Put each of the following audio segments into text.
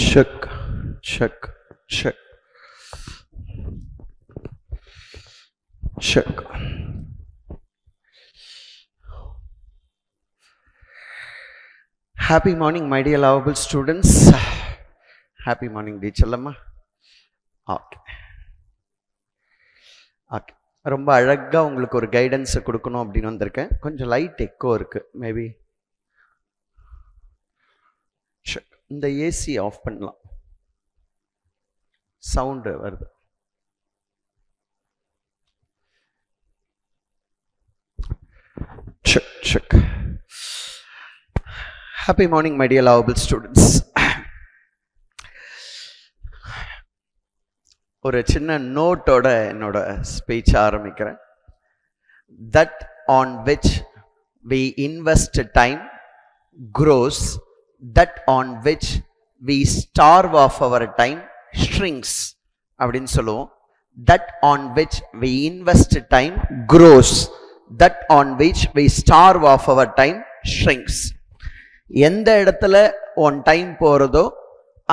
check, check, check, check. Happy morning, my dear lovable students. Happy morning, teacher Lamma. Okay. Okay. ரொம்ப அழகாக உங்களுக்கு ஒரு கைடன்ஸை கொடுக்கணும் அப்படின்னு வந்திருக்கேன். கொஞ்சம் லைட் எக்கோ இருக்குது. மேபி இந்த ஏசி ஆஃப் பண்ணலாம். சவுண்டு வருது. Check check. Happy morning my dear lovable students. ஒரு சின்ன நோட்டோட என்னோட ஸ்பீச் ஆரம்பிக்கிறேன். That on which we invest time grows, that on which we starve of our time shrinks அப்படின்னு சொல்லுவோம். That on which we invest time grows, that on which we starve of our time shrinks. எந்த இடத்துல on time போகிறதோ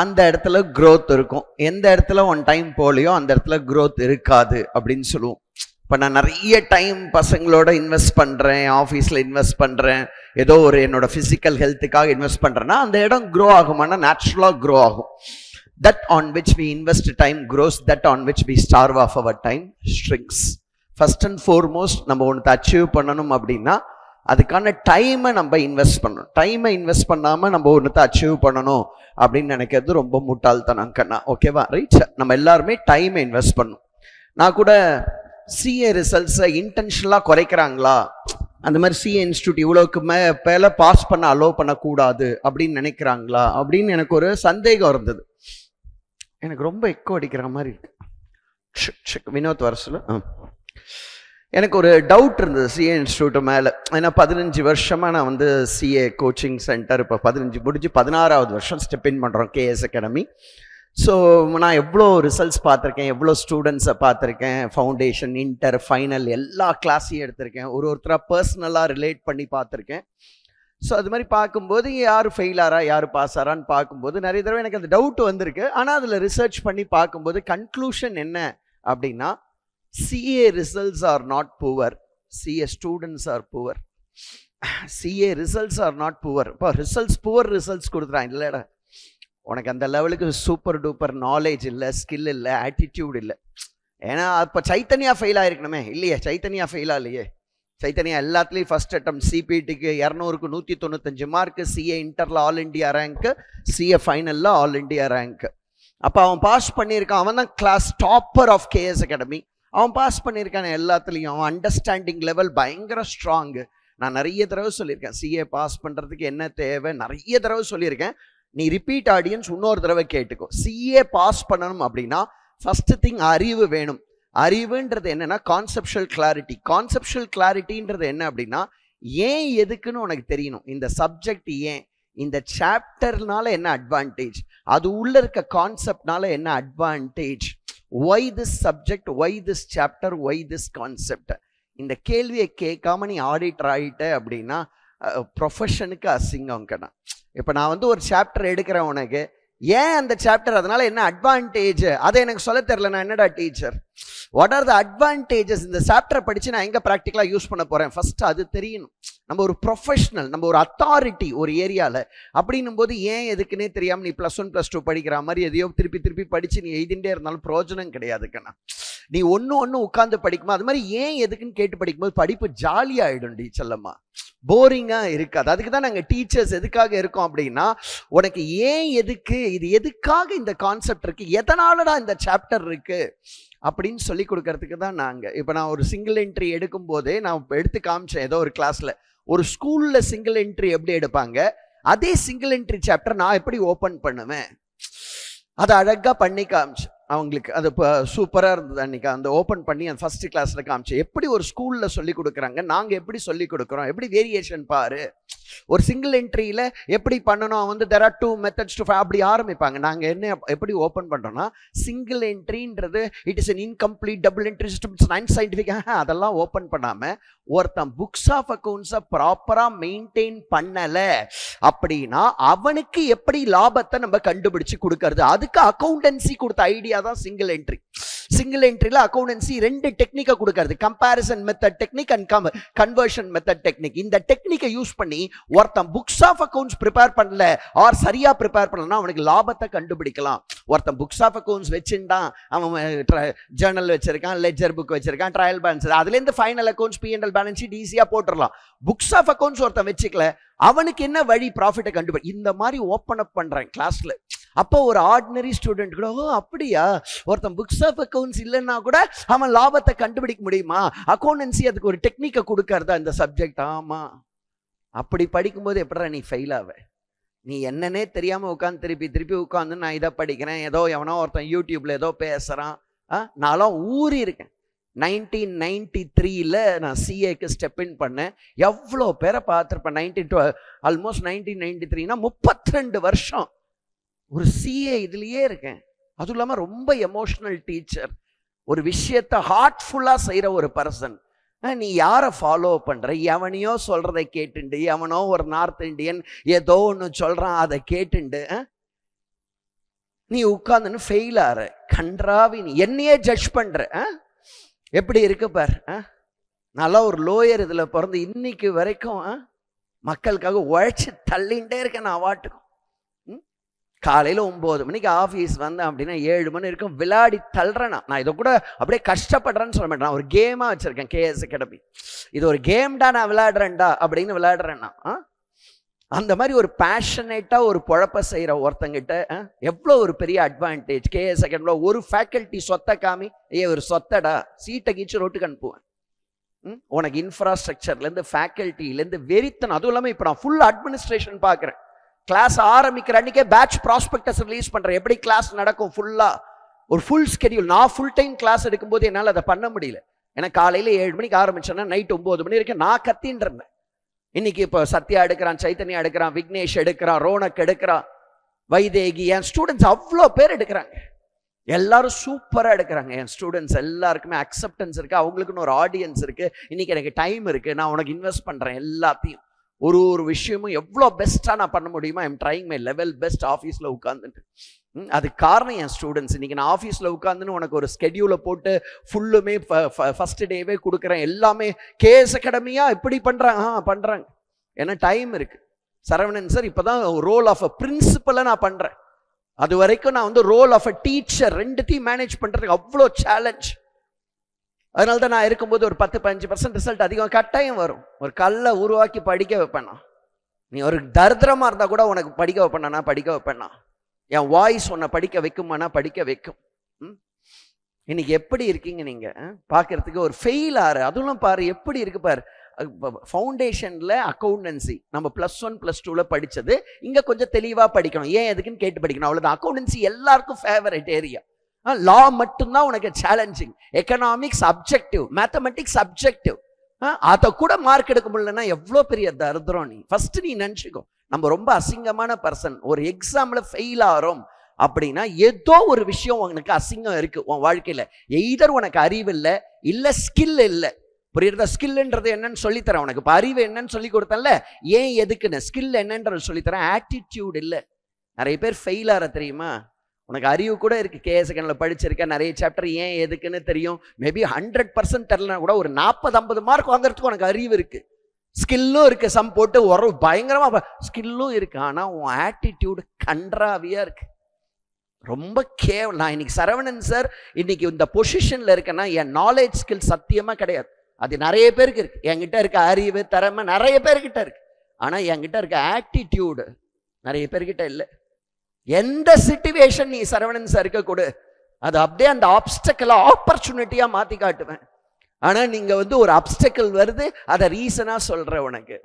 அந்த இடத்துல growth இருக்கும். எந்த இடத்துல ஒன் டைம் போகலையோ அந்த இடத்துல growth இருக்காது அப்படின்னு சொல்லுவோம். இப்போ நான் நிறைய டைம் பசங்களோட இன்வெஸ்ட் பண்ணுறேன், ஆஃபீஸில் இன்வெஸ்ட் பண்ணுறேன், ஏதோ ஒரு என்னோட ஃபிசிக்கல் ஹெல்த்துக்காக இன்வெஸ்ட் பண்ணுறேன்னா அந்த இடம் க்ரோ ஆகுமானா நேச்சுரலாக க்ரோ ஆகும். That on which we invest time grows, that on which we starve of our time shrinks. First and foremost நம்ம ஒன்று அச்சீவ் பண்ணணும் அப்படின்னா அதுக்கான டைமை நம்ம இன்வெஸ்ட் பண்ணணும். டைமை இன்வெஸ்ட் பண்ணாமல் நம்ம ஒன்றத்தை அச்சீவ் பண்ணணும் அப்படின்னு நினைக்கிறது ரொம்ப முட்டாள்தனம் கண்ணா. ஓகேவா? ரைட். நம்ம எல்லாருமே டைமை இன்வெஸ்ட் பண்ணணும். நான் கூட சிஏ ரிசல்ட்ஸை இன்டென்ஷனலாக குறைக்கிறாங்களா, அந்த மாதிரி சிஏ இன்ஸ்டியூட் இவ்வளோக்கு மேலே பாஸ் பண்ண அலோவ் பண்ணக்கூடாது அப்படின்னு நினைக்கிறாங்களா அப்படின்னு எனக்கு ஒரு சந்தேகம் இருந்தது. எனக்கு ரொம்ப எக்கோ அடிக்கிற மாதிரி இருக்கு. வினோத் வரசுல எனக்கு ஒரு டவுட் இருந்தது சிஏ இன்ஸ்டியூட் மேலே. ஏன்னா 15 வருஷமாக நான் வந்து சிஏ கோச்சிங் சென்டர் இப்போ 15 முடிஞ்சு 16வது வருஷம் ஸ்டெப் இன் பண்ணுறோம் கேஎஸ் அகாடமி. ஸோ நான் எவ்வளோ ரிசல்ட்ஸ் பார்த்துருக்கேன், எவ்வளோ ஸ்டூடெண்ட்ஸை பார்த்துருக்கேன், ஃபவுண்டேஷன், இன்டர், ஃபைனல் எல்லா கிளாஸையும் எடுத்திருக்கேன். ஒருத்தராக பர்சனலாக ரிலேட் பண்ணி பார்த்துருக்கேன். ஸோ அது மாதிரி பார்க்கும்போது யார் ஃபெயில் ஆறா யார் பாஸ் ஆறான்னு பார்க்கும்போது நிறைய தடவை எனக்கு அந்த டவுட் வந்திருக்கு. ஆனால் அதில் ரிசர்ச் பண்ணி பார்க்கும்போது கன்க்ளூஷன் என்ன அப்படின்னா, CA results are not poor, CA students are poor. CA results are not poor. இப்போ ரிசல்ட்ஸ் புவர் ரிசல்ட்ஸ் கொடுத்துறான் இல்லைடா, உனக்கு அந்த லெவலுக்கு சூப்பர் டூப்பர் நாலேஜ் இல்லை, ஸ்கில் இல்லை, ஆட்டிடியூட் இல்லை. ஏன்னா இப்போ சைத்தன்யா ஃபெயில் ஆகிருக்கணுமே இல்லையே, சைத்தன்யா ஃபெயில் ஆகலையே. சைத்தன்யா எல்லாத்துலேயும் ஃபர்ஸ்ட் அட்டம், சிபிடிக்கு 200க்கு 195 மார்க்கு, சிஏ இன்டரில் ஆல் இண்டியா ரேங்க்கு, சிஏ ஃபைனலில் ஆல் இண்டியா ரேங்க்கு. அப்போ அவன் பாஸ் பண்ணியிருக்கான். அவன் தான் class topper of KS Academy. அவன் பாஸ் பண்ணியிருக்கான எல்லாத்துலேயும். அவன் அண்டர்ஸ்டாண்டிங் லெவல் பயங்கர ஸ்ட்ராங்கு. நான் நிறைய தடவை சொல்லியிருக்கேன் சிஏ பாஸ் பண்ணுறதுக்கு என்ன தேவை, நிறைய தடவை சொல்லியிருக்கேன். நீ ரிப்பீட் ஆடியன்ஸ் இன்னொரு தடவை கேட்டுக்கோ. சிஏ பாஸ் பண்ணணும் அப்படின்னா ஃபஸ்ட்டு திங் அறிவு வேணும். அறிவுன்றது என்னென்னா கான்செப்ஷுவல் கிளாரிட்டி. கான்செப்ஷுவல் கிளாரிட்டின்றது என்ன அப்படின்னா ஏன் எதுக்குன்னு உனக்கு தெரியணும். இந்த சப்ஜெக்ட் ஏன், இந்த சாப்டர்னால என்ன அட்வான்டேஜ், அது உள்ள இருக்க கான்செப்ட்னால என்ன advantage, why this subject, why this chapter, why this concept. இந்த கேள்வியை கேட்காம நீ ஆடிட்டர் ஆகிட்ட அப்படின்னா ப்ரொஃபஷனுக்கு அசிங்கம் கண்ணா. இப்போ நான் வந்து ஒரு சாப்டர் எடுக்கிறேன், உனக்கு ஏன் அந்த சாப்டர், அதனால என்ன அட்வான்டேஜ், அதை எனக்கு சொல்ல தெரியல, நான் என்னடா teacher, what are the advantages, இந்த சாப்டரை படித்து நான் எங்கே ப்ராக்டிக்கலாக யூஸ் பண்ண போகிறேன், ஃபஸ்ட்டு அது தெரியணும். நம்ம ஒரு ப்ரொஃபஷ்னல், நம்ம ஒரு அத்தாரிட்டி ஒரு ஏரியாவில். அப்படின்னும் போது ஏன் எதுக்குன்னே தெரியாமல் நீ +1 +2 படிக்கிற மாதிரி எதையோ திருப்பி திருப்பி படித்து நீ எழுதிட்டே இருந்தாலும் பிரயோஜனம் கிடையாதுக்கண்ணா. நீ ஒன்று உட்காந்து படிக்கும்போது அது மாதிரி ஏன் எதுக்குன்னு கேட்டு படிக்கும்போது படிப்பு ஜாலியாகிடும் டீச்சர்லம்மா, போரிங்காக இருக்காது. அதுக்கு தான் நாங்கள் டீச்சர்ஸ் எதுக்காக இருக்கோம் அப்படின்னா, உனக்கு ஏன் எதுக்கு, இது எதுக்காக இந்த கான்செப்ட் இருக்குது, எதனாலடா இந்த சாப்டர் இருக்குது அப்படின்னு சொல்லி கொடுக்கறதுக்கு தான் நாங்கள். இப்போ நான் ஒரு சிங்கிள் என்ட்ரி எடுக்கும் போதே நான் எடுத்து காமிச்சேன் ஏதோ ஒரு கிளாஸில். ஒரு ஸ்கூலில் சிங்கிள் என்ட்ரி எப்படி எடுப்பாங்க, அதே சிங்கிள் என்ட்ரி சாப்டர் நான் எப்படி ஓப்பன் பண்ணுவேன் அதை அழகாக பண்ணி காமிச்சேன். அவங்களுக்கு அது இப்போ சூப்பராக இருந்தது. அன்றைக்கி அந்த ஓப்பன் பண்ணி அந்த ஃபஸ்ட்டு கிளாஸில் காமிச்சு எப்படி ஒரு ஸ்கூலில் சொல்லி கொடுக்குறாங்க, நாங்கள் எப்படி சொல்லி கொடுக்குறோம், எப்படி வேரியேஷன் பாரு. ஒரு சிங்கிள் என்ட்ரியில் எப்படி பண்ணணும் வந்து there are 2 methods to அப்படி ஆரம்பிப்பாங்க. நாங்கள் என்ன எப்படி ஓப்பன் பண்ணுறோன்னா, சிங்கிள் என்ட்ரின்றது it is an incomplete double entry system, it's unscientific. அதெல்லாம் ஓப்பன் பண்ணாமல் ஒருத்தன் புக்ஸ் ஆஃப் அக்கௌண்ட்ஸை ப்ராப்பராக மெயின்டைன் பண்ணலை அப்படின்னா அவனுக்கு எப்படி லாபத்தை நம்ம கண்டுபிடிச்சு கொடுக்கறது. அதுக்கு அக்கௌண்டன்சி கொடுத்த ஐடியா தான் சிங்கிள் என்ட்ரி. சிங்கிள் என்ட்ரியில் அக்கௌண்டன்சி 2 டெக்னிக்கை கொடுக்கறது, comparison method technique and conversion method technique. இந்த டெக்னிக்கை யூஸ் பண்ணி ஒருத்தன் புக்ஸ் ஆஃப் அக்கௌண்ட்ஸ் ப்ரிப்பேர் பண்ணல ஆர் சரியா ப்ரிப்பேர் பண்ணலன்னா அவனுக்கு லாபத்தை கண்டுபிடிக்கலாம். ஒருத்தன் புக்ஸ் ஆஃப் அக்கௌண்ட்ஸ் வச்சுட்டான், அவன் ஜேர்னல் வச்சிருக்கான், லெட்ஜர் புக் வச்சிருக்கான், ட்ரையல் பேலன்ஸ், அதுலேருந்து final accounts P&L balance sheet ஈஸியாக போட்டுடலாம். புக்ஸ் ஆஃப் அக்கௌண்ட்ஸ் ஒருத்தன் வச்சுக்கல, அவனுக்கு என்ன வழி ப்ராஃபிட்டை கண்டுபிடி. இந்த மாதிரி ஓப்பன் அப் பண்ணுறேன் கிளாஸில். அப்போ ஒரு ஆர்டினரி ஸ்டூடெண்ட் கூட அப்படியா ஒருத்தன் புக்ஸ் ஆஃப் அக்கௌண்ட்ஸ் இல்லைன்னா கூட அவன் லாபத்தை கண்டுபிடிக்க முடியுமா, அக்கௌண்டன்சி அதுக்கு ஒரு டெக்னிக்கை கொடுக்கறதா இந்த சப்ஜெக்ட். ஆமாம், அப்படி படிக்கும்போது எப்படா நீ ஃபெயில் ஆவ? நீ என்னன்னே தெரியாமல் உட்காந்து திருப்பி உட்காந்து நான் இதை படிக்கிறேன், ஏதோ எவனோ ஒருத்தன் யூடியூப்ல ஏதோ பேசுகிறான். நான்லாம் ஊறி இருக்கேன். 1993 நான் சிஏக்கு ஸ்டெப் இன் பண்ணேன். எவ்வளோ பேரை பார்த்துருப்பேன். ஆல்மோஸ்ட் 1993னா 32 வருஷம் ஒரு சிஏ இதுலேயே இருக்கேன். அதுவும் இல்லாமல் ரொம்ப எமோஷ்னல் டீச்சர், ஒரு விஷயத்தை ஹார்ட்ஃபுல்லாக செய்கிற ஒரு பர்சன். நீ யாரை ஃபாலோ பண்ணுற? எவனையோ சொல்கிறத கேட்டுண்டு, எவனோ ஒரு நார்த் இண்டியன் ஏதோ ஒன்று சொல்கிறான் அதை கேட்டுண்டு நீ உட்காந்துன்னு ஃபெயில் ஆகிற. கன்றாவி, நீ என்னையே ஜட்ஜ் பண்ணுற. எப்படி இருக்கு பார். நல்லா ஒரு லோயர் இதில் பிறந்து இன்னைக்கு வரைக்கும் மக்களுக்காக உழைச்சி தள்ளிகிட்டே இருக்கேன். நான் வாட்டுக்கும் காலையில் 9 மணிக்கு ஆஃபீஸ் வந்தேன் அப்படின்னா 7 மணி இருக்கும் விளையாடி தள்ளுறேன்னா. நான் இதை கூட அப்படியே கஷ்டப்படுறேன்னு சொல்ல மாட்டேன். நான் ஒரு கேமாக வச்சுருக்கேன் கேஎஸ் அகாடமி. இது ஒரு கேம்டா, நான் விளையாடுறேன்டா அப்படின்னு விளையாடுறேன்னா. அந்த மாதிரி ஒரு பேஷனேட்டாக ஒரு பொழப்ப செய்கிற ஒருத்தங்கிட்ட எவ்வளோ ஒரு பெரிய அட்வான்டேஜ். கேஎஸ் அகாடமியில் ஒரு ஃபேக்கல்ட்டி சொத்தை காமி, ஒரு சொத்தடா சீட்டை கீச்சு ரோட்டுக்கு அனுப்புவேன். உனக்கு இன்ஃப்ராஸ்ட்ரக்சர்லேருந்து ஃபேக்கல்ட்டிலேருந்து வெறித்தனம். அதுவும் இல்லாமல் இப்போ நான் ஃபுல் அட்மினிஸ்ட்ரேஷன் பார்க்குறேன். கிளாஸ் ஆரம்பிக்கிற அன்றைக்கே பேட்ச் ப்ராஸ்பெக்டஸ் ரிலீஸ் பண்ணுறேன். எப்படி கிளாஸ் நடக்கும் ஃபுல்லாக ஒரு ஃபுல் ஸ்கெடியூல். நான் ஃபுல் டைம் கிளாஸ் எடுக்கும்போது என்னால் அதை பண்ண முடியல. ஏன்னா காலையில் 7 மணிக்கு ஆரம்பிச்சேன்னா நைட் 9 மணி வரைக்கும் நான் கத்தின்னு இருந்தேன். இன்னைக்கு இப்போ சத்யா எடுக்கிறான், சைத்தன்யா எடுக்கிறான், விக்னேஷ் எடுக்கிறான், ரோனக் எடுக்கிறான், வைதேகி, என் ஸ்டூடெண்ட்ஸ் அவ்வளோ பேர் எடுக்கிறாங்க. எல்லாரும் சூப்பராக எடுக்கிறாங்க. என் ஸ்டூடெண்ட்ஸ் எல்லாருக்குமே அக்செப்டன்ஸ் இருக்குது, அவங்களுக்குன்னு ஒரு ஆடியன்ஸ் இருக்குது. இன்னைக்கு எனக்கு டைம் இருக்குது, நான் உனக்கு இன்வெஸ்ட் பண்ணுறேன். எல்லாத்தையும் ஒரு விஷயமும் எவ்வளோ பெஸ்ட்டாக நான் பண்ண முடியுமா, I'm trying my level best ஆஃபீஸில் உட்காந்துட்டு. அதுக்கு காரணம் என் ஸ்டூடெண்ட்ஸ். இன்றைக்கி நான் ஆஃபீஸில் உட்காந்துன்னு உனக்கு ஒரு ஸ்கெடியூலை போட்டு ஃபுல்லுமே ஃபஸ்ட்டு டேவே கொடுக்குறேன். எல்லாமே கேஎஸ் அகாடமியாக இப்படி பண்ணுறாங்க. ஏன்னா டைம் இருக்குது. சரவணன் சார் இப்போ தான் ரோல் ஆஃப் அ பிரின்சிபலை நான் பண்ணுறேன். அது வரைக்கும் நான் வந்து ரோல் ஆஃப் அ டீச்சர், 2த்தையும் மேனேஜ் பண்ணுறதுக்கு அவ்வளோ சேலஞ்ச். அதனால தான் நான் இருக்கும்போது ஒரு 10-15% ரிசல்ட் அதிகம் கட்டாயம் வரும். ஒரு கல்லை உருவாக்கி படிக்க வைப்பேன்னா, நீ ஒரு தரித்திரமாக இருந்தால் கூட உனக்கு படிக்க வைப்பேன்னா, என் வாய்ஸ் உன்னை படிக்க வைக்குமானா படிக்க வைக்கும். இன்னைக்கு எப்படி இருக்கீங்க நீங்கள் பார்க்கறதுக்கு ஒரு ஃபெயில் ஆறு. அதுவும் பாரு எப்படி இருக்கு பாரு. ஃபவுண்டேஷனில் அக்கௌண்டன்சி நம்ம +1 +2 படித்தது இங்கே கொஞ்சம் தெளிவாக படிக்கணும். ஏன் எதுக்குன்னு கேட்டு படிக்கணும், அவ்வளோதான். அக்கௌண்டன்சி எல்லாருக்கும் ஃபேவரட் ஏரியா. லா மட்டும்தான் உனக்கு challenging. Economics objective, mathematics objective. அதை கூட மார்க் எடுக்க முடியலன்னா எவ்வளோ பெரிய தரித்திரம். நீ ஃபர்ஸ்ட் நீ நினச்சிக்கோ, நம்ம ரொம்ப அசிங்கமான பர்சன். ஒரு எக்ஸாமில் ஃபெயில் ஆகிறோம் அப்படின்னா ஏதோ ஒரு விஷயம் உனக்கு அசிங்கம் இருக்கு உன் வாழ்க்கையில். எய்தர் உனக்கு அறிவு இல்லை ஸ்கில் இல்லை. புரியுறதா? ஸ்கில்ன்றது என்னன்னு சொல்லித்தரேன் உனக்கு. இப்போ அறிவு என்னன்னு சொல்லி கொடுத்தேன்ல, ஏன் எதுக்குன்னு. ஸ்கில் என்னன்றது சொல்லித்தரேன். ஆட்டிடியூட் இல்லை. நிறைய பேர் ஃபெயில் ஆகிற தெரியுமா? உனக்கு அறிவு கூட இருக்குது, கேஎஸ் அகாடமியில் படிச்சிருக்க, நிறைய சாப்டர் ஏன் எதுக்குன்னு தெரியும். மேபி 100% தெரியலனா கூட ஒரு 40-50 மார்க் வாங்குறதுக்கு உனக்கு அறிவு இருக்குது, ஸ்கில்லும் இருக்குது. சம் போட்டு ஒரு பயங்கரமாக ஸ்கில்லும் இருக்குது. ஆனால் உன் ஆட்டிடியூடு கன்றாவியாக இருக்குது. ரொம்ப கேவலம். நான் இன்னைக்கு சரவணன் சார் இன்னைக்கு இந்த பொசிஷனில் இருக்கேன்னா என் நாலேஜ் ஸ்கில் சத்தியமாக கிடையாது. அது நிறைய பேருக்கு இருக்குது. என்கிட்ட இருக்க அறிவு திறமை நிறைய பேர்கிட்ட இருக்கு. ஆனால் என்கிட்ட இருக்க ஆட்டிடியூடு நிறைய பேர்கிட்ட இல்லை. எந்த சிச்சுவேஷன் நீ சரவணன் சாருக்கு கொடு, அது அப்படியே அந்த ஆப்ஸ்டக்கிளை ஆப்பர்ச்சுனிட்டியாக மாற்றி காட்டுவேன். ஆனால் நீங்கள் வந்து ஒரு அப்டக்கிள் வருது, அதை ரீசனாக சொல்கிற உனக்கு.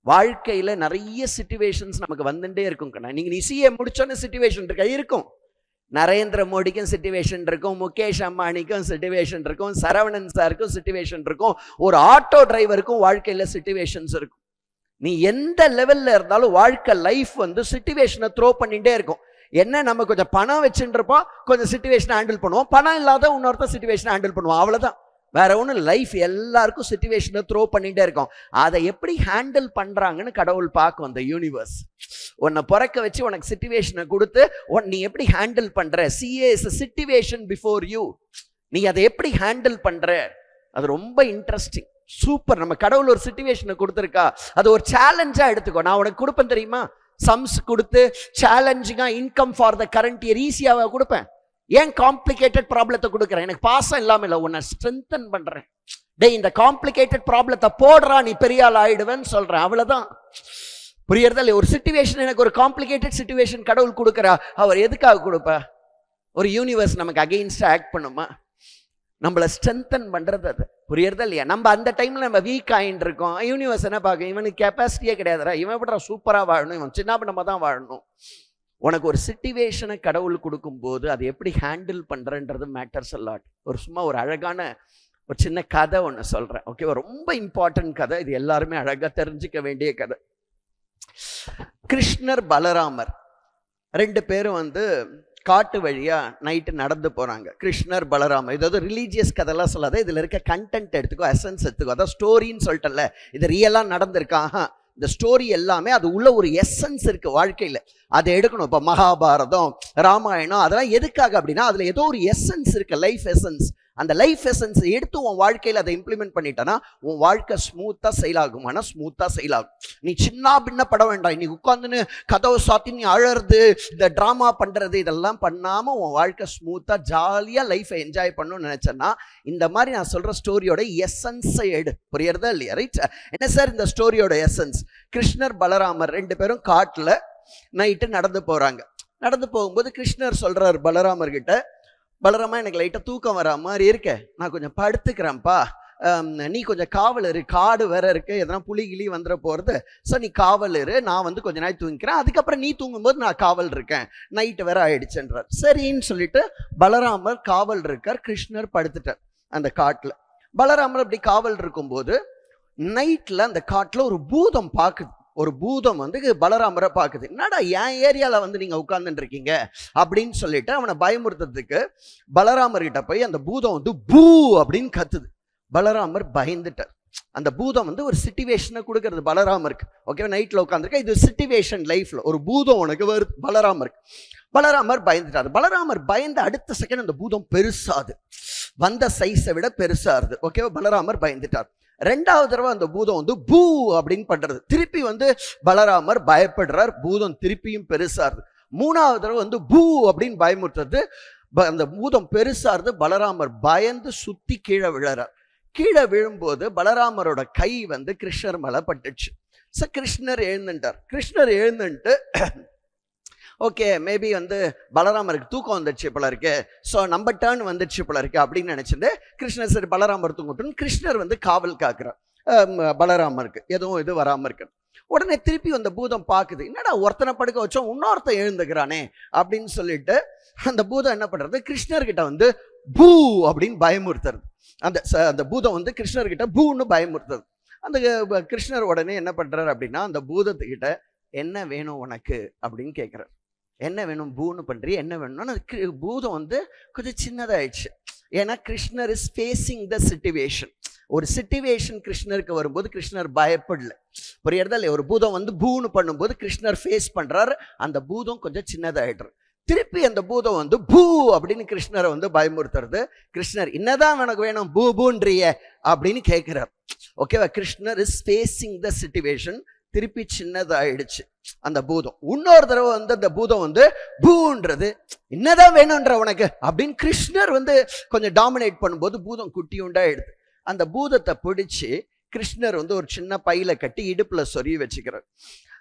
வாழ்க்கையில் நிறைய சிச்சுவேஷன்ஸ் நமக்கு வந்துட்டே இருக்கும். நீங்கள் நீ சிஏ முடிச்சோன்னு சிச்சுவேஷன் இருக்கும். நரேந்திர மோடிக்கும் சிச்சுவேஷன் இருக்கும், முகேஷ் அம்பானிக்கும் சிச்சுவேஷன் இருக்கும், சரவணன் சாருக்கும் சிச்சுவேஷன் இருக்கும், ஒரு ஆட்டோ டிரைவருக்கும் வாழ்க்கையில சிச்சுவேஷன்ஸ் இருக்கும். நீ எந்த லெவல்ல இருந்தாலும் வாழ்க்கை லைஃப் வந்து சிச்சுவேஷனை த்ரோ பண்ணிட்டே இருக்கும். என்ன, நம்ம கொஞ்சம் பணம் வச்சுட்டு இருப்போம், கொஞ்சம் சிச்சுவேஷனை ஹேண்டில் பண்ணுவோம், பணம் இல்லாத இன்னொருத்த சிச்சுவேஷனை ஹேண்டில் பண்ணுவோம், அவ்வளவுதான். வேற ஒன்றும். லைஃப் எல்லாருக்கும் சிச்சுவேஷனை த்ரோ பண்ணிட்டே இருக்கும். அதை எப்படி ஹேண்டில் பண்றாங்கன்னு கடவுள் பார்க்கும். அந்த யூனிவர்ஸ் உன்னை பிறக்க வச்சு உனக்கு சிச்சுவேஷனை கொடுத்து நீ எப்படி ஹேண்டில் பண்ற. CA is a situation before you. நீ அதை எப்படி ஹேண்டில் பண்ற, அது ரொம்ப இன்ட்ரெஸ்டிங், சூப்பர். நம்ம கடவுள் ஒரு சிச்சுவேஷனை கொடுத்துருக்கா, அது ஒரு சேலஞ்சா எடுத்துக்கோ. நான் உனக்கு கொடுப்பேன் தெரியுமா, சம்ஸ் கொடுத்து சேலஞ்சிங்கா income for the current year ஈஸியாக கொடுப்பேன். ஏன் காம்ப்ளிகேட்டட் ப்ராப்ளத்தை கொடுக்குறேன்? எனக்கு பாசம் இல்லாம இல்லை, உன்னை ஸ்ட்ரென்தன் பண்றேன். டே, இந்த காம்ப்ளிகேட்டட் ப்ராப்ளத்தை போடுறா, நீ பெரிய ஆள் ஆயிடுவேன்னு சொல்றேன், அவ்வளவுதான். புரியுறதா? ஒரு சிச்சுவேஷன், எனக்கு ஒரு காம்ப்ளிகேட்டட் சிச்சுவேஷன் கடவுள் கொடுக்குறா, அவர் எதுக்காக கொடுப்பா? ஒரு யூனிவர்ஸ் நமக்கு அகெயின்ஸ்டா ஆக்ட் பண்ணுமா? நம்மளை ஸ்ட்ரென்தன் பண்றது அது. புரியுறதா இல்லையா? நம்ம அந்த டைம்ல நம்ம வீக் ஆயிட்டு இருக்கோம், யூனிவர்ஸ் என்ன பார்க்க, இவனுக்கு கெப்பாசிட்டியே கிடையாதுரா, இவன் எப்படி சூப்பரா வாழணும், இவன் சின்ன நம்ம தான் வாழணும். உனக்கு ஒரு சிச்சுவேஷனை கடவுள் கொடுக்கும்போது அதை எப்படி ஹேண்டில் பண்றன்றது மேட்டர்ஸ் a lot. சும்மா ஒரு அழகான ஒரு சின்ன கதை ஒன்று சொல்றேன், ஓகேவா? ரொம்ப இம்பார்ட்டன்ட் கதை இது, எல்லாருமே அழகா தெரிஞ்சுக்க வேண்டிய கதை. கிருஷ்ணர் பலராமர் 2 பேரும் வந்து காட்டு வழியா நைட்டு நடந்து போறாங்க. கிருஷ்ணர் பலராமர், இதாவது ரிலீஜியஸ் கதைலாம் சொல்லாத, இதுல இருக்க கண்டென்ட் எடுத்துக்கோ, எசன்ஸ் எடுத்துக்கோ. அதான் ஸ்டோரின்னு சொல்லிட்டல, இது ரியலா நடந்திருக்காங்க. இந்த ஸ்டோரி எல்லாமே அது உள்ள ஒரு எசன்ஸ் இருக்கு வாழ்க்கையில, அதை எடுக்கணும். இப்போ மகாபாரதம், ராமாயணம், அதெல்லாம் எதுக்காக அப்படின்னா அதுல ஏதோ ஒரு எசன்ஸ் இருக்கு, லைஃப் எசன்ஸ். அந்த லைஃப் எசன்ஸ் எடுத்து உன் வாழ்க்கையில் அதை இம்ப்ளிமெண்ட் பண்ணிட்டனா உன் வாழ்க்கை ஸ்மூத்தா செயலாகும். ஆனால் ஸ்மூத்தா செயலாகும். நீ சின்ன பின்ன பட வேண்டாம், இன்னைக்கு உட்காந்துன்னு கதவை சாத்தி நீ அழறது, இந்த ட்ராமா பண்றது, இதெல்லாம் பண்ணாம உன் வாழ்க்கை ஸ்மூத்தா ஜாலியா லைஃபை என்ஜாய் பண்ணணும்னு நினைச்சேன்னா இந்த மாதிரி நான் சொல்ற ஸ்டோரியோட எசன்ஸை எடு. புரியுறதா இல்லையா? ரைட்? என்ன சார் இந்த ஸ்டோரியோட எசன்ஸ்? கிருஷ்ணர் பலராமர் 2 பேரும் காட்டுல நைட்டு நடந்து போறாங்க. நடந்து போகும்போது கிருஷ்ணர் சொல்றாரு பலராமர் கிட்ட, பலராமா எனக்கு லைட்டா தூக்கம் வரா மாதிரி இருக்க, நான் கொஞ்சம் படுத்துக்கிறேன்ப்பா, நீ கொஞ்சம் காவல் இரு, காடு வேற இருக்கு, எதனா புலி கிளி வந்துட போறது, ஸோ நீ காவல் இரு, நான் வந்து கொஞ்ச நாள் தூங்கிக்கிறேன், அதுக்கப்புறம் நீ தூங்கும்போது நான் காவல் இருக்கேன், நைட்டு வேற ஆயிடுச்சுன்றார். சரின்னு சொல்லிட்டு பலராமர் காவல் இருக்கார், கிருஷ்ணர் படுத்துட்டார் அந்த காட்டுல. பலராமர் அப்படி காவல் இருக்கும்போது நைட்ல அந்த காட்டுல ஒரு பூதம் பாக்குது. ஒரு பூதம் வந்து பலராமரை பார்க்குது. என்னடா என் ஏரியாவில் வந்து நீங்கள் உட்கார்ந்துட்டு இருக்கீங்க அப்படின்னு சொல்லிட்டு அவனை பயமுறுத்துறதுக்கு பலராமர் கிட்ட போய் அந்த பூதம் வந்து பூ அப்படின்னு கத்துது. பலராமர் பயந்துட்டார். அந்த பூதம் வந்து ஒரு சிச்சுவேஷனை கொடுக்கறது பலராமருக்கு. ஓகே, நைட்ல உட்காந்துருக்க, இது சிச்சுவேஷன், லைஃப்ல ஒரு பூதம் உனக்கு வருது பலராமருக்கு. பலராமர் பயந்துட்டார். பலராமர் பயந்த அடுத்த செகண்ட் அந்த பூதம் பெருசாது, வந்த சைஸை விட பெருசாருது. ஓகேவா? பலராமர் பயந்துட்டார். 2வது தடவை அந்த பூதம் வந்து பூ அப்படின்னு பண்றது. திருப்பி வந்து பலராமர் பயப்படுறார், பூதம் திருப்பியும் பெருசாருது. 3வது தடவை வந்து பூ அப்படின்னு பயமுறுத்துறது, அந்த பூதம் பெருசாருது. பலராமர் பயந்து சுத்தி கீழே விழறார். கீழே விழும்போது பலராமரோட கை வந்து கிருஷ்ணர் மேல பட்டுச்சு. கிருஷ்ணர் எழுந்துட்டார். கிருஷ்ணர் எழுந்துட்டு ஓகே, மேபி வந்து பலராமருக்கு தூக்கம் வந்துடுச்சு போல இருக்கு, ஸோ நம்ம டேர்ன் வந்துடுச்சு போல இருக்கு அப்படின்னு நினைச்சிட்டு கிருஷ்ணர் சரி பலராமர் தூங்கட்டும், கிருஷ்ணர் வந்து காவல் காக்குறார் பலராமருக்கு, எதுவும் இது வராம இருக்கு. உடனே திருப்பி அந்த பூதம் பார்க்குது, என்னடா ஒருத்தனை படுக்க வச்சோம் இன்னொருத்தன் எழுந்துக்கிறானே அப்படின்னு சொல்லிட்டு அந்த பூதம் என்ன பண்றது, கிருஷ்ணர்கிட்ட வந்து பூ அப்படின்னு பயமுறுத்துறது. அந்த பூதம் வந்து கிருஷ்ணர்கிட்ட பூன்னு பயமுறுத்துறது. அந்த கிருஷ்ணர் உடனே என்ன பண்றாரு அப்படின்னா அந்த பூதத்துக்கிட்ட என்ன வேணும் உனக்கு அப்படின்னு கேட்கிறார். என்ன வேணும், பூன்னு பண்றீ, என்ன வேணும்னா பூதம் வந்து கொஞ்சம் சின்னதாயிடுச்சு. ஏன்னா கிருஷ்ணர் இஸ் ஃபேஸிங் த சிச்சுவேஷன். ஒரு சிச்சுவேஷன் கிருஷ்ணருக்கு வரும்போது கிருஷ்ணர் பயப்படல. புரியுறதா இல்லையா? ஒரு பூதம் வந்து பூன்னு பண்ணும்போது கிருஷ்ணர் ஃபேஸ் பண்றாரு, அந்த பூதம் கொஞ்சம் சின்னதாயிடுறது. திருப்பி அந்த பூதம் வந்து பூ அப்படின்னு கிருஷ்ணரை வந்து பயமுறுத்துறது. கிருஷ்ணர் என்னதான் எனக்கு வேணும், பூ பூன்றிய அப்படின்னு கேட்கிறார். ஓகேவா? கிருஷ்ணர் இஸ் ஃபேஸிங் த சிச்சுவேஷன். திருப்பி சின்னதாயிடுச்சு அந்த பூதம். இன்னொரு தடவை வந்து அந்த பூதம் வந்து பூன்றது, என்னதான் வேணும்ன்ற உனக்கு அப்படின்னு கிருஷ்ணர் வந்து கொஞ்சம் டாமினேட் பண்ணும்போது பூதம் குட்டியுண்டாயிடுது. அந்த பூதத்தை பிடிச்சி கிருஷ்ணர் வந்து ஒரு சின்ன பையில கட்டி இடுப்புல சொருகி வச்சுக்கிறார்.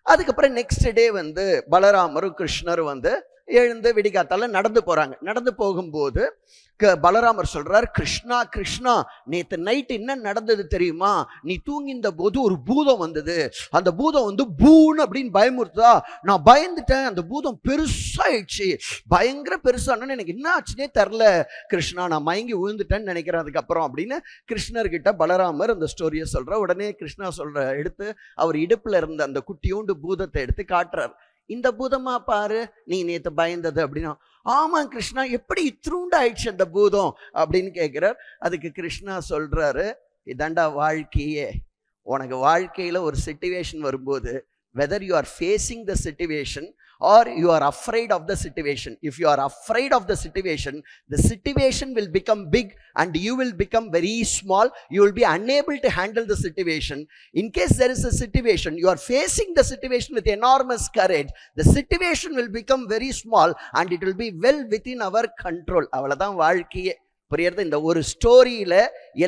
அதுக்கப்புறம் நெக்ஸ்ட் டே வந்து பலராமரும் கிருஷ்ணரும் வந்து எழுந்து விடிகாத்தால நடந்து போறாங்க. நடந்து போகும்போது பலராமர் சொல்றார், கிருஷ்ணா கிருஷ்ணா, நேத்து நைட் என்ன நடந்தது தெரியுமா? நீ தூங்கிந்த போது ஒரு பூதம் வந்தது. அந்த பூதம் வந்து பூன்னு அப்படின்னு பயமுறுத்தா, நான் பயந்துட்டேன். அந்த பூதம் பெருசாயிடுச்சு, பயங்கர பெருசானு எனக்கு என்ன ஆச்சுன்னே தெரில கிருஷ்ணா, நான் மயங்கி விழுந்துட்டேன்னு நினைக்கிறேன் அதுக்கப்புறம் அப்படின்னு கிருஷ்ணர்கிட்ட பலராமர் அந்த ஸ்டோரியை சொல்ற. உடனே கிருஷ்ணா சொல்ற எடுத்து அவர் இடுப்புல இருந்த அந்த குட்டியோண்டு பூதத்தை எடுத்து காட்டுறார். இந்த பூதமா பாரு நீ நேத்து பயந்தது அப்படின்னா. ஆமா கிருஷ்ணா, எப்படி இத்திரூண்டு ஆயிடுச்சு அந்த பூதம் அப்படின்னு கேட்கிறார். அதுக்கு கிருஷ்ணா சொல்றாரு, இதாண்டா வாழ்க்கையே. உனக்கு வாழ்க்கையில ஒரு சிச்சுவேஷன் வரும்போது, whether you are facing the situation or you are afraid of the situation, if you are afraid of the situation will become big and you will become very small. You will be unable to handle the situation. In case there is a situation, you are facing the situation with enormous courage, the situation will become very small and it will be well within our control. அவ்வளவுதான் வாழ்க்கையே. புரியுறது? இந்த ஒரு ஸ்டோரியில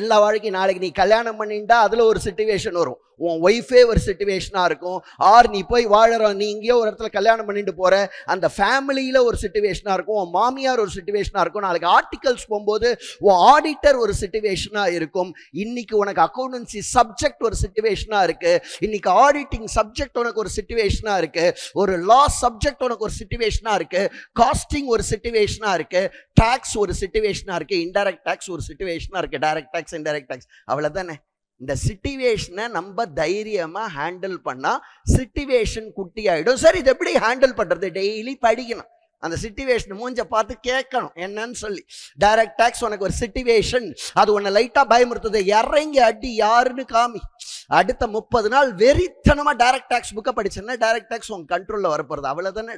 எல்லா வாழ்க்கையும், நாளைக்கு நீ கல்யாணம் பண்ணிட்டா அதுல ஒரு சிச்சுவேஷன் வரும், உன் ஒய்ஃபே ஒரு சிச்சுவேஷனா இருக்கும். ஆர் நீ போய் வாழற, நீ இங்கேயோ ஒரு இடத்துல கல்யாணம் பண்ணிட்டு போற, அந்த ஃபேமிலியில ஒரு சிச்சுவேஷனா இருக்கும், உன் மாமியார் ஒரு சிச்சுவேஷனா இருக்கும், நாளைக்கு ஆர்டிகல்ஸ் போகும்போது உன் ஆடிட்டர் ஒரு சிச்சுவேஷனா இருக்கும், இன்னைக்கு உனக்கு அக்கௌண்டன்சி சப்ஜெக்ட் ஒரு சிச்சுவேஷனா இருக்கு, இன்னைக்கு ஆடிட்டிங் சப்ஜெக்ட் உனக்கு ஒரு சிச்சுவேஷனா இருக்கு, ஒரு லா சப்ஜெக்ட் உனக்கு ஒரு சிச்சுவேஷனா இருக்கு, காஸ்டிங் ஒரு சிச்சுவேஷனா இருக்கு, டாக்ஸ் ஒரு சிச்சுவேஷனா இருக்கு, இன்டைரக்ட் டாக்ஸ் ஒரு சிச்சுவேஷனா இருக்கு, டைரக்ட் டாக்ஸ் இன்டைரக்ட் டாக்ஸ். அவ்வளவுதானே. இந்த சிச்சுவேஷனை நம்ம தைரியமா ஹேண்டில் பண்ணா சிச்சுவேஷன் குட்டி ஆயிடும். சரி, இது எப்படி ஹேண்டில் பண்றது? டெய்லி படிக்கணும், அந்த சிச்சுவேஷன் மூஞ்ச பார்த்து கேட்கணும் என்னன்னு சொல்லி. டைரக்ட் டாக்ஸ் உனக்கு ஒரு சிச்சுவேஷன், அது உன்னை லைட்டா பயமுறுத்துது, இறங்கி அடி யாருன்னு காமி. அடுத்த 30 நாள் வெறித்தனமா டைரக்ட் டாக்ஸ் புக்கை படிச்சேன்னா டைரக்ட் டாக்ஸ் உங்க கண்ட்ரோல்ல வரப்போறது. அவ்வளவுதானே.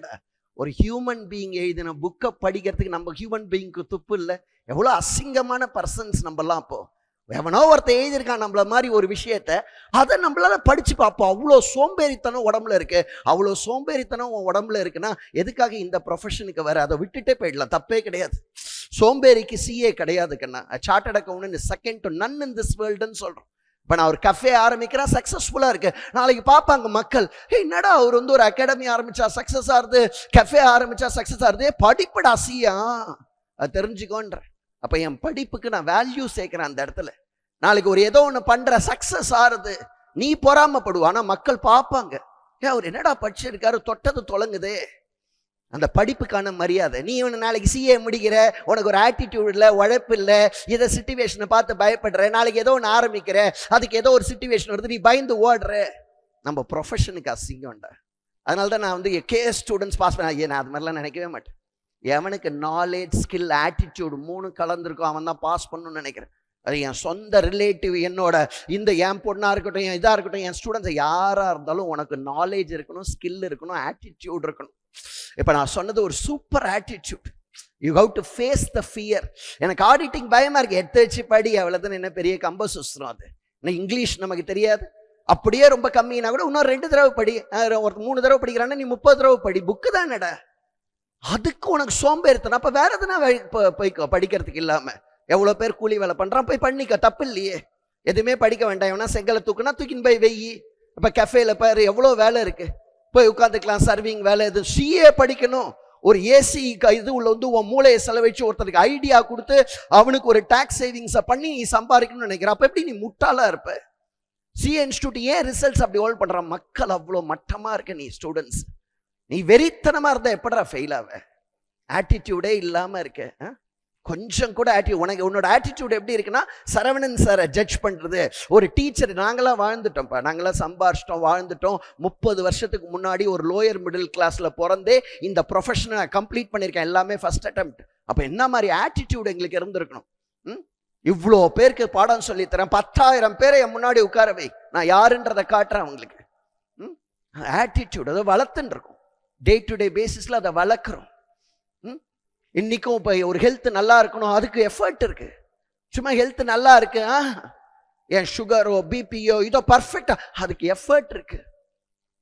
ஒரு ஹியூமன் பீயிங் எழுதின புக்கை படிக்கிறதுக்கு நம்ம ஹியூமன் பீயிங்க்கு துப்பு இல்லை. எவ்வளோ அசிங்கமான பர்சன்ஸ் நம்மலாம். அப்போ எவனோ ஒருத்தர் எழுதியிருக்கான் நம்மள மாதிரி ஒரு விஷயத்த, அதை நம்மளால படிச்சு பார்ப்போம். அவ்வளோ சோம்பேறித்தனம் உடம்புல இருக்கு. அவ்வளோ சோம்பேறித்தனம் உடம்புல இருக்குன்னா எதுக்காக இந்த ப்ரொஃபஷனுக்கு வர? அதை விட்டுட்டே போயிடலாம், தப்பே கிடையாது. சோம்பேறிக்கு சிஏ கிடையாது கண்ணா. Chartered accountant is second to none in this வேர்ல்டுன்னு சொல்றோம். இப்போ நான் ஒரு கஃபே ஆரம்பிக்கிறேன், சக்ஸஸ்ஃபுல்லாக இருக்கு. நாளைக்கு பார்ப்பாங்க மக்கள், என்னடா அவர் வந்து ஒரு அகாடமி ஆரம்பிச்சா சக்ஸஸ் ஆகுது, கஃபே ஆரம்பிச்சா சக்ஸஸ் ஆகுது, படிப்புடா சியா, அது தெரிஞ்சுக்கோன்ற. அப்போ என் படிப்புக்கு நான் வேல்யூ சேர்க்கிறேன் அந்த இடத்துல. நாளைக்கு ஒரு ஏதோ ஒன்று பண்ற, சக்ஸஸ் ஆறுது, நீ பொறாமப்படுவா, ஆனால் மக்கள் பார்ப்பாங்க, ஏன் அவர் என்னடா படிச்சிருக்காரு, தொட்டது தொலைங்குதே. அந்த படிப்புக்கான மரியாதை. நீ இவனை நாளைக்கு சிஏ முடிக்கிற, உனக்கு ஒரு ஆட்டிடியூட் இல்லை, உழைப்பு இல்லை, இதை சிச்சுவேஷனை பார்த்து பயப்படுற, நாளைக்கு ஏதோ ஒன்று ஆரம்பிக்கிற, அதுக்கு ஏதோ ஒரு சிச்சுவேஷன் வருது, நீ பயந்து ஓடுற. நம்ம ப்ரொஃபஷனுக்கு அசிங்கம்டா. அதனால தான் நான் வந்து கேஎஸ் ஸ்டூடெண்ட்ஸ் பாஸ் பண்ண, நான் அது மாதிரிலாம் நினைக்கவே மாட்டேன். எவனுக்கு நாலேஜ், ஸ்கில், ஆட்டிடியூட் 3 கலந்துருக்கும் அவன் தான் பாஸ் பண்ணணும்னு நினைக்கிறேன். அது என் சொந்த ரிலேட்டிவ், என்னோட இந்த என் பொண்ணா இருக்கட்டும், என் இதாக இருக்கட்டும், என் ஸ்டூடெண்ட்ஸ் யாராக இருந்தாலும் உனக்கு நாலேஜ் இருக்கணும், ஸ்கில் இருக்கணும், ஆட்டிடியூட் இருக்கணும். இப்போ நான் சொன்னது ஒரு super attitude. You have to face the fear. எனக்கு ஆடிட்டிங் பயமா இருக்கு, எடுத்து வச்சு படி, அவ்வளோதான். என்ன பெரிய கம்ப சுஸ்திரம் அது. இன்னும் இங்கிலீஷ் நமக்கு தெரியாது, அப்படியே ரொம்ப கம்மினா கூட இன்னும் 2 தடவை படி, ஒரு 3 தடவை படிக்கிறான்னா நீ 30 தடவை படி, புக்கு தான் என்னடா. அதுக்கு உனக்கு சோம்பேறித்தனம். அப்போ வேற எதுனா போய்க்கோ படிக்கிறதுக்கு இல்லாம. எவ்வளோ பேர் கூலி வேலை பண்றான், போய் பண்ணிக்க, தப்பு இல்லையே. எதுவுமே படிக்க வேண்டாம். எவனா செங்கலை தூக்குனா தூக்கின்னு போய் வெயி. இப்போ கஃபேல பாரு எவ்வளோ வேலை இருக்கு, போய் உட்காந்துக்கலாம். சர்விங் வேலை, இது சிஏ படிக்கணும். ஒரு ஏசி இது உள்ள வந்து உன் மூளையை செலவழிச்சு ஒருத்தருக்கு ஐடியா கொடுத்து அவனுக்கு ஒரு டாக்ஸ் சேவிங்ஸை பண்ணி நீ சம்பாதிக்கணும்னு நினைக்கிற. அப்போ எப்படி நீ முட்டாளா இருப்ப? சிஏ இன்ஸ்டியூட் ஏன் ரிசல்ட்ஸ் அப்படி ஹோல்ட் பண்றான்? மக்கள் அவ்வளோ மட்டமா இருக்க. நீ ஸ்டூடெண்ட்ஸ், நீ வெறித்தனமா இருந்தா எப்படா ஃபெயில் ஆவ? ஆட்டிடியூடே இல்லாம இருக்க. கொஞ்சம் கூட உனக்கு உன்னோட ஆட்டிடியூட் எப்படி இருக்குன்னா, சரவணன் சாரை ஜட்ஜ் பண்றது. ஒரு டீச்சர், நாங்களாம் வாழ்ந்துட்டோம்ப்பா, நாங்களாம் சம்பாரிச்சிட்டோம், வாழ்ந்துட்டோம். 30 வருஷத்துக்கு முன்னாடி ஒரு லோயர் மிடில் கிளாஸ்ல பிறந்தே இந்த ப்ரொஃபஷனை கம்ப்ளீட் பண்ணியிருக்கேன், எல்லாமே ஃபர்ஸ்ட் அட்டெம்ப்ட். அப்ப என்ன மாதிரி ஆட்டிடியூட் எங்களுக்கு இருந்திருக்கணும்? இவ்வளோ பேருக்கு பாடம் சொல்லித்தரேன், 10,000 பேரை என் முன்னாடி உட்கார வை, நான் யாருன்றதை காட்டுறேன் அவங்களுக்கு. ஆட்டிடியூட் அதை வளர்த்துன்னு இருக்கும். டே டு டே பேசிஸ்ல அதை வளர்க்குறோம். இன்னைக்கும் இப்போ ஒரு ஹெல்த் நல்லா இருக்கணும், அதுக்கு எஃபர்ட் இருக்கு. சும்மா ஹெல்த் நல்லா இருக்கு, என் சுகரோ பிபியோ இதோ பர்ஃபெக்டா, அதுக்கு எஃபர்ட் இருக்கு.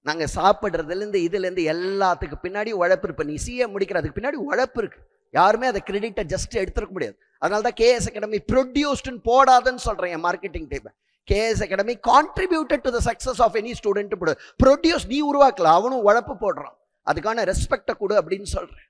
நாங்கள் சாப்பிட்றதுலேருந்து இதுலேருந்து எல்லாத்துக்கு பின்னாடி உழைப்பு இருக்கு. நீ சிஏ முடிக்கிறதுக்கு பின்னாடி உழைப்பு இருக்கு. யாருமே அதை கிரெடிட்டை ஜஸ்ட் எடுத்துருக்க முடியாது. அதனால தான் கேஎஸ் அகாடமி ப்ரொடியூஸ்டுன்னு போடாதுன்னு சொல்கிறேன் என் marketing team. KS academy contributed to the success of any student. Produce நீ உருவாக்கல, அவனும் உழைப்பு போடுறான், அதுக்கான ரெஸ்பெக்டை கொடு அப்படின்னு சொல்கிறேன்.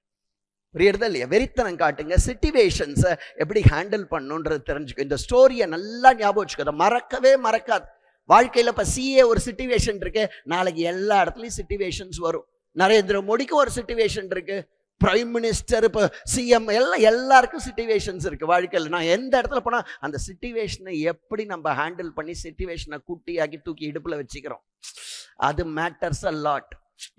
புரியுறதா இல்லையா? வெறித்தனம் காட்டுங்க. சிச்சுவேஷன்ஸை எப்படி ஹேண்டில் பண்ணணுன்றது தெரிஞ்சுக்கும். இந்த ஸ்டோரியை நல்லா ஞாபகம் வச்சுக்கோ, அதை மறக்கவே மறக்காது. வாழ்க்கையில் இப்போ சிஏ ஒரு சிச்சுவேஷன் இருக்கு, நாளைக்கு எல்லா இடத்துலையும் சிச்சுவேஷன்ஸ் வரும். நரேந்திர மோடிக்கு ஒரு சிச்சுவேஷன் இருக்கு, பிரைம் மினிஸ்டர், இப்போ சிஎம், எல்லாருக்கும் சிச்சுவேஷன்ஸ் இருக்கு வாழ்க்கையில். நான் எந்த இடத்துல போனால் அந்த சிச்சுவேஷனை எப்படி நம்ம ஹேண்டில் பண்ணி சிச்சுவேஷனை கூட்டியாக்கி தூக்கி இடுப்பில் வச்சுக்கிறோம், அது மேட்டர்ஸ் அ லாட்.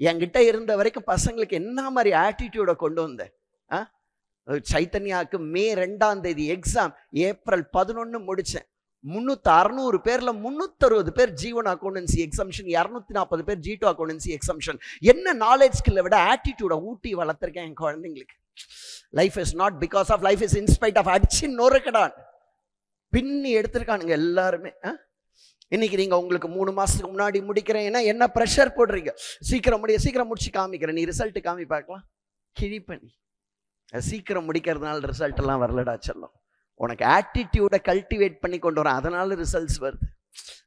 என்கிட்ட இருந்த வரைக்கும் பசங்களுக்கு என்ன மாதிரி ஆட்டிடியூடை கொண்டு வந்தேன். சைத்தன்யாவுக்கு மே 2ஆம் தேதி எக்ஸாம், ஏப்ரல் 11 முடித்தேன். 600 பேரில் 360 பேர் ஜீவன் அக்கௌண்டன்சி எக்ஸம்ஷன், 240 பேர் G2 அக்கௌண்டன்சி எக்ஸம்ஷன். என்ன நாலேஜ் ஸ்கில்லை விட ஆட்டிடியூடை ஊட்டி வளர்த்துருக்கேன் என் குழந்தைங்களுக்கு. Life is not because of, life is in spite of. அடிச்சு நொறுக்கடான் பின்னி எடுத்திருக்கானுங்க எல்லாருமே. இன்னைக்கு நீங்க உங்களுக்கு 3 மாசத்துக்கு முன்னாடி முடிக்கிறேன், ஏன்னா என்ன ப்ரெஷர் போடுறீங்க, சீக்கிரம் முடிச்சு காமிக்கிறேன், நீ ரிசல்ட் காமி பார்க்கலாம். கிழிப்பணி சீக்கிரம் முடிக்கிறதுனால ரிசல்ட் எல்லாம் வரலடா செல்லம். உனக்கு ஆட்டிடியூடை கல்டிவேட் பண்ணி கொண்டு வரேன், அதனால ரிசல்ட்ஸ் வருது.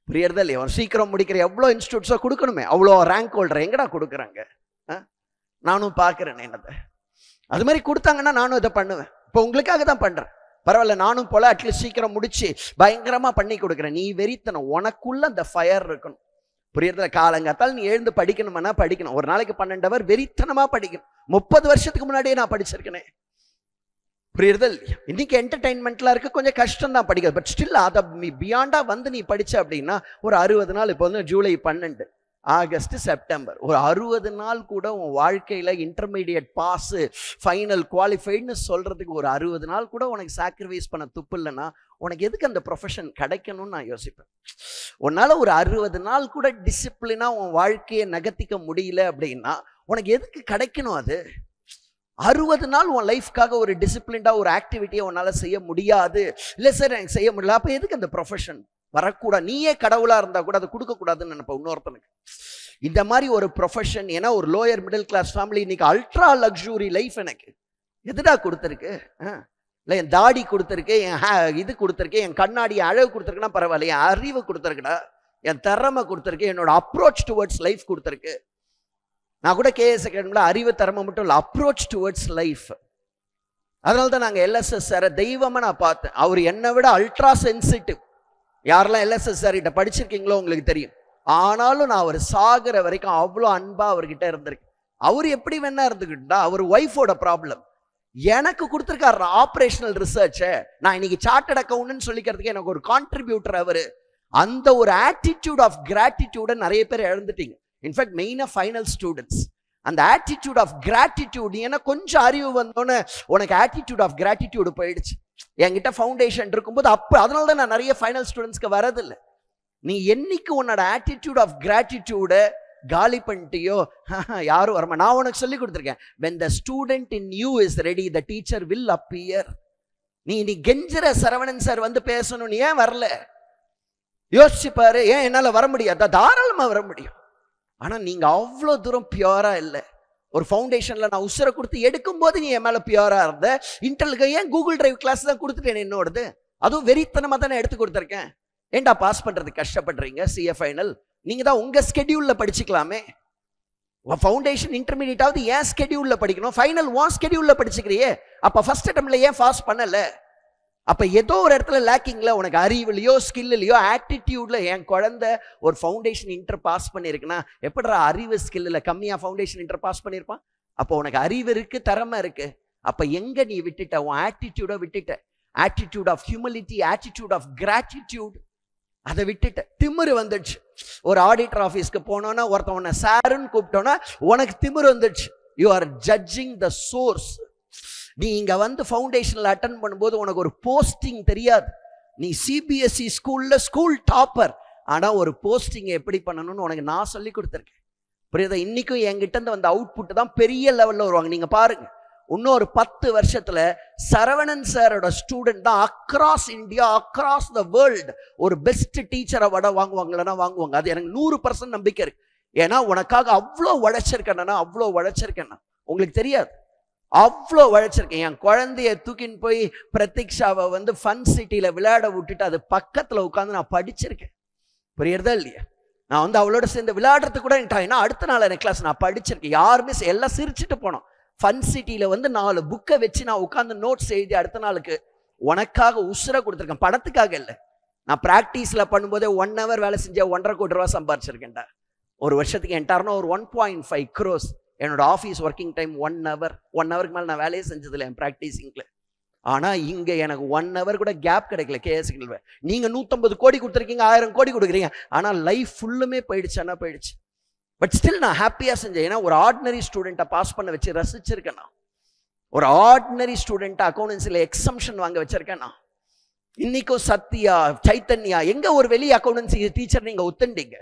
புரியறதா இல்லையா? சீக்கிரம் முடிக்கிற எவ்வளோ இன்ஸ்டியூட்ஸோ கொடுக்கணுமே, அவ்வளோ ரேங்க் ஹோல்டர் எங்கடா கொடுக்குறாங்க? நானும் பார்க்குறேன் என்னதை. அது மாதிரி கொடுத்தாங்கன்னா நானும் இதை பண்ணுவேன். இப்போ உங்களுக்காக தான் பண்ணுறேன், பரவாயில்ல. நானும் போல அட்லீஸ்ட் சீக்கிரம் முடிச்சு பயங்கரமா பண்ணி கொடுக்குறேன். நீ வெறித்தனம், உனக்குள்ள அந்த ஃபயர் இருக்கணும். புரியுறதுல? காலங்காத்தால் நீ எழுந்து படிக்கணும்னா படிக்கணும். ஒரு நாளைக்கு 12 hour வெறித்தனமா படிக்கணும். 30 வருஷத்துக்கு முன்னாடியே நான் படிச்சிருக்கேனே. புரியுறதா இல்லையா? இன்னைக்கு என்டர்டைன்மெண்ட்லாம் இருக்கு, கொஞ்சம் கஷ்டம் தான் படிக்கிறது. பட் ஸ்டில் அதை பியாண்டா வந்து நீ படிச்ச அப்படின்னா ஒரு 60 நாள், இப்போ வந்து ஜூலை 12, ஆகஸ்ட், செப்டம்பர், ஒரு 60 நாள் கூட உன் வாழ்க்கையில் இன்டர்மீடியட் பாஸு, ஃபைனல் குவாலிஃபைடுன்னு சொல்கிறதுக்கு ஒரு 60 நாள் கூட உனக்கு சாக்ரிஃபைஸ் பண்ண துப்பு இல்லைன்னா உனக்கு எதுக்கு அந்த ப்ரொஃபஷன் கிடைக்கணும்னு நான் யோசிப்பேன். உன்னால் ஒரு 60 நாள் கூட டிசிப்ளினாக உன் வாழ்க்கையை நகர்த்திக்க முடியல அப்படின்னா உனக்கு எதுக்கு கிடைக்கணும்? அது 60 நாள் உன் லைஃப்காக ஒரு டிசிப்ளின்டாக ஒரு ஆக்டிவிட்டியை உன்னால் செய்ய முடியாது. இல்லை சார் எனக்கு செய்ய முடியல, அப்போ எதுக்கு அந்த ப்ரொஃபஷன் வரக்கூடாது? நீயே கடவுளாக இருந்தால் கூட அதை கொடுக்கக்கூடாதுன்னு நினைப்பேன் இன்னொருத்தனுக்கு. இந்த மாதிரி ஒரு ப்ரொஃபஷன், ஏன்னா ஒரு லோயர் மிடில் கிளாஸ் ஃபேமிலி, இன்னைக்கு அல்ட்ரா லக்ஸுரி லைஃப் எனக்கு எதுடா கொடுத்துருக்கு? இல்லை என் தாடி கொடுத்துருக்கு, என் இது கொடுத்துருக்கு, என் கண்ணாடி அழகு கொடுத்துருக்குன்னா பரவாயில்ல, என் அறிவு கொடுத்துருக்குடா, என் திறமை கொடுத்துருக்கு, என்னோட அப்ரோச் டுவர்ட்ஸ் லைஃப் கொடுத்துருக்கு. நான் கூட கேஎஸ் அகாடமியில் அறிவு திறமை மட்டும் இல்லை, அப்ரோச் டுவர்ட்ஸ் லைஃப். அதனால தான் நாங்கள் எல்எஸ்எஸ் சாரை தெய்வமாக நான் பார்த்தேன். அவர் என்னை விட அல்ட்ரா சென்சிட்டிவ். யாரெல்லாம் எல்எஸ்எஸ் சார் கிட்ட படிச்சிருக்கீங்களோ உங்களுக்கு தெரியும். ஆனாலும் நான் அவர் சாகிற வரைக்கும் அவ்வளோ அன்பா அவர்கிட்ட இருந்திருக்கு. அவர் எப்படி வேணா இருந்துக்கிட்டா, அவர் ஒய்ஃபோட ப்ராப்ளம் எனக்கு கொடுத்துருக்காரு ஆப்ரேஷனல் ரிசர்ச்சை. நான் இன்னைக்கு சார்ட்டர்ட் அக்கௌண்ட்னு சொல்லிக்கிறதுக்கு எனக்கு ஒரு கான்ட்ரிபியூட்டர் அவர். அந்த ஒரு ஆட்டிடியூட் ஆஃப் கிராட்டிடியூடை நிறைய பேர் இழந்துட்டீங்க. இன்ஃபேக்ட் மெயினாக ஃபைனல் ஸ்டூடெண்ட்ஸ். அந்த ஆட்டிடியூட் ஆஃப் கிராட்டிடியூட், ஏன்னா கொஞ்சம் அறிவு வந்தோன்னே உனக்கு ஆட்டிடியூட் ஆஃப் கிராட்டிடியூடு போயிடுச்சு. என்கிட்ட ஃபவுண்டேஷன் இருக்கும்போது அப்போ அதனால தான் நான் நிறைய ஃபைனல் ஸ்டூடெண்ட்ஸ்க்கு வரதில்லை. நீ என்னைக்கு உன்னோட ஆட்டிடியூட் ஆஃப் கிராட்டிடியூடை காலி பண்ணிட்டியோ யாரும் வரமா. நான் உனக்கு சொல்லி கொடுத்துருக்கேன், when the student in you is ready the teacher will appear. நீ கெஞ்சிற சரவணன் சார் வந்து பேசணும்னு ஏன் வரல யோசிச்சு பாரு. ஏன் என்னால் வர முடியாது? தாராளமாக வர முடியும். ஆனால் நீங்கள் அவ்வளோ தூரம் பியூரா இல்லை. ஒரு ஃபவுண்டேஷனில் நான் உசுரை கொடுத்து எடுக்கும்போது நீ என் மேலே பியூராக இருந்த. இன்டர்லுக்கு ஏன் கூகுள் டிரைவ் கிளாஸ் தான் கொடுத்துட்டேன் என்னோடது, அதுவும் வெறித்தனமாக தான் நான் எடுத்து கொடுத்துருக்கேன். ஏன்டா பாஸ் பண்ணுறதுக்கு கஷ்டப்படுறீங்க? சிஏ ஃபைனல் நீங்கள் தான் உங்கள் ஸ்கெடியூலில் படிச்சுக்கலாமே. ஃபவுண்டேஷன் இன்டர்மீடியட்டாவது ஏன் ஸ்கெடியூலில் படிக்கணும்? ஃபைனல் உன் ஸ்கெடியூலில் படிச்சுக்கிறியே. அப்போ ஃபர்ஸ்ட் அட்டெம்ப்ட்ல ஏன் பாஸ் பண்ணலை? அப்போ ஏதோ ஒரு இடத்துல லேக்கிங்கில் உனக்கு அறிவுலையோ ஸ்கில்லையோ ஆட்டிடியூட்ல என் குழந்தை ஒரு ஃபவுண்டேஷன் இன்டர் பாஸ் பண்ணியிருக்குன்னா எப்படிடா அறிவு ஸ்கில்லில் கம்மியாக ஃபவுண்டேஷன் இன்டர் பாஸ் பண்ணியிருப்பான்? அப்போ உனக்கு அறிவு இருக்கு, திறமை இருக்கு. அப்போ எங்கே நீ விட்டுட்ட? உன் ஆட்டிடியூடை விட்டுட்ட. Attitude of humility, attitude of gratitude, அதை விட்டுட்ட. திமிரு வந்துடுச்சு. ஒரு ஆடிட்டர் ஆஃபீஸ்க்கு போனோன்னா ஒருத்தன் உன்னை சாருன்னு கூப்பிட்டோன்னா உனக்கு திமிரு வந்துடுச்சு. You are judging the source. நீ இங்கே வந்து ஃபவுண்டேஷனில் அட்டன் பண்ணும்போது உனக்கு ஒரு போஸ்டிங் தெரியாது. நீ சிபிஎஸ்இ ஸ்கூலில் ஸ்கூல் டாப்பர், ஆனால் ஒரு போஸ்டிங் எப்படி பண்ணணும்னு உனக்கு நான் சொல்லி கொடுத்துருக்கேன். புரியுதா? இன்றைக்கும் என்கிட்ட இருந்து வந்த அவுட்புட் தான் பெரிய லெவலில் வருவாங்க. நீங்கள் பாருங்கள், இன்னும் ஒரு 10 வருஷத்தில் சரவணன் சாரோட ஸ்டூடெண்ட் தான் across India, across the world ஒரு பெஸ்ட் டீச்சரை வாங்குவாங்களா வாங்குவாங்க. அது எனக்கு 100% நம்பிக்கை இருக்கு. ஏன்னா உனக்காக அவ்வளோ உழைச்சிருக்கேன்னா, அவ்வளோ உழைச்சிருக்கேன்னா உங்களுக்கு தெரியாது. அவ்வளோ உழைச்சிருக்கேன். என் குழந்தைய தூக்கின்னு போய் பிரதீக்ஷாவை வந்து ஃபன் சிட்டியில் விளையாட விட்டுட்டு அது பக்கத்தில் உட்காந்து நான் படிச்சிருக்கேன். புரியுறதா இல்லையா? நான் வந்து அவளோட சேர்ந்து விளையாடுறதுக்கு கூட ஏன்னா அடுத்த நாள் எனக்கு கிளாஸ் நான் படிச்சிருக்கேன். யாருமே எல்லாம் சிரிச்சுட்டு போனோம். ஃபன் சிட்டியில் வந்து 4 புக்கை வச்சு நான் உட்காந்து நோட்ஸ் எழுதி அடுத்த நாளுக்கு உனக்காக உசுரை கொடுத்துருக்கேன், படத்துக்காக இல்லை. நான் ப்ராக்டிஸில் பண்ணும்போதே 1 hour வேலை செஞ்சேன், 1.5 கோடி ரூபா சம்பாரிச்சிருக்கேன்டா. ஒரு வருஷத்துக்கு என்டார்னா ஒரு 1.5 crores. என்னோட ஆஃபீஸ் ஒர்க்கிங் டைம் 1 hour. 1 hourக்கு மேலே நான் வேலையே செஞ்சதில்லை என் ப்ராக்டிஸிங்கில். ஆனால் இங்கே எனக்கு 1 hour கூட கேப் கிடைக்கல. கேஎஸ்கில் நீங்கள் 150 கோடி கொடுத்துருக்கீங்க, 1000 கோடி கொடுக்குறீங்க, ஆனால் லைஃப் ஃபுல்லுமே போயிடுச்சுன்னா போயிடுச்சு. பட் ஸ்டில் நான் ஹாப்பியாக செஞ்சேன். ஏன்னா ஒரு ஆர்டினரி ஸ்டூடெண்ட்டை பாஸ் பண்ண வச்சு ரசிச்சிருக்கேன் நான். ஒரு ஆர்டினரி ஸ்டூடெண்ட்டை அக்கௌண்டன்சியில் எக்ஸம்ஷன் வாங்க வச்சிருக்கேன் நான். இன்னைக்கும் சத்யா, சைத்தன்யா, எங்க ஒரு வெளி அக்கௌண்டன்சி டீச்சர் நீங்க ஒத்துண்டீங்க?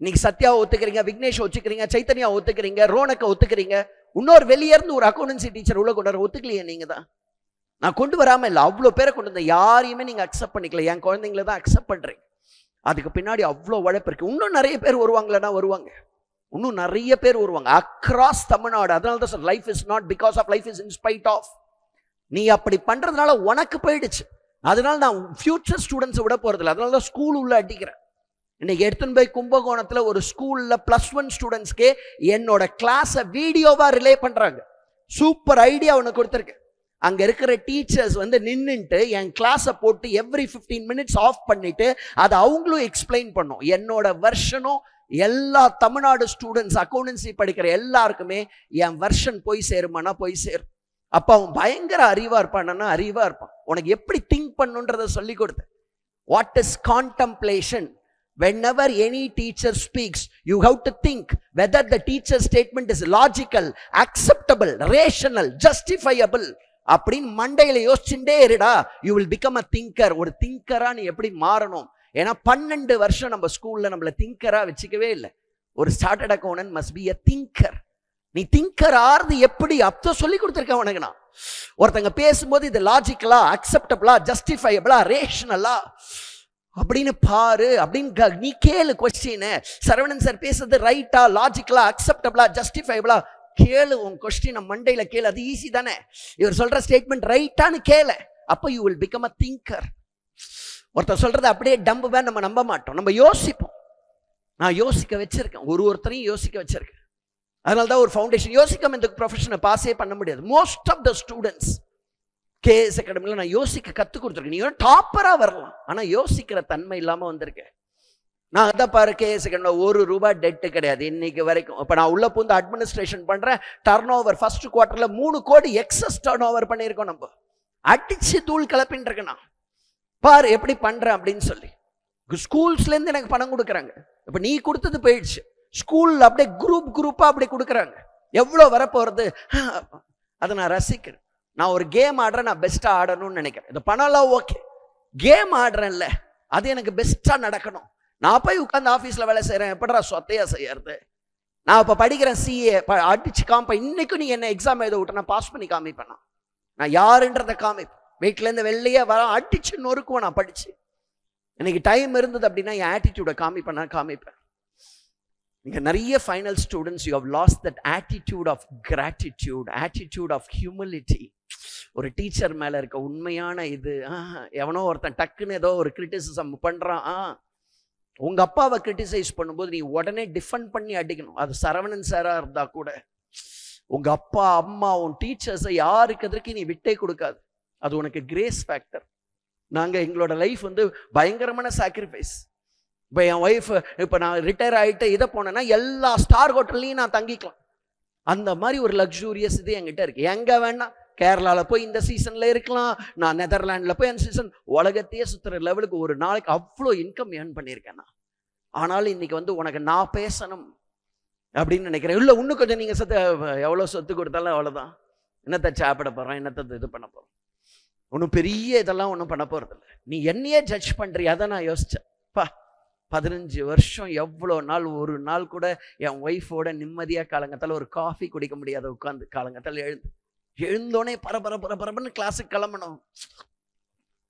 இன்னைக்கு சத்யாவை ஒத்துக்கிறீங்க, விக்னேஷ் ஒத்துக்கிறீங்க, சைத்தன்யா ஒத்துக்கிறீங்க, ரோனக்கை ஒத்துக்கிறீங்க. இன்னொரு வெளியே இருந்து ஒரு அக்கௌண்டன்சி டீச்சர் உள்ள கொண்டு வர ஒத்துக்கலையே நீங்க தான். நான் கொண்டு வராம இல்லை, அவ்வளோ பேரை கொண்டு வந்தேன். யாரையுமே நீங்க அக்செப்ட் பண்ணிக்கல. என் குழந்தைங்கள தான் அக்செப்ட் பண்றீங்க. அதுக்கு பின்னாடி அவ்வளோ உழைப்பு இருக்கு. இன்னும் நிறைய பேர் வருவாங்களா? வருவாங்க. இன்னும் நிறைய பேர் வருவாங்க அக்ராஸ் தமிழ்நாடு. அதனால தான் sir, life is not because of, life is in spite of. நீ அப்படி பண்றதுனால உனக்கு போயிடுச்சு. அதனால நான் ஃபியூச்சர் ஸ்டூடெண்ட்ஸை விட போறதில்லை. அதனால தான் ஸ்கூல் உள்ள அடிக்கிறேன். இன்னைக்கு எடுத்துன்னு போய் கும்பகோணத்தில் ஒரு ஸ்கூல்ல +1 ஸ்டூடெண்ட்ஸ்க்கே என்னோட கிளாஸை வீடியோவா ரிலே பண்றாங்க. சூப்பர் ஐடியா ஒன்று கொடுத்துருக்கு. அங்க இருக்கிற டீச்சர்ஸ் வந்து நின்னுட்டு என் கிளாஸை போட்டு எவ்ரி 15 minutes ஆஃப் பண்ணிட்டு அதை அவங்களும் எக்ஸ்பிளைன் பண்ணும். என்னோட வெர்ஷனும் எல்லா தமிழ்நாடு ஸ்டூடெண்ட்ஸ் அக்கௌண்டன்சி படிக்கிற எல்லாருக்குமே என் வெர்ஷன் போய் சேருமானா போய் சேரும். அப்ப அவன் பயங்கர அறிவா இருப்பான்னா அறிவா இருப்பான். உனக்கு எப்படி திங்க் பண்ணுன்றதை சொல்லி கொடுத்தேன். What is contemplation? Whenever any teacher speaks, you have to think whether the teacher's statement is logical, acceptable, rational, justifiable. அப்படின்னு மண்டையில யோசிச்சுட்டே இருடா, you will become a thinker. ஒரு திங்கரா நீ எப்படி மாறணும்? ஏன்னா 12 வருஷம் நம்ம ஸ்கூல்ல நம்மள திங்கரா வச்சுக்கவே இல்லை. ஒரு started accountant must be a thinker. நீ திங்கர் ஆறுது எப்படி? அப்போ சொல்லி கொடுத்துருக்கேன் உனக்கு நான். ஒருத்தங்க பேசும்போது இது லாஜிக்கலா, அக்செப்டபிளா, ஜஸ்டிஃபையபிளா, ரேஷனலா அப்படின்னு பாரு அப்படின்னு நீ கேளு கொஸ்டின். சரவணன் சார் பேசுறது ரைட்டா, லாஜிக்கலா, அக்செப்டபிளா, ஜஸ்டிஃபையபிளா கேளு. உன் கொஸ்டின் மண்டையில கேளு. அது ஈஸி தானே. இவர் சொல்ற ஸ்டேட்மெண்ட் ரைட்டான்னு கேளு. அப்போ you will become a thinker. ஒருத்தர் சொல்றது அப்படியே டம்புவே நம்ம நம்ப மாட்டோம், நம்ம யோசிப்போம். நான் யோசிக்க வச்சிருக்கேன், ஒருத்தரையும் யோசிக்க வச்சிருக்கேன். அதனால தான் ஒரு ஃபவுண்டேஷன். யோசிக்காம இந்த ப்ரொஃபஷனை பாஸே பண்ண முடியாது. Most of the students KS அகாடமியில் நான் யோசிக்க கற்றுக் கொடுத்துருக்கேன். நீ டாப்பராக வரலாம், ஆனால் யோசிக்கிற தன்மை இல்லாமல் வந்திருக்கேன். நான் அதான் பாரு, கேஎஸ் அகாடமியில் ₹1 டெட்டு கிடையாது இன்னைக்கு வரைக்கும். இப்போ நான் உள்ள பூந்து அட்மினிஸ்ட்ரேஷன் பண்ணுறேன். டர்ன் ஓவர் ஃபர்ஸ்ட் குவார்ட்டரில் 3 கோடி எக்ஸஸ் டர்ன் ஓவர் பண்ணியிருக்கோம். நம்ம அடிச்சு தூள் கிளப்பின்னு இருக்கேன். நான் பாரு எப்படி பண்ணுறேன் அப்படின்னு சொல்லி ஸ்கூல்ஸ்லேருந்து எனக்கு பணம் கொடுக்குறாங்க. இப்போ நீ கொடுத்தது போயிடுச்சு. ஸ்கூலில் அப்படியே குரூப்பாக அப்படி கொடுக்குறாங்க. எவ்வளோ வரப்போகிறது அதை நான் ரசிக்கிறேன். நான் ஒரு கேம் ஆடுறேன், நான் பெஸ்ட்டாக ஆடணும்னு நினைக்கிறேன். இந்த பணம்லாம் ஓகே, கேம் ஆடுறேன்ல அது எனக்கு பெஸ்ட்டாக நடக்கணும். நான் போய் உட்காந்து ஆஃபீஸில் வேலை செய்கிறேன், எப்படா சொத்தையாக செய்யறது? நான் இப்போ படிக்கிறேன் CA, அடிச்சு காமிப்பேன். இன்னைக்கும் நீ என்ன எக்ஸாம் எழுத விட்டு நான் பாஸ் பண்ணி காமிப்பேன். நான் யாருன்றதை காமிப்பேன். வீட்டிலேருந்து வெளியே வர அடிச்சு நொறுக்குவேன். நான் படிச்சு எனக்கு டைம் இருந்தது அப்படின்னா என் ஆட்டிடியூடை காமிப்பேன். இங்க நிறைய final students you have lost that attitude of gratitude, attitude of humility. ஒரு டீச்சர் மேல இருக்க உண்மையான இது. எவனோ ஒருத்தன் டக்குன்னு ஏதோ ஒரு கிரிட்டிசிசம் பண்றான். உங்க அப்பாவை கிரிட்டிசைஸ் பண்ணும்போது நீ உடனே டிஃபெண்ட் பண்ணி அடிக்கணும். அது சரவணன் சாரா இருந்தா கூட. உங்க அப்பா அம்மா உன் டீச்சர்ஸை யாருக்கு எதற்கு நீ விட்டே கொடுக்காது. அது உனக்கு கிரேஸ் ஃபேக்டர். நாங்க எங்களோட லைஃப் வந்து பயங்கரமான சாக்ரிஃபைஸ். இப்போ என் ஒய்ஃப், இப்போ நான் ரிட்டையர் ஆகிட்டு இதை போனேன்னா எல்லா ஸ்டார் ஹோட்டல்லையும் நான் தங்கிக்கலாம். அந்த மாதிரி ஒரு லக்ஸூரியஸ் இது என்கிட்ட இருக்கு. எங்கே வேணா கேரளாவில் போய் இந்த சீசனில் இருக்கலாம், நான் நெதர்லாண்டில் போய் அந்த சீசன், உலகத்தையே சுற்றுற லெவலுக்கு ஒரு நாளைக்கு அவ்வளோ இன்கம் ஏர்ன் பண்ணியிருக்கேன் நான். ஆனாலும் இன்னைக்கு வந்து உனக்கு நான் பேசணும் அப்படின்னு நினைக்கிறேன். இல்லை இன்னும் கொஞ்சம் நீங்கள் எவ்வளோ சொத்து கொடுத்தாலும் அவ்வளோதான். என்னத்தை சாப்பிட போகிறோம், என்னத்தை இது பண்ண போகிறோம். ஒன்றும் பெரிய இதெல்லாம் ஒன்றும் பண்ண போகிறதில்ல. நீ என்னையே ஜட்ஜ் பண்ணுறிய, அதை நான் யோசித்தேன். 15 வருஷம் எவ்வளோ நாள் ஒரு நாள் கூட என் ஒய்ஃபோட நிம்மதியாக காலங்கத்தால் ஒரு காஃபி குடிக்க முடியாத உட்காந்து காலங்கத்தால் எழுந்தோடனே பரபரன்னு கிளாஸுக்கு கிளம்பணும்.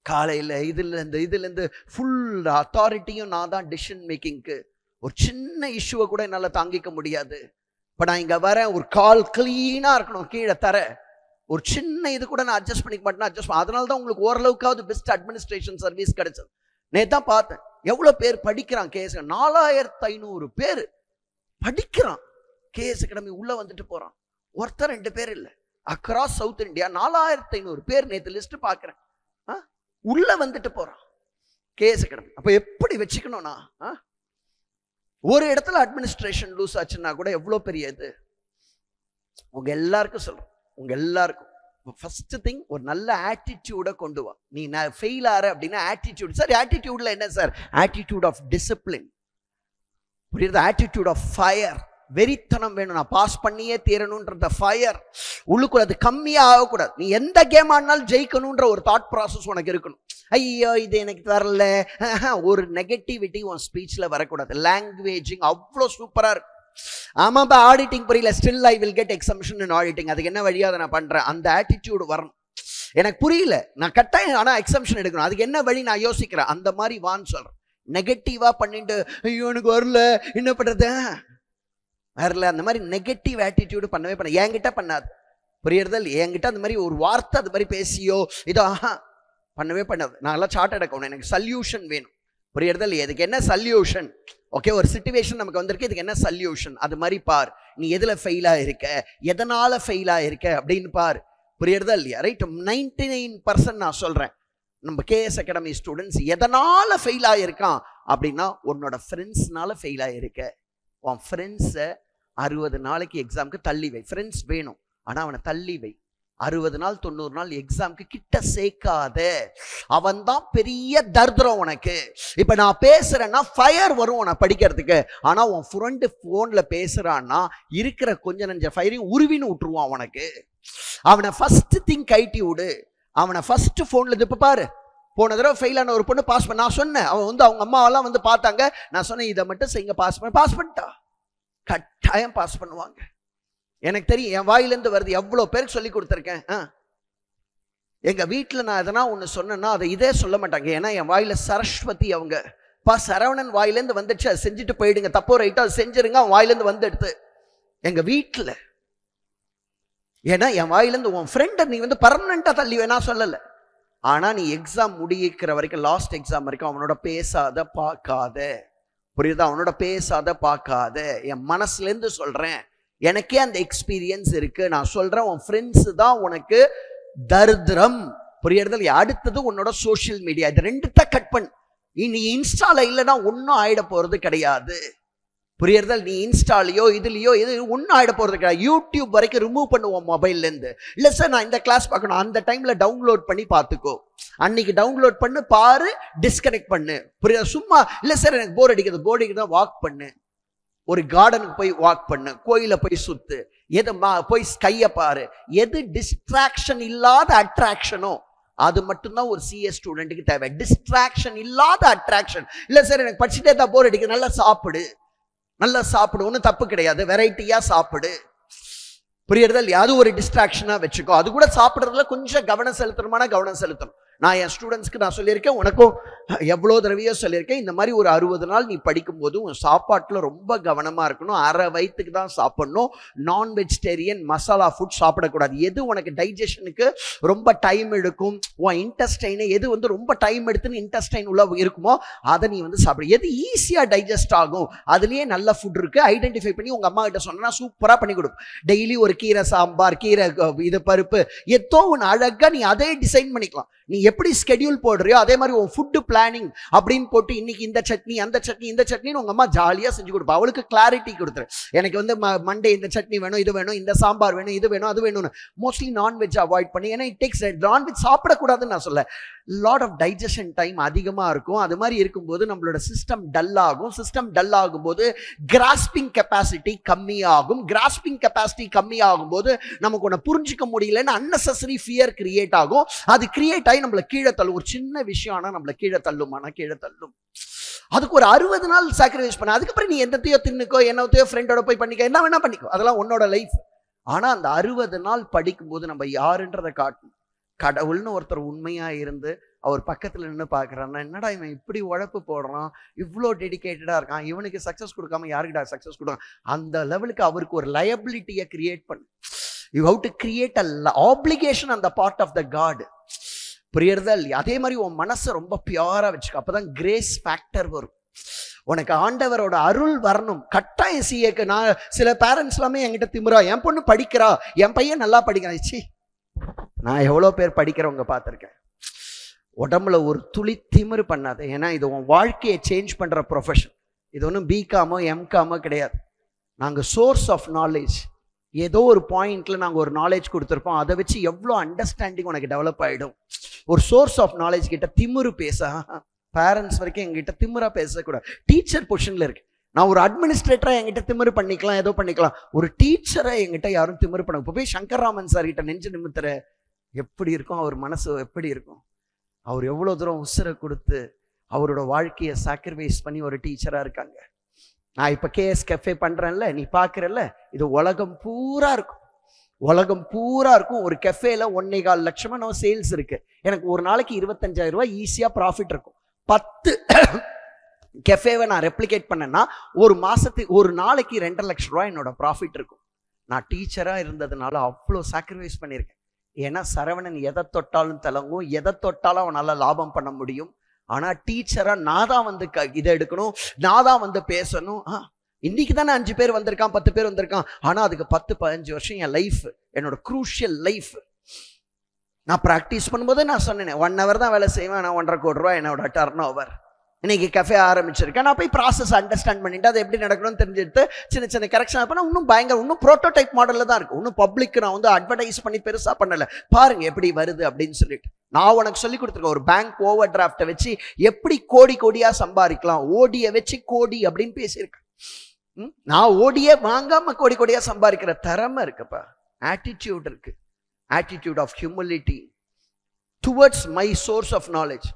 காலையில் இதுலேருந்து ஃபுல் அத்தாரிட்டியும் நான் தான் டிசிஷன் மேக்கிங்க்கு. ஒரு சின்ன இஷ்யூவை கூட என்னால் தாங்கிக்க முடியாது. இப்போ நான் இங்கே வரேன், ஒரு கால் கிளீனாக இருக்கணும், கீழே தர ஒரு சின்ன இது கூட நான் அட்ஜஸ்ட் பண்ணிக்க மாட்டேன். அதனால தான் உங்களுக்கு ஓரளவுக்காவது பெஸ்ட் அட்மினிஸ்ட்ரேஷன் சர்வீஸ் கிடைச்சது. நேற்று தான் பார்த்தேன் எவ்வளோ பேர் படிக்கிறான் கேஎஸ். 4500 பேர் படிக்கிறான் கேஎஸ் அகாடமி. உள்ள வந்துட்டு போறான். ஒருத்தர் 2 பேர் இல்லை, அக்ராஸ் சவுத் இந்தியா 4500 பேர் நேற்று லிஸ்ட் பார்க்குறேன். உள்ள வந்துட்டு போறான் கேஸ் அகாடமி. அப்போ எப்படி வச்சுக்கணும்னா, ஒரு இடத்துல அட்மினிஸ்ட்ரேஷன் லூஸ் ஆச்சுன்னா கூட எவ்வளோ பெரிய இது. உங்க எல்லாருக்கும் சொல்றேன், உங்க எல்லாருக்கும் ஃபர்ஸ்ட் திங் ஒரு நல்ல ஆட்டிடியூடை கொண்டு வா. நீ ஃபெயில் ஆற அப்படின்னா ஆட்டிடியூட். சார் ஆட்டிடியூட்ல என்ன சார்? ஆட்டிடியூட் ஆஃப் டிசிப்ளின், புரியுது? ஆட்டிடியூட் ஆஃப் ஃபயர், வெறித்தனம் வேணும். நான் பாஸ் பண்ணியே தீரணும்ன்ற ஃபயர் உள்ளுக்குள்ள, அது கம்மியாக ஆகக்கூடாது. நீ எந்த கேம் ஆனாலும் ஜெயிக்கணும்ன்ற ஒரு தாட் ப்ராசஸ் உனக்கு இருக்கணும். ஐயோ இது எனக்கு வரல, ஒரு நெகட்டிவிட்டி உன் ஸ்பீச்ல வரக்கூடாது. லாங்குவேஜிங் அவ்வளோ சூப்பரா இருக்கும். ஆமாப்பா ஆடிட்டிங் புரியல, still I will get exemption in auditing, அதுக்கு என்ன வழியா அதை நான் பண்றேன். அந்த ஆட்டிடியூட் வரணும். எனக்கு புரியல, நான் கட்டாயம் ஆனா எக்ஸம்ஷன் எடுக்கணும், அதுக்கு என்ன வழி நான் யோசிக்கிறேன். அந்த மாதிரி வான்னு சொல்றேன். நெகட்டிவா பண்ணிட்டு ஐயோ எனக்கு வரல என்ன பண்றது, வரல, அந்த மாதிரி நெகட்டிவ் ஆட்டிடியூடு பண்ணவே பண்ண. என்கிட்ட பண்ணாது, புரியுறதா? என்கிட்ட அந்த மாதிரி ஒரு வார்த்தை அது மாதிரி பேசியோ இதோ பண்ணவே பண்ணாது. நான் எல்லாம் சார்ட்டர்ட் அக்கவுண்ட், எனக்கு சல்யூஷன் வேணும், புரியுறதா? இதுக்கு என்ன சல்யூஷன்? ஓகே, ஒரு சிச்சுவேஷன் நமக்கு வந்திருக்கு, இதுக்கு என்ன சல்யூஷன்? அது மாதிரி பார். நீ எதுல ஃபெயில் ஆயிருக்க, எதனால ஃபெயில் ஆயிருக்க அப்படின்னு பார், புரியுறதா இல்லையா? ரைட். 99% நான் சொல்றேன், நம்ம கேஎஸ் அகாடமி ஸ்டூடெண்ட்ஸ் எதனால ஃபெயில் ஆயிருக்கான் அப்படின்னா, உன்னோட ஃப்ரெண்ட்ஸ்னால ஃபெயில் ஆயிருக்க. உன் ஃப்ரெண்ட்ஸை 60 நாளைக்கு எக்ஸாமுக்கு தள்ளி வை. ஃப்ரெண்ட்ஸ் வேணும், ஆனா அவனை தள்ளி வை. 60 நாள் 90 நாள் எக்ஸாமுக்கு கிட்ட சேர்க்காத. அவன் தான் பெரிய தர்திரம் உனக்கு. இப்ப நான் பேசுறேன்னா ஃபயர் வரும் உன படிக்கிறதுக்கு. ஆனா உன் ஃப்ரெண்டு போன்ல பேசுறான்னா இருக்கிற கொஞ்ச நஞ்ச ஃபயரையும் உருவின்னு விட்டுருவான் உனக்கு. அவனை ஃபர்ஸ்ட் திங் கைட்டி விடு. அவனை ஃபர்ஸ்ட் போன்ல இப்ப பாரு, போன தடவை ஃபெயில் ஆன ஒரு பொண்ணு பாஸ் பண்ண, நான் சொன்னேன், அவன் வந்து அவங்க அம்மாவெல்லாம் வந்து பார்த்தாங்க, நான் சொன்னேன் இதை மட்டும் செய்யுங்க, பாஸ் பண்ணிட்டா. கட்டாயம் பாஸ் பண்ணுவாங்க. எனக்கு தெரியும், என் வாயிலேருந்து வருது, எவ்வளோ பேருக்கு சொல்லி கொடுத்துருக்கேன். எங்க வீட்டில் நான் எதனா ஒன்று சொன்னேன்னா அதை இதே சொல்ல மாட்டாங்க. ஏன்னா என் வாயில சரஸ்வதி அவங்க சரவணன் வாயிலேருந்து வந்துடுச்சு, அதை செஞ்சுட்டு போயிடுங்க, தப்போ ரைட்டோ அதை செஞ்சிருங்க, அவன் வாயிலேருந்து வந்து எடுத்து எங்க வீட்டில். ஏன்னா என் வாயிலேருந்து உன் ஃப்ரெண்டை நீ வந்து பர்மனண்டா தள்ளி வேணா சொல்லலை, ஆனா நீ எக்ஸாம் முடிக்கிற வரைக்கும், லாஸ்ட் எக்ஸாம் வரைக்கும் அவனோட பேசாத பார்க்காத, புரியுதா? அவனோட பேசாத பார்க்காத. என் மனசுலேருந்து சொல்றேன், எனக்கே அந்த எக்ஸ்பீரியன்ஸ் இருக்கு. நான் சொல்றேன், உன் ஃப்ரெண்ட்ஸ் தான் உனக்கு தரித்திரம், புரியுறது? அடுத்தது உன்னோட சோசியல் மீடியா. இது 2 கட் பண்ணு. நீ இன்ஸ்டால இல்லைன்னா ஒன்றும் ஆயிட போறது கிடையாது, புரியுறதா? நீ இன்ஸ்டாலையோ இதுலையோ இது ஒன்றும் ஆயிட போறது கிடையாது. யூடியூப் வரைக்கும் ரிமூவ் பண்ணுவோம் மொபைல்ல இருந்து. இல்லை சார் நான் இந்த கிளாஸ் பார்க்கணும், அந்த டைம்ல டவுன்லோட் பண்ணி பார்த்துக்கோ. அன்னைக்கு டவுன்லோட் பண்ணு, பாரு, டிஸ்கனெக்ட் பண்ணு, புரியுதா? சும்மா இல்லை சார் எனக்கு போர் அடிக்குது, வாக் பண்ணு, ஒரு கார்டனுக்கு போய் வாக் பண்ணு, கோயில போய் சுத்து, எது போய் ஸ்கைய பாரு. எது டிஸ்ட்ராக்ஷன் இல்லாத அட்ராக்ஷனோ அது மட்டும்தான் ஒரு சிஎஸ் ஸ்டூடெண்ட்டுக்கு தேவை. டிஸ்ட்ராக்ஷன் இல்லாத அட்ராக்ஷன். இல்லை சார் எனக்கு படிச்சுட்டே தான் போர் அடிக்குது, நல்லா சாப்பிடு, ஒன்றும் தப்பு கிடையாது, வெரைட்டியா சாப்பிடு, புரியுறதா இல்லையா? அது ஒரு டிஸ்ட்ராக்ஷனா வச்சுக்கோ. அது கூட சாப்பிட்றதுல கொஞ்சம் கவனம் செலுத்தணுமான கவனம் செலுத்தணும். நான் என் ஸ்டூடெண்ட்ஸ்க்கு நான் சொல்லியிருக்கேன், உனக்கும் எவ்வளோ தடவையோ சொல்லியிருக்கேன், இந்த மாதிரி ஒரு 60 நாள் நீ படிக்கும்போது உன் சாப்பாட்டில் ரொம்ப கவனமாக இருக்கணும். அரை வயிற்றுக்கு தான் சாப்பிடணும். நான் வெஜிடேரியன் மசாலா ஃபுட் சாப்பிடக்கூடாது. எது உனக்கு டைஜஷனுக்கு ரொம்ப டைம் எடுக்கும், உன் இன்டெஸ்டைனை எது வந்து ரொம்ப டைம் எடுத்துன்னு இன்டெஸ்டைன் உள்ள இருக்குமோ அதை நீ வந்து சாப்பிடு. எது ஈஸியாக டைஜஸ்ட் ஆகும், அதுலேயே நல்ல ஃபுட் இருக்குது, ஐடென்டிஃபை பண்ணி உங்கள் அம்மா கிட்ட சொன்னா சூப்பராக பண்ணி கொடுக்கும். டெய்லி ஒரு கீரை சாம்பார், கீரை இது பருப்பு, ஏதோ ஒன்று அழகாக நீ அதே டிசைன் பண்ணிக்கலாம். நீ எப்படி ஸ்கெடியூல் போடுறியோ அதே மாதிரி உன் ஃபுட்டு பிளானிங் அப்படின்னு போட்டு இன்னைக்கு இந்த சட்னி அந்த சட்னி இந்த சட்னின்னு உங்க அம்மா ஜாலியாக செஞ்சு கொடுப்பா. அவளுக்கு கிளாரிட்டி கொடுத்துரு, எனக்கு வந்து மண்டே இந்த சட்னி வேணும், இது வேணும், இந்த சாம்பார் வேணும், இது வேணும், அது வேணும்னு. மோஸ்ட்லி நான்வெஜ் அவாய்ட் பண்ணி, ஏன்னா இட் டேக்ஸ், நான்வெஜ் சாப்பிடக்கூடாதுன்னு நான் சொல்ல, லாட் ஆஃப் டைஜஷன் டைம் அதிகமாக இருக்கும். அது மாதிரி இருக்கும்போது நம்மளோட சிஸ்டம் டல் ஆகும். சிஸ்டம் டல் ஆகும்போது கிராஸ்பிங் கெப்பாசிட்டி கம்மியாகும். கிராஸ்பிங் கெப்பாசிட்டி கம்மியாகும் போது நமக்கு ஒன்று புரிஞ்சிக்க முடியலன்னு அன்னெசரி ஃபியர் கிரியேட் ஆகும். அது கிரியேட் ஆகி நம்மளை கீழே தள்ளும். ஒரு சின்ன விஷயம் ஆனால் நம்மளை கீழே தள்ளுமானா கீழே தள்ளும். அதுக்கு ஒரு 60 நாள் சாக்ரிஃபைஸ் பண்ண, அதுக்கப்புறம் நீ எந்தத்தையோ தின்னுக்கோ, என்னத்தையோ ஃப்ரெண்டோட போய் பண்ணிக்கோ, என்ன வேணா பண்ணிக்கோ, அதெல்லாம் உன்னோட லைஃப். ஆனால் அந்த 60 நாள் படிக்கும்போது நம்ம யாருன்றதை காட்டணும். கடவுள்னு ஒருத்தர் உண்மையா இருந்து அவர் பக்கத்துல நின்று பார்க்குறான்னா, என்னடா இவன் இப்படி உழைப்பு போடுறான், இவ்வளோ டெடிக்கேட்டடா இருக்கான், இவனுக்கு சக்ஸஸ் கொடுக்காம யாருக்கிட்ட சக்ஸஸ் கொடுக்கான், அந்த லெவலுக்கு அவருக்கு ஒரு லயபிலிட்டியை கிரியேட் பண்ணு. You have to create a application on the part of the God, புரியுறதா இல்லையா? அதே மாதிரி உன் மனசை ரொம்ப பியூரா வச்சுக்க, அப்பதான் கிரேஸ் ஃபேக்டர் வரும். உனக்கு ஆண்டவரோட அருள் வரணும். கட்டாயம் சிஏக்கு. நான் சில பேரண்ட்ஸ் எல்லாமே என்கிட்ட திமிரா, என் பொண்ணு படிக்கிறா, என் பையன் நல்லா படிக்கிறான். சி, நான் எவ்வளோ பேர் படிக்கிறவங்க பார்த்துருக்கேன். உடம்புல ஒரு துளி திமிரு பண்ணாத. ஏன்னா இது உன் வாழ்க்கையை சேஞ்ச் பண்ணுற ப்ரொஃபஷன். இது ஒன்றும் பிகாமோ எம்காமோ கிடையாது. நாங்கள் சோர்ஸ் ஆஃப் நாலேஜ். ஏதோ ஒரு பாயிண்ட்ல நாங்கள் ஒரு நாலேஜ் கொடுத்துருப்போம். அதை வச்சு எவ்வளோ அண்டர்ஸ்டாண்டிங் உனக்கு டெவலப் ஆகிடும். ஒரு சோர்ஸ் ஆஃப் நாலேஜ் கிட்ட திமிரு பேச, பேரண்ட்ஸ் வரைக்கும் எங்கிட்ட திமிரா பேசக்கூடாது. டீச்சர் பொசிஷன்ல இருக்கு. நான் ஒரு அட்மினிஸ்ட்ரேட்டரா என்கிட்ட திமிரு பண்ணிக்கலாம், ஏதோ பண்ணிக்கலாம். ஒரு டீச்சரை என்கிட்ட யாரும் திமிரு பண்ண. இப்போ போய் சங்கர்ராமன் சார் கிட்ட நெஞ்சு நிமித்துற எப்படி இருக்கும்? அவர் மனசு எப்படி இருக்கும்? அவர் எவ்வளோ தூரம் உசுரை கொடுத்து அவரோட வாழ்க்கையை சாக்ரிஃபைஸ் பண்ணி ஒரு டீச்சரா இருக்காங்க. நான் இப்போ கேஎஸ் கஃபே பண்றேன்ல, நீ பார்க்குறல்ல, இது உலகம் பூரா இருக்கும். உலகம் பூரா இருக்கும். ஒரு கெஃபேல 1.25 லட்சமா நம்ம சேல்ஸ் இருக்கு. எனக்கு ஒரு நாளைக்கு 25,000 ரூபாய் ஈஸியா ப்ராஃபிட் இருக்கும். 10 கெஃபேவை நான் ரெப்ளிகேட் பண்ணேன்னா ஒரு மாசத்துக்கு, ஒரு நாளைக்கு 2.5 லட்சம் ரூபாய் என்னோட ப்ராஃபிட் இருக்கும். நான் டீச்சரா இருந்ததுனால அவ்வளோ சாக்ரிஃபைஸ் பண்ணியிருக்கேன். ஏன்னா சரவணன் எதை தொட்டாலும் திலங்கும், எதை தொட்டாலும் அவனால லாபம் பண்ண முடியும். ஆனா டீச்சரா நான் தான் வந்து இதை எடுக்கணும், நான் தான் வந்து பேசணும். இன்னைக்கு தானே 5 பேர் வந்திருக்கான், 10 பேர் வந்திருக்கான். ஆனா அதுக்கு 10-15 வருஷம் என் லைஃப், என்னோட குரூஷியல் லைஃப். நான் ப்ராக்டிஸ் பண்ணும்போது நான் சொன்னேன், 1 hour தான் வேலை செய்வேன், நான் 1.25 கோடி ரூபாய் என்னோட டர்ன் ஓவர். இன்னைக்கு கஃபே ஆரம்பிச்சிருக்கேன். நான் போய் ப்ராசஸ் அண்டர்ஸ்டாண்ட் பண்ணிட்டு அதை எப்படி நடக்கணும்னு தெரிஞ்சுட்டு சின்ன சின்ன கரெக்ஷன் பண்ண இன்னும் பயங்கர, இன்னும் ப்ரோட்டோடைப் மாடல்ல தான் இருக்கு. இன்னும் பப்ளிக் நான் வந்து அட்வர்டைஸ் பண்ணி பெருசா பண்ணல. பாருங்க எப்படி வருது அப்படின்னு சொல்லிட்டு. நான் உனக்கு சொல்லி கொடுத்துருக்கேன், ஒரு பேங்க் ஓவர் டிராஃப்டை வச்சு எப்படி கோடி கோடியா சம்பாதிக்கலாம், ஓடியை வச்சு கோடி அப்படின்னு பேசியிருக்கேன். நான் ஓடியே வாங்காம கோடி கோடியா சம்பாதிக்கிற திறமை இருக்குப்பா. ஆட்டிடியூட் இருக்கு. Attitude of humility towards my source of knowledge.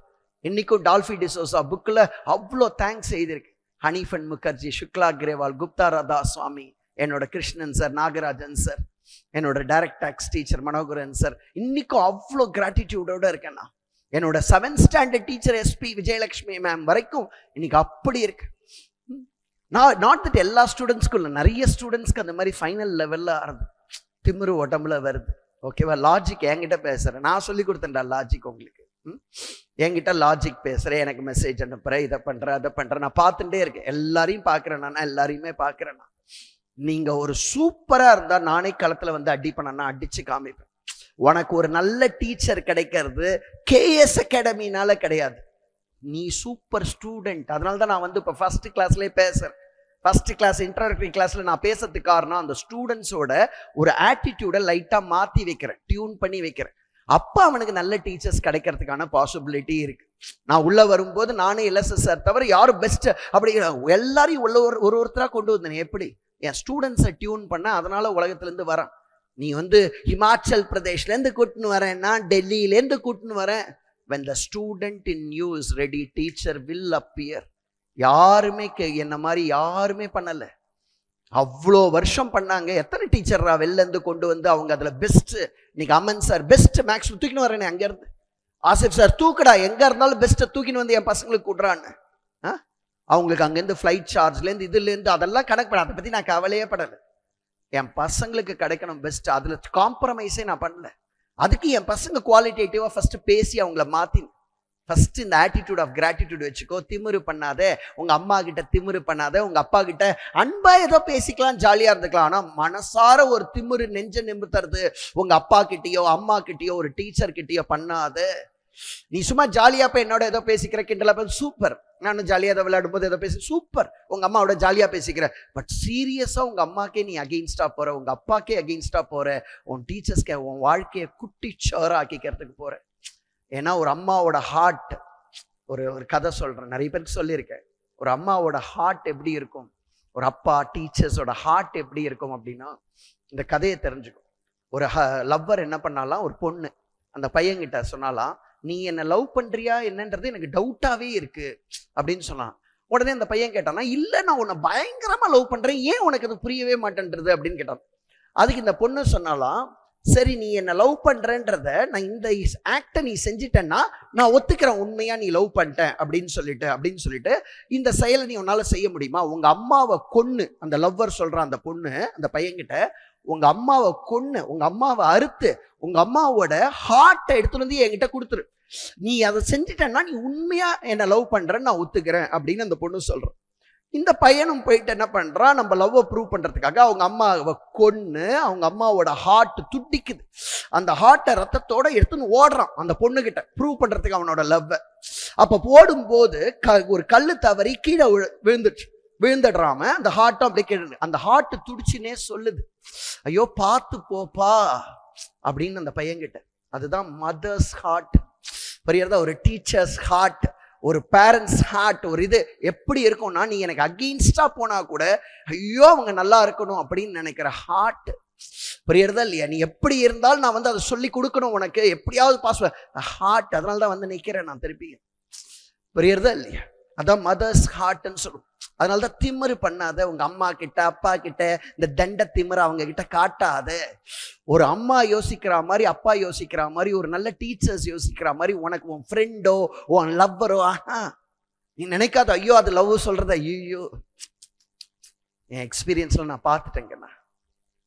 இன்னைக்கும் டால்ஃபி டிசோசா புக்கில் அவ்வளோ தேங்க்ஸ் செய்திருக்கு. ஹனிஃபன் முகர்ஜி, சுக்லா அக்ரேவால், குப்தா ராதா சுவாமி, என்னோட கிருஷ்ணன் சார், நாகராஜன் சார், என்னோட direct tax teacher Manoharan sir. இன்னைக்கும் அவ்வளோ கிராட்டிடியூடோட இருக்கேன் நான். என்னோட 7th standard teacher SP Vijayalakshmi ma'am வரைக்கும் இன்னைக்கு அப்படி இருக்கு. நான் நாட் தட் எல்லா ஸ்டூடெண்ட்ஸ்க்கும் இல்லை, நிறைய ஸ்டூடெண்ட்ஸ்க்கு அந்த மாதிரி ஃபைனல் லெவலில் ஆறுது, திமிரு உடம்புல வருது. ஓகேவா? லாஜிக் என்கிட்ட பேசுகிறேன், நான் சொல்லி கொடுத்தேன்டா லாஜிக் உங்களுக்கு. என்கிட்ட லாஜிக் பேசுகிறேன், எனக்கு மெசேஜ் அனுப்புகிறேன், இதை பண்ணுறேன், அதை பண்ணுறேன். நான் பார்த்துட்டே இருக்கேன், எல்லாரையும் பார்க்குறேன். நான் எல்லாரையுமே பார்க்குறேன். நான் நீங்கள் ஒரு சூப்பராக இருந்தால் நானே களத்தில் வந்து அடி பண்ணனா அடித்து காமிப்பேன். உனக்கு ஒரு நல்ல டீச்சர் கிடைக்கிறது கேஎஸ் அகாடமினால கிடையாது, நீ சூப்பர் ஸ்டூடெண்ட். அதனால தான் நான் வந்து இப்போ ஃபர்ஸ்ட் கிளாஸ்லேயே பேசுகிறேன். ஃபர்ஸ்ட் கிளாஸ் இன்ட்ரோடக்டரி கிளாஸில் நான் பேசுறதுக்கு காரணம் அந்த ஸ்டூடெண்ட்ஸோட ஒரு ஆட்டிடியூடை லைட்டாக மாற்றி வைக்கிறேன், டியூன் பண்ணி வைக்கிறேன். அப்போ அவனுக்கு நல்ல டீச்சர்ஸ் கிடைக்கிறதுக்கான பாசிபிலிட்டி இருக்கு. நான் உள்ள வரும்போது நானே எல்எஸ்எஸ் சார் தவிர யாரும் பெஸ்ட் அப்படி எல்லாரையும் உள்ள ஒருத்தராக கொண்டு வந்தேன். எப்படி என் ஸ்டூடெண்ட்ஸை டியூன் பண்ண, அதனால உலகத்துலேருந்து வரேன். நீ வந்து ஹிமாச்சல் பிரதேஷ்லேருந்து கூட்டின்னு வரேன்னா டெல்லியிலேருந்து கூட்டின்னு வரேன். when the student in you is ready, teacher will appear. யாருமே என்ன மாதிரி யாருமே பண்ணலை. அவ்வளோ வருஷம் பண்ணாங்க. எத்தனை டீச்சர்ரா வெளில இருந்து கொண்டு வந்து அவங்க அதில் பெஸ்ட். இன்னைக்கு அமன் சார் பெஸ்ட் மேக்ஸ் தூக்கின்னு வரேன் அங்கேருந்து. ஆசிப் சார் தூக்குடா, எங்கே இருந்தாலும் பெஸ்ட்டை தூக்கின்னு வந்து என் பசங்களுக்கு கூடுறான்னு. அவங்களுக்கு அங்கேருந்து ஃப்ளைட் சார்ஜ்லேருந்து இதுலேருந்து அதெல்லாம் கணக்கு பண்ண, அதை பற்றி நான் கவலையே படலை. என் பசங்களுக்கு கிடைக்கணும் பெஸ்ட், அதில் காம்ப்ரமைஸே நான் பண்ணல. அதுக்கு என் பசங்க குவாலிட்டேட்டிவாக ஃபர்ஸ்ட் பேசி அவங்கள மாற்றி, ஃபர்ஸ்ட் இந்த ஆட்டிடியூட் ஆஃப் கிராட்டிடியூட் வச்சுக்கோ. திமிரு பண்ணாத, உங்க அம்மா கிட்ட திமிரு பண்ணாத, உங்க அப்பா கிட்ட அன்பா ஏதோ பேசிக்கலாம், ஜாலியா இருந்துக்கலாம். ஆனா மனசார ஒரு திமிரு நெஞ்ச நிமித்துறது உங்க அப்பா கிட்டயோ அம்மா கிட்டயோ ஒரு டீச்சர் கிட்டயோ பண்ணாத. நீ சும்மா ஜாலியா போய் என்னோட ஏதோ பேசிக்கிற, கிண்டலா போய் சூப்பர், நானும் ஜாலியா ஏதோ விளையாடும் போது ஏதோ பேசி சூப்பர், உங்க அம்மாவோட ஜாலியா பேசிக்கிற. பட் சீரியஸா உங்க அம்மாக்கே நீ அகெயின்ஸ்டா போற, உங்க அப்பாக்கே அகெயின்ஸ்டா போற, உன் டீச்சர்ஸ்க்கு உன் வாழ்க்கையை குட்டி சோரா ஆக்கிக்கிறதுக்கு போற. ஏன்னா ஒரு அம்மாவோட ஹார்ட், ஒரு கதை சொல்றேன், நிறைய பேருக்கு சொல்லியிருக்கேன். ஒரு அம்மாவோட ஹார்ட் எப்படி இருக்கும், ஒரு அப்பா டீச்சர்ஸோட ஹார்ட் எப்படி இருக்கும் அப்படின்னா, இந்த கதையை தெரிஞ்சுக்கும். ஒரு லவ்வர் என்ன பண்ணாலாம், ஒரு பொண்ணு அந்த பையன்கிட்ட சொன்னாலாம், நீ என்ன லவ் பண்றியா என்னன்றது எனக்கு டவுட்டாவே இருக்கு அப்படின்னு சொன்னான். உடனே அந்த பையன் கேட்டானா, இல்லை நான் உன்னை பயங்கரமா லவ் பண்றேன், ஏன் உனக்கு அது புரியவே மாட்டேன்றது அப்படின்னு கேட்டான். அதுக்கு இந்த பொண்ணு சொன்னாலாம், சரி நீ என்ன லவ் பண்றன்றத நான் இந்த ஆக்டை நீ செஞ்சிட்டேன்னா நான் ஒத்துக்கிறேன், உண்மையா நீ லவ் பண்ணிட்டேன் அப்படின்னு சொல்லிட்டு இந்த செயலை நீ உன்னால செய்ய முடியுமா? உங்க அம்மாவை கொன்னு, அந்த லவ்வர் சொல்றான் அந்த பொண்ணு அந்த பையன்கிட்ட, உங்க அம்மாவை கொன்னு, உங்க அம்மாவை அறுத்து, உங்க அம்மாவோட ஹார்ட்டை எடுத்துட்டு வந்து என்கிட்ட கொடுத்துரு, நீ அதை செஞ்சிட்டேன்னா நீ உண்மையா என்ன லவ் பண்றேன்னு நான் ஒத்துக்கிறேன் அப்படின்னு அந்த பொண்ணு சொல்றான். இந்த பையனும் போயிட்டு என்ன பண்றான், நம்ம லவ்வை ப்ரூவ் பண்றதுக்காக அவங்க அம்மாவை கொன்னு அவங்க அம்மாவோட ஹார்ட் துடிக்குது, அந்த ஹார்ட்டை ரத்தத்தோட எடுத்துன்னு ஓடுறான் அந்த பொண்ணுகிட்ட ப்ரூவ் பண்றதுக்கு அவனோட லவ்வை. அப்ப போடும்போது ஒரு கல்லு தவறி கீழே விழுந்துடுறாம அந்த ஹார்ட்டும் அப்படியே கீழே, அந்த ஹார்ட் துடிச்சுனே சொல்லுது, ஐயோ பார்த்து போப்பா அப்படின்னு அந்த பையன்கிட்ட. அதுதான் மதர்ஸ் ஹார்ட். பெரியதா ஒரு டீச்சர்ஸ் ஹார்ட், ஒரு பேரண்ட்ஸ் ஹார்ட். ஒரு இது எப்படி இருக்கும்னா, நீ எனக்கு அகெயின்ஸ்டா போனா கூட ஐயோ அவங்க நல்லா இருக்கணும் அப்படின்னு நினைக்கிற ஹார்ட். புரியுறதா இல்லையா? நீ எப்படி இருந்தாலும் நான் வந்து அதை சொல்லி கொடுக்கணும் உனக்கு, எப்படியாவது பாஸ் ஹார்ட். அதனால தான் வந்து நிக்கிறேன் நான் திருப்பி. புரியுறதா இல்லையா? அதான் மதர்ஸ் ஹார்ட்ன்னு சொல்லுவோம். அதனாலதான் திமிரு பண்ணாத, உங்க அம்மா கிட்ட அப்பா கிட்ட இந்த தண்ட திமிர அவங்க கிட்ட காட்டாத. ஒரு அம்மா யோசிக்கிற மாதிரி, அப்பா யோசிக்கிற மாதிரி, ஒரு நல்ல டீச்சர்ஸ் யோசிக்கிற மாதிரி உனக்கு உன் ஃப்ரெண்டோ உன் லவ்வரோ நீ நினைக்காத. ஐயோ அது லவ் சொல்றத, ஐயோ என் எக்ஸ்பீரியன்ஸ்ல நான் பார்த்துட்டேங்கண்ணா,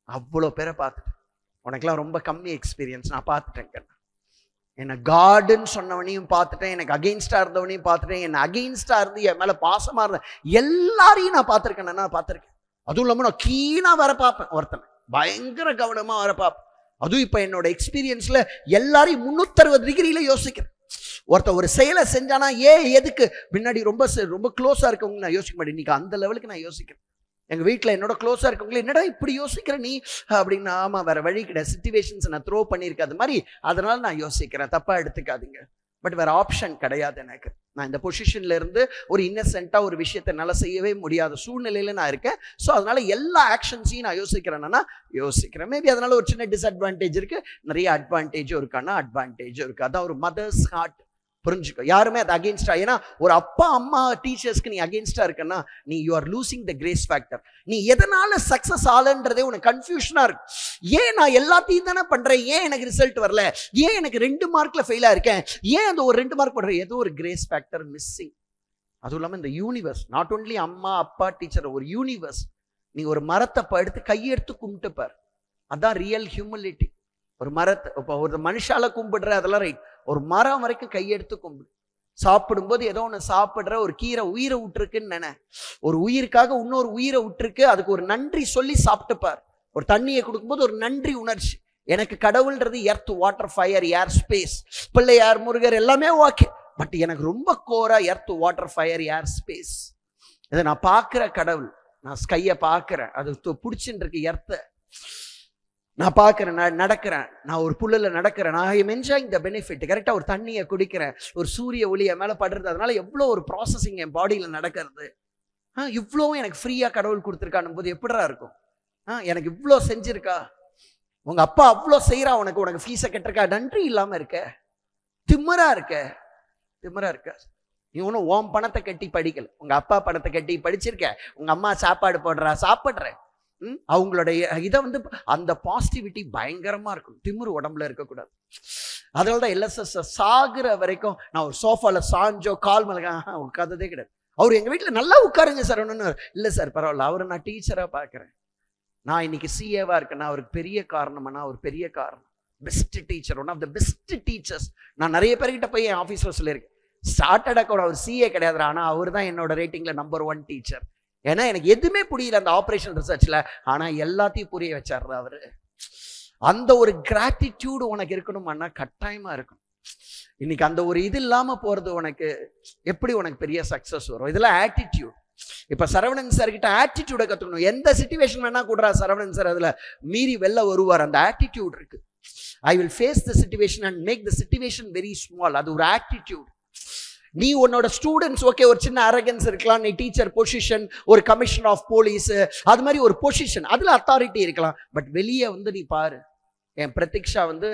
அவ்வளோ பேரை பார்த்துட்டேன். உனக்கெல்லாம் ரொம்ப கம்மி எக்ஸ்பீரியன்ஸ், நான் பார்த்துட்டேங்கண்ணா. என்னை காடுன்னு சொன்னவனையும் பார்த்துட்டேன், எனக்கு அகெயின்ஸ்டா இருந்தவனையும் பார்த்துட்டேன், என்னை அகெயின்ஸ்டா இருந்து என் மேல பாசமா இருந்த எல்லாரையும் நான் பார்த்துருக்கேன். நான் பார்த்துருக்கேன். அதுவும் இல்லாமல் நான் கீழா வர பார்ப்பேன், ஒருத்தனை பயங்கர கவனமா வர பார்ப்பேன். அதுவும் இப்போ என்னோட எக்ஸ்பீரியன்ஸ்ல எல்லாரையும் 360 டிகிரியில யோசிக்கிறேன். ஒருத்தர் ஒரு செயலை செஞ்சானா எதுக்கு முன்னாடி ரொம்ப க்ளோஸா இருக்கவங்க நான் யோசிக்க மாட்டேன். இன்னைக்கு அந்த லெவலுக்கு நான் யோசிக்கிறேன். எங்க வீட்டில் என்னோட க்ளோஸா இருக்கவங்களே, என்னடா இப்படி யோசிக்கிற நீ அப்படின்னு. ஆமா, வேற வழி கிடையாது, சிச்சுவேஷன்ஸ் நான் த்ரோ பண்ணியிருக்கேன் அது மாதிரி, அதனால நான் யோசிக்கிறேன், தப்பா எடுத்துக்காதீங்க. பட் வேற ஆப்ஷன் கிடையாது எனக்கு. நான் இந்த பொசிஷன்ல இருந்து ஒரு இன்னசென்ட்டா ஒரு விஷயத்தை என்னால செய்யவே முடியாத சூழ்நிலையில நான் இருக்கேன். ஸோ அதனால எல்லா ஆக்ஷன்ஸையும் நான் யோசிக்கிறேன்னா யோசிக்கிறேன். மேபி அதனால ஒரு சின்ன டிஸ்அட்வான்டேஜ் இருக்கு, நிறைய அட்வான்டேஜும் இருக்கான்னா அட்வான்டேஜும் இருக்கு. அதான் ஒரு மதர்ஸ் ஹார்ட். புரிஞ்சுக்கோ, யாருமே அது அகெயின்ஸ்டா. ஏன்னா ஒரு அப்பா அம்மா டீச்சர்ஸ்க்கு நீ அகெயின்ஸ்டா இருக்கன்னா, நீ you are losing the grace factor. நீ எதனால சக்சஸ் ஆலன்றதே உனக்கு கன்ஃபியூஷனா இருக்கு. ஏன் நான் எல்லாத்தையும் தானே பண்றேன், ஏன் எனக்கு ரிசல்ட் வரல, ஏன் எனக்கு 2 மார்க்ல ஃபெயிலா இருக்கேன், ஏன் அந்த ஒரு 2 மார்க் பண்றேன், ஏதோ ஒரு கிரேஸ் ஃபேக்டர் மிஸ்ஸிங். அதுவும் இல்லாமல் இந்த யூனிவர்ஸ், நாட் ஓன்லி அம்மா அப்பா டீச்சர், ஒரு யூனிவர்ஸ். நீ ஒரு மரத்தை எடுத்து கையெடுத்து கும்பிட்டு பார், அதான் ரியல் ஹியூமிலிட்டி. ஒரு மரத்தை இப்போ ஒரு மனுஷால கும்பிடுற அதெல்லாம் ரைட், ஒரு மரம் வரைக்கும் கையெடுத்து கும்பிடு. சாப்பிடும்போது ஏதோ ஒன்று சாப்பிடுற, ஒரு கீரை உயிரை விட்டுருக்குன்னு நினை, ஒரு உயிருக்காக இன்னொரு உயிரை விட்டுருக்கு, அதுக்கு ஒரு நன்றி சொல்லி சாப்பிட்டுப்பார். ஒரு தண்ணியை கொடுக்கும்போது ஒரு நன்றி உணர்ச்சி. எனக்கு கடவுள்ன்றது எர்த், வாட்டர், ஃபயர், ஏர், ஸ்பேஸ். பிள்ளையார், முருகர் எல்லாமே ஓகே, பட் எனக்கு ரொம்ப கோரா எர்த், வாட்டர், ஃபயர், ஏர், ஸ்பேஸ். இதை நான் பார்க்குற கடவுள், நான் ஸ்கையை பார்க்குறேன், அது பிடிச்சின்னு இருக்கு எர்த்தை நான் பார்க்குறேன், நான் நடக்கிறேன், நான் ஒரு புல்லில் நடக்கிறேன், நான் I am enjoying the benefit. கரெக்டாக ஒரு தண்ணியை குடிக்கிறேன், ஒரு சூரிய ஒளி என் மேலே படுறது, அதனால எவ்வளோ ஒரு ப்ராசஸிங் என் பாடியில் நடக்கிறது. இவ்வளோவும் எனக்கு ஃப்ரீயாக கடவுள் கொடுத்துருக்கானும் போது எப்படிடா இருக்கும்? எனக்கு இவ்வளோ செஞ்சிருக்கா, உங்கள் அப்பா அவ்வளோ செய்கிறா, உனக்கு ஃபீஸை கட்டிருக்கா, நன்றி இல்லாமல் இருக்க, திமிரா இருக்க. நீ ஒன்றும் ஓம் பணத்தை கட்டி படிக்கல, உங்கள் அப்பா பணத்தை கட்டி படிச்சிருக்க, உங்கள் அம்மா சாப்பாடு போடுறா சாப்பிட்ற. அவங்களுடைய இதை வந்து அந்த பாசிட்டிவிட்டி பயங்கரமா இருக்கும். திமிரு உடம்புல இருக்கக்கூடாது. அதனாலதான் எல்எஸ்எஸ் சாகுற வரைக்கும் நான் ஒரு சோஃபால சாஞ்சோ கால் மேல உட்கார்ந்ததே கிடையாது. அவர் எங்க வீட்டுல நல்லா உட்காருங்க சார், ஒன்னு இல்லை சார் பரவாயில்ல, அவரை நான் டீச்சரா பார்க்குறேன். நான் இன்னைக்கு சிஏவா இருக்கேன்னா அவருக்கு பெரிய காரணம்னா, ஒரு பெரிய காரணம் best teacher, one of the best teachers. நான் நிறைய பேர்கிட்ட போய் என் ஆஃபீஸ்ல சொல்லியிருக்கேன், ஸ்டார்டட் அக்கௌண்ட் அவர் சிஏ கிடையாது, ஆனா அவர் தான் என்னோட ரேட்டிங்ல நம்பர் 1 டீச்சர். ஏன்னா எனக்கு எதுவுமே புரியல அந்த ஆப்ரேஷன் ரிசர்ச்ல, ஆனா எல்லாத்தையும் புரிய வச்சாரு அவரு. அந்த ஒரு கிராட்டிடியூடு உனக்கு இருக்கணும்னா கட்டாயமா இருக்கும். இன்னைக்கு அந்த ஒரு இது இல்லாம போறது உனக்கு எப்படி உனக்கு பெரிய சக்சஸ் வரும்? இதெல்லாம் ஆட்டிடியூட். இப்ப சரவணன் சார் கிட்ட ஆட்டிடியூட கத்துக்கணும். எந்த சிச்சுவேஷன் வேணா கூடுறா சரவணன் சார் அதுல மீறி வெளில வருவார். அந்த ஆட்டிடியூட் இருக்கு. I will face the situation and make the situation very small. அது ஒரு ஆட்டிடியூட். நீ உன்னோட ஸ்டூடெண்ட்ஸ் ஓகே, ஒரு சின்ன அரகன்ஸ் இருக்கலாம், நீ டீச்சர் பொசிஷன், ஒரு கமிஷனர் ஆஃப் போலீஸ், அது மாதிரி ஒரு பொசிஷன், அதுல அத்தாரிட்டி இருக்கலாம். பட் வெளியே வந்து நீ பாரு, என் பிரதீக்ஷா வந்து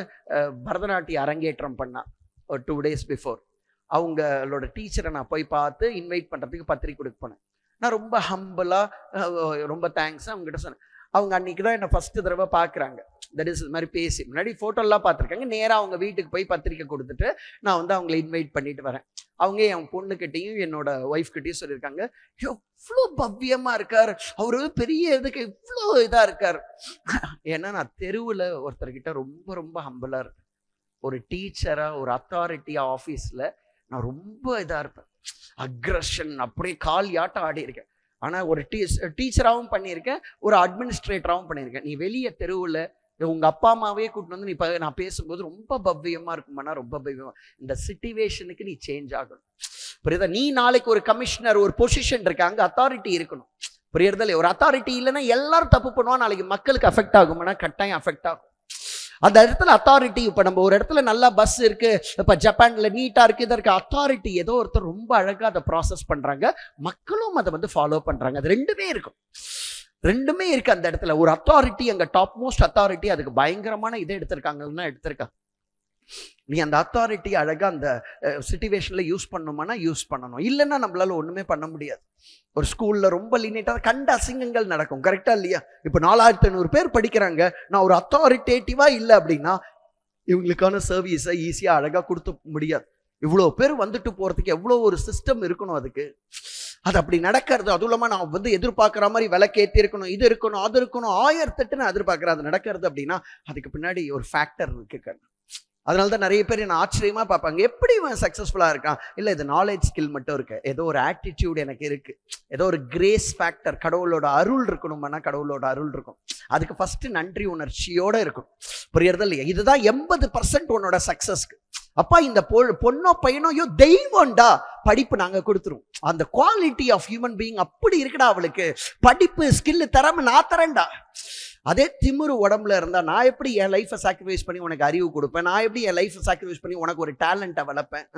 பரதநாட்டிய அரங்கேற்றம் பண்ணா ஒரு 2 days பிஃபோர். அவங்களோட டீச்சரை நான் போய் பார்த்து இன்வைட் பண்றதுக்கு பத்திரிக்கை கொடுக்க போனேன். நான் ரொம்ப ஹம்பிளா ரொம்ப தேங்க்ஸ் அவங்ககிட்ட சொன்னேன். அவங்க அன்னைக்கு தான் என்னை ஃபர்ஸ்ட் தடவை பார்க்குறாங்க. தட் இஸ் இது மாதிரி பேசி முன்னாடி ஃபோட்டோலாம் பார்த்துருக்காங்க. நேராக அவங்க வீட்டுக்கு போய் பத்திரிக்கை கொடுத்துட்டு நான் வந்து அவங்களை இன்வைட் பண்ணிட்டு வரேன். அவங்க என் பொண்ணுக்கிட்டையும் என்னோட ஒய்ஃப்கிட்டையும் சொல்லியிருக்காங்க, எவ்வளோ பவ்யமாக இருக்கார் அவரு, பெரிய இதுக்கு இவ்வளோ இதாக இருக்கார். ஏன்னா நான் தெருவில் ஒருத்தர்கிட்ட ரொம்ப ரொம்ப ஹம்பிளாக இருப்பேன். ஒரு டீச்சராக, ஒரு அத்தாரிட்டியாக ஆஃபீஸில் நான் ரொம்ப இதாக இருப்பேன். அக்ரஷன் அப்படியே கால் யாட்டம் ஆடி இருக்கேன். ஆனால் ஒரு டீச்சராகவும் பண்ணியிருக்கேன், ஒரு அட்மினிஸ்ட்ரேட்டராகவும் பண்ணியிருக்கேன். நீ வெளியே தெருவில் உங்கள் அப்பா அம்மாவே கூட்டிட்டு வந்து நீ நான் பேசும்போது ரொம்ப பவ்யமாக இருக்குமாண்ணா, ரொம்ப பவ்யமாக. இந்த சிச்சுவேஷனுக்கு நீ சேஞ்ச் ஆகணும். புரியுதா? நீ நாளைக்கு ஒரு கமிஷனர், ஒரு பொசிஷன் இருக்கு, அங்கே அத்தாரிட்டி இருக்கணும். புரியுறதில்ல? ஒரு அத்தாரிட்டி இல்லைன்னா எல்லாரும் தப்பு பண்ணுவோம், நாளைக்கு மக்களுக்கு அஃபெக்ட் ஆகும்னா கட்டாயம் அஃபெக்ட் ஆகும். அந்த இடத்துல அத்தாரிட்டி, இப்போ நம்ம ஒரு இடத்துல நல்லா பஸ் இருக்கு, இப்போ ஜப்பான்ல நீட்டா இருக்கு, இதற்கு அத்தாரிட்டி ஏதோ ஒருத்தர் ரொம்ப அழகா அதை ப்ராசஸ் பண்றாங்க, மக்களும் அதை வந்து ஃபாலோ பண்றாங்க. அது ரெண்டுமே இருக்கும், ரெண்டுமே இருக்கு அந்த இடத்துல. ஒரு அத்தாரிட்டி, அங்க டாப் மோஸ்ட் அத்தாரிட்டி, அதுக்கு பயங்கரமான இதை எடுத்திருக்காங்கன்னா எடுத்திருக்காங்க. நீ அந்த அத்தாரிட்டி அழகா அந்த சிச்சுவேஷன்ல யூஸ் பண்ணணுமானா யூஸ் பண்ணணும், இல்லைன்னா நம்மளால ஒண்ணுமே பண்ண முடியாது. ஒரு ஸ்கூல்ல ரொம்ப லீனியேட்டா கண்ட அசிங்கங்கள் நடக்கும், கரெக்டா இல்லையா? இப்போ 4500 பேர் படிக்கிறாங்க, நான் ஒரு அத்தாரிட்டேட்டிவா இல்லை அப்படின்னா இவங்களுக்கான சர்வீஸை ஈஸியா அழகா கொடுத்து முடியாது. இவ்வளோ பேர் வந்துட்டு போறதுக்கு எவ்வளோ ஒரு சிஸ்டம் இருக்கணும் அதுக்கு. அது அப்படி நடக்கிறது. அதுவும் இல்லாமல் நான் வந்து எதிர்பார்க்குற மாதிரி விலைக்கேற்றி இருக்கணும், இது இருக்கணும், அது இருக்கணும், 1008 நான் எதிர்பார்க்குறேன். அது நடக்கிறது அப்படின்னா அதுக்கு பின்னாடி ஒரு ஃபேக்டர் இருக்கு. அதனால தான் நிறைய பேர் என்ன ஆச்சரியமா பார்ப்பாங்க, எப்படி இவன் சக்ஸஸ்ஃபுல்லா இருக்கான்? இல்லை, இது நாலேஜ் ஸ்கில் மட்டும் இருக்கு, ஏதோ ஒரு ஆட்டிடியூட் எனக்கு இருக்கு, ஏதோ ஒரு கிரேஸ் ஃபேக்டர், கடவுளோட அருள் இருக்கணும்னா கடவுளோட அருள் இருக்கும். அதுக்கு ஃபர்ஸ்ட் நன்றி உணர்ச்சியோட இருக்கும். புரியறது இல்லையா? இதுதான் 80% உன்னோட சக்சஸ்க்கு. அப்பா இந்த பொண்ணோ பையனோ ஐயோ தெய்வம்டா, படிப்பு நாங்க கொடுத்துருவோம். அந்த குவாலிட்டி ஆஃப் ஹியூமன் பீயிங் அப்படி இருக்குடா அவளுக்கு, படிப்பு ஸ்கில் தராம நான் தரேன்டா. அதே திமிரு உடம்புல இருந்தா நான் எப்படி என் லைஃபை சாக்ரிஃபைஸ் பண்ணி உனக்கு அறிவு கொடுப்பேன், நான் எப்படி என் லைஃபை சாக்ரிஃபைஸ் பண்ணி உனக்கு ஒரு டேலண்ட்டை வளர்ப்பேன்.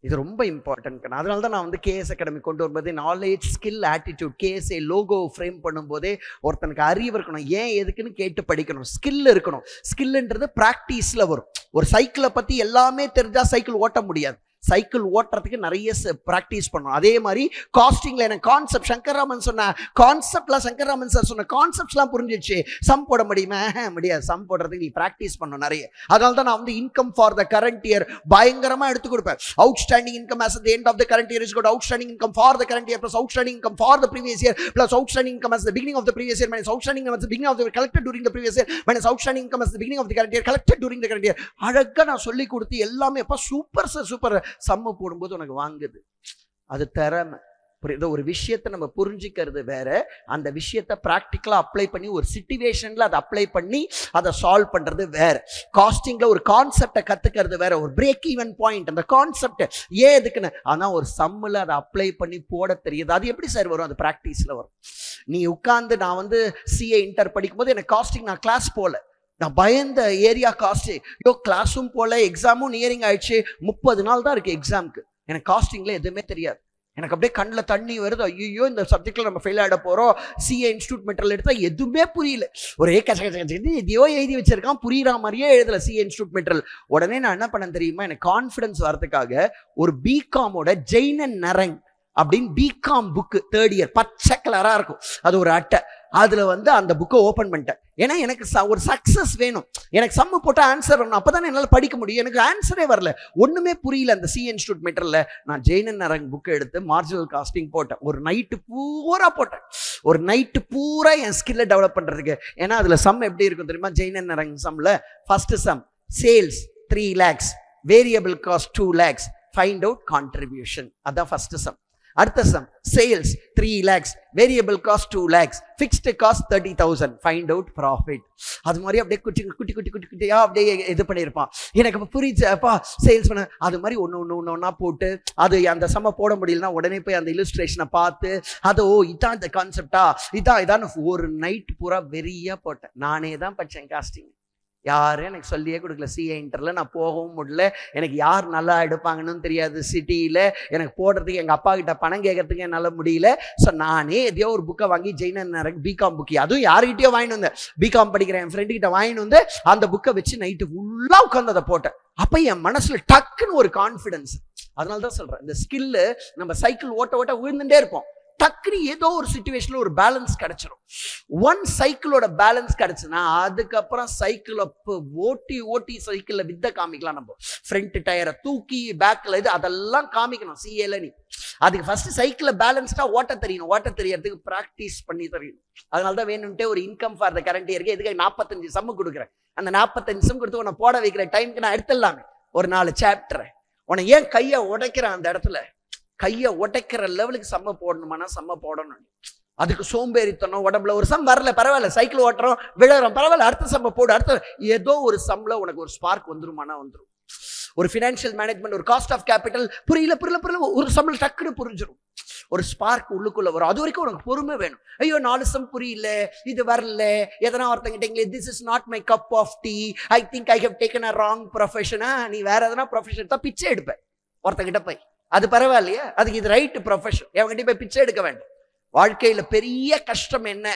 இது ரொம்ப இம்பார்ட்டன்ட். அதனால தான் நான் வந்து கேஎஸ் அகாடமி கொண்டு வரும்போது knowledge skill attitude, KSA logo frame பண்ணும்போதே ஒருத்தனுக்கு அறிவு இருக்கணும், ஏன் எதுக்குன்னு கேட்டு படிக்கணும், ஸ்கில் இருக்கணும். ஸ்கில்ன்றது ப்ராக்டிஸில் வரும். ஒரு சைக்கிளை பற்றி எல்லாமே தெரிஞ்சா சைக்கிள் ஓட்ட முடியாது, சைக்கிள் ஓட்டுறதுக்கு நிறைய ப்ராக்டிஸ் பண்ணணும். அதே மாதிரி காஸ்டிங்ல எனக்கு கான்செப்ட் சங்கர்ராமன் சொன்ன கான்செப்ட்லாம், சங்கர்ராமன் சார் சொன்ன கான்செப்ட்ஸ்லாம் புரிஞ்சிச்சு. சம் போட முடியுமா? முடியாது. சம் போடுறதுக்கு நீ ப்ராக்டிஸ் பண்ணணும் நிறைய. அதனால தான் நான் வந்து income for the current year பயங்கரமா எடுத்து கொடுப்பேன். Outstanding income as at the end of the current year is good. Outstanding income for the current year plus outstanding income for the previous year plus outstanding income as the beginning of the previous year minus outstanding income as the beginning of the year collected during the previous year minus outstanding income as the beginning of the current year collected during the current year. அழகா நான் சொல்லி கொடுத்து எல்லாமே அப்பா super sir super. சம்ம போடும்போது உனக்கு வாங்குது, அது திறமை. ஒரு விஷயத்தை நம்ம புரிஞ்சுக்கிறது வேற, அந்த விஷயத்தை பிராக்டிக்கலா அப்ளை பண்ணி ஒரு சிச்சுவேஷன்ல அதை அப்ளை பண்ணி அதை சால்வ் பண்றது வேற. காஸ்டிங்ல ஒரு கான்செப்டை கத்துக்கிறது வேற, ஒரு பிரேக் ஈவன் பாயிண்ட் அந்த கான்செப்ட் ஏன் எதுக்குன்னு. ஆனா ஒரு சம்மில் அதை அப்ளை பண்ணி போட தெரியுது. அது எப்படி சார் வரும்? அது பிராக்டிஸ்ல வரும். நீ உட்கார்ந்து நான் வந்து சிஏ இன்டர் படிக்கும் போது எனக்கு காஸ்டிங், நான் கிளாஸ் போல, நான் பயந்த ஏரியா காஸ்ட், கிளாஸும் போல எக்ஸாமும் நியரிங் ஆயிடுச்சு, 30 நாள் தான் இருக்கு எக்ஸாமுக்கு. எனக்கு காஸ்டிங்ல எதுவுமே தெரியாது, எனக்கு அப்படியே கண்ணில் தண்ணி வருது. ஐயோ இந்த சப்ஜெக்ட்ல நம்ம ஃபெயில் ஆகிட போறோம். சிஏ இன்ஸ்டியூட் மெட்டீரியல் எடுத்தா எதுவுமே புரியல, ஒரே எதையோ எழுதி வச்சிருக்கான், புரியுற மாதிரியே எழுதல சிஏ இன்ஸ்டியூட் மெட்டீரியல். உடனே நான் என்ன பண்ண தெரியுமா? எனக்கு கான்ஃபிடன்ஸ் வரதுக்காக ஒரு பிகாமோட ஜெய்னன் நரங் அப்படின்னு பிகாம் புக்கு 3rd இயர் பச்சை கலரா இருக்கும், அது ஒரு அட்டை, அதுல வந்து அந்த புக்கை ஓபன் பண்ணிட்டேன். ஏன்னா எனக்கு ஒரு சக்சஸ் வேணும், எனக்கு சம்மு போட்டு ஆன்சர் வரணும், அப்பதான் என்னால படிக்க முடியும். எனக்கு ஆன்சரே வரல, ஒண்ணுமே புரியல அந்த சி இன்ஸ்டியூட் மெட்டீரியல்ல. நான் ஜெய்னன் நரங் புக்கை எடுத்து மார்ஜினல் காஸ்டிங் போட்டேன், ஒரு நைட்டு பூரா போட்டேன், ஒரு நைட்டு பூரா என் ஸ்கில்லை டெவலப் பண்றதுக்கு. ஏன்னா அதுல சம் எப்படி இருக்கும் தெரியுமா? ஜெய்னன் நரங் சம்ல first sum sales 3 lakhs, variable cost 2 lakhs, find out contribution. அதான் ஃபர்ஸ்ட் சம். அடுத்த sum sales 3 lakhs, variable cost 2 lakhs, fixed cost 30,000, find out profit. அது மாதிரி அப்படியே குட்டி குட்டி குட்டி குட்டி குட்டியா அப்படியே இது பண்ணியிருப்பான். எனக்கு அப்போ புரியுது, அப்பா சேல்ஸ் பண்ண அது மாதிரி ஒன்று போட்டு அது அந்த சம போட முடியலன்னா உடனே போய் அந்த இல்லுஸ்ட்ரேஷனை பார்த்து அது இதான் இந்த கான்செப்டா, இதான் ஒரு நைட் பூரா வெறியா போட்டேன். நானே தான் படித்தேன் காஸ்டிங், யாரும் எனக்கு சொல்லியே கொடுக்கல. சிஏ இன்டர்ல நான் போகவும் முடியல, எனக்கு யார் நல்லா எடுப்பாங்கன்னு தெரியாது சிட்டியில, எனக்கு போடுறதுக்கு எங்க அப்பா கிட்ட பணம் கேட்கறதுக்கு என்னால முடியல. ஸோ நானே எதையோ ஒரு புக்கை வாங்கி ஜெய்னன் நரங் பிகாம் புக்கு, அதுவும் யாருக்கிட்டயோ வாங்கிட்டு வந்தேன், பிகாம் படிக்கிறேன் என் ஃப்ரெண்டு கிட்ட வாங்கிட்டு வந்து அந்த புக்கை வச்சு நைட்டு ஃபுல்லா உட்காந்து அதை போட்டேன். அப்ப என் மனசுல டக்குன்னு ஒரு கான்ஃபிடன்ஸ். அதனால தான் சொல்றேன், இந்த ஸ்கில்லு நம்ம சைக்கிள் ஓட்ட ஓட்ட விழுந்துட்டே இருப்போம், டக்குனு ஏதோ ஒரு சிச்சுவேஷன்ல ஒரு பேலன்ஸ் கிடைச்சிடும். ஒன் சைக்கிளோட பேலன்ஸ் கிடைச்சுன்னா அதுக்கப்புறம் சைக்கிளை ஓட்டி ஓட்டி சைக்கிள்ல வித்த காமிக்கலாம். நம்ம ஃப்ரண்ட் டயரை தூக்கி பேக்ல இது அதெல்லாம் காமிக்கணும் சிஏல. நீ அதுக்கு ஃபர்ஸ்ட் சைக்கிள பேலன்ஸ்டா ஓட்ட தெரியணும், ஓட்ட தெரியறதுக்கு பிராக்டிஸ் பண்ணி தெரியணும். அதனாலதான் வேணும்ட்டே ஒரு இன்கம் ஃபார் த கரண்ட் இயருக்கு எதுக்கு 45 சம் கொடுக்குறேன். அந்த 45 சம் கொடுத்து உன்னை போட வைக்கிற டைமுக்கு நான் எடுத்துடலாமே ஒரு 4 சாப்டர். உன்னை ஏன் கையை உடைக்கிறேன் அந்த இடத்துல? கையை உடைக்கிற லெவலுக்கு சம்ம போடணுமானா சம்ம போடணும். அதுக்கு சோம்பேறித்தனம், உடம்புல ஒரு சம் வரல பரவாயில்ல, சைக்கிள் ஓட்டுறோம் விழுறோம் பரவாயில்ல, அடுத்த சம்ம போடு, அடுத்த ஏதோ ஒரு சம்ல உனக்கு ஒரு ஸ்பார்க் வந்துருமானா வந்துடும். ஒரு ஃபினான்ஷியல் மேனேஜ்மெண்ட், ஒரு காஸ்ட் ஆஃப் கேபிட்டல் புரியல ஒரு சம்பளம் டக்குன்னு புரிஞ்சிடும். ஒரு ஸ்பார்க் உள்ளுக்குள்ள வரும். அது வரைக்கும் உனக்கு பொறுமை வேணும். ஐயோ 4 சம் புரியல, இது வரல, எதனா ஒருத்தங்கிட்டீங்களே this is not my cup of tea, I think I have taken a wrong ப்ரொஃபஷனா, நீ வேற எதனா ப்ரொஃபஷன் எடுத்தா பிச்சை எடுப்பேன் ஒருத்தங்கிட்ட போய். அது பரவாயில்லையா, அதுக்கு இது ரைட் ப்ரொஃபஷன், எவங்கிட்ட போய் பிச்சை எடுக்க வேண்டாம். வாழ்க்கையில பெரிய கஷ்டம் என்ன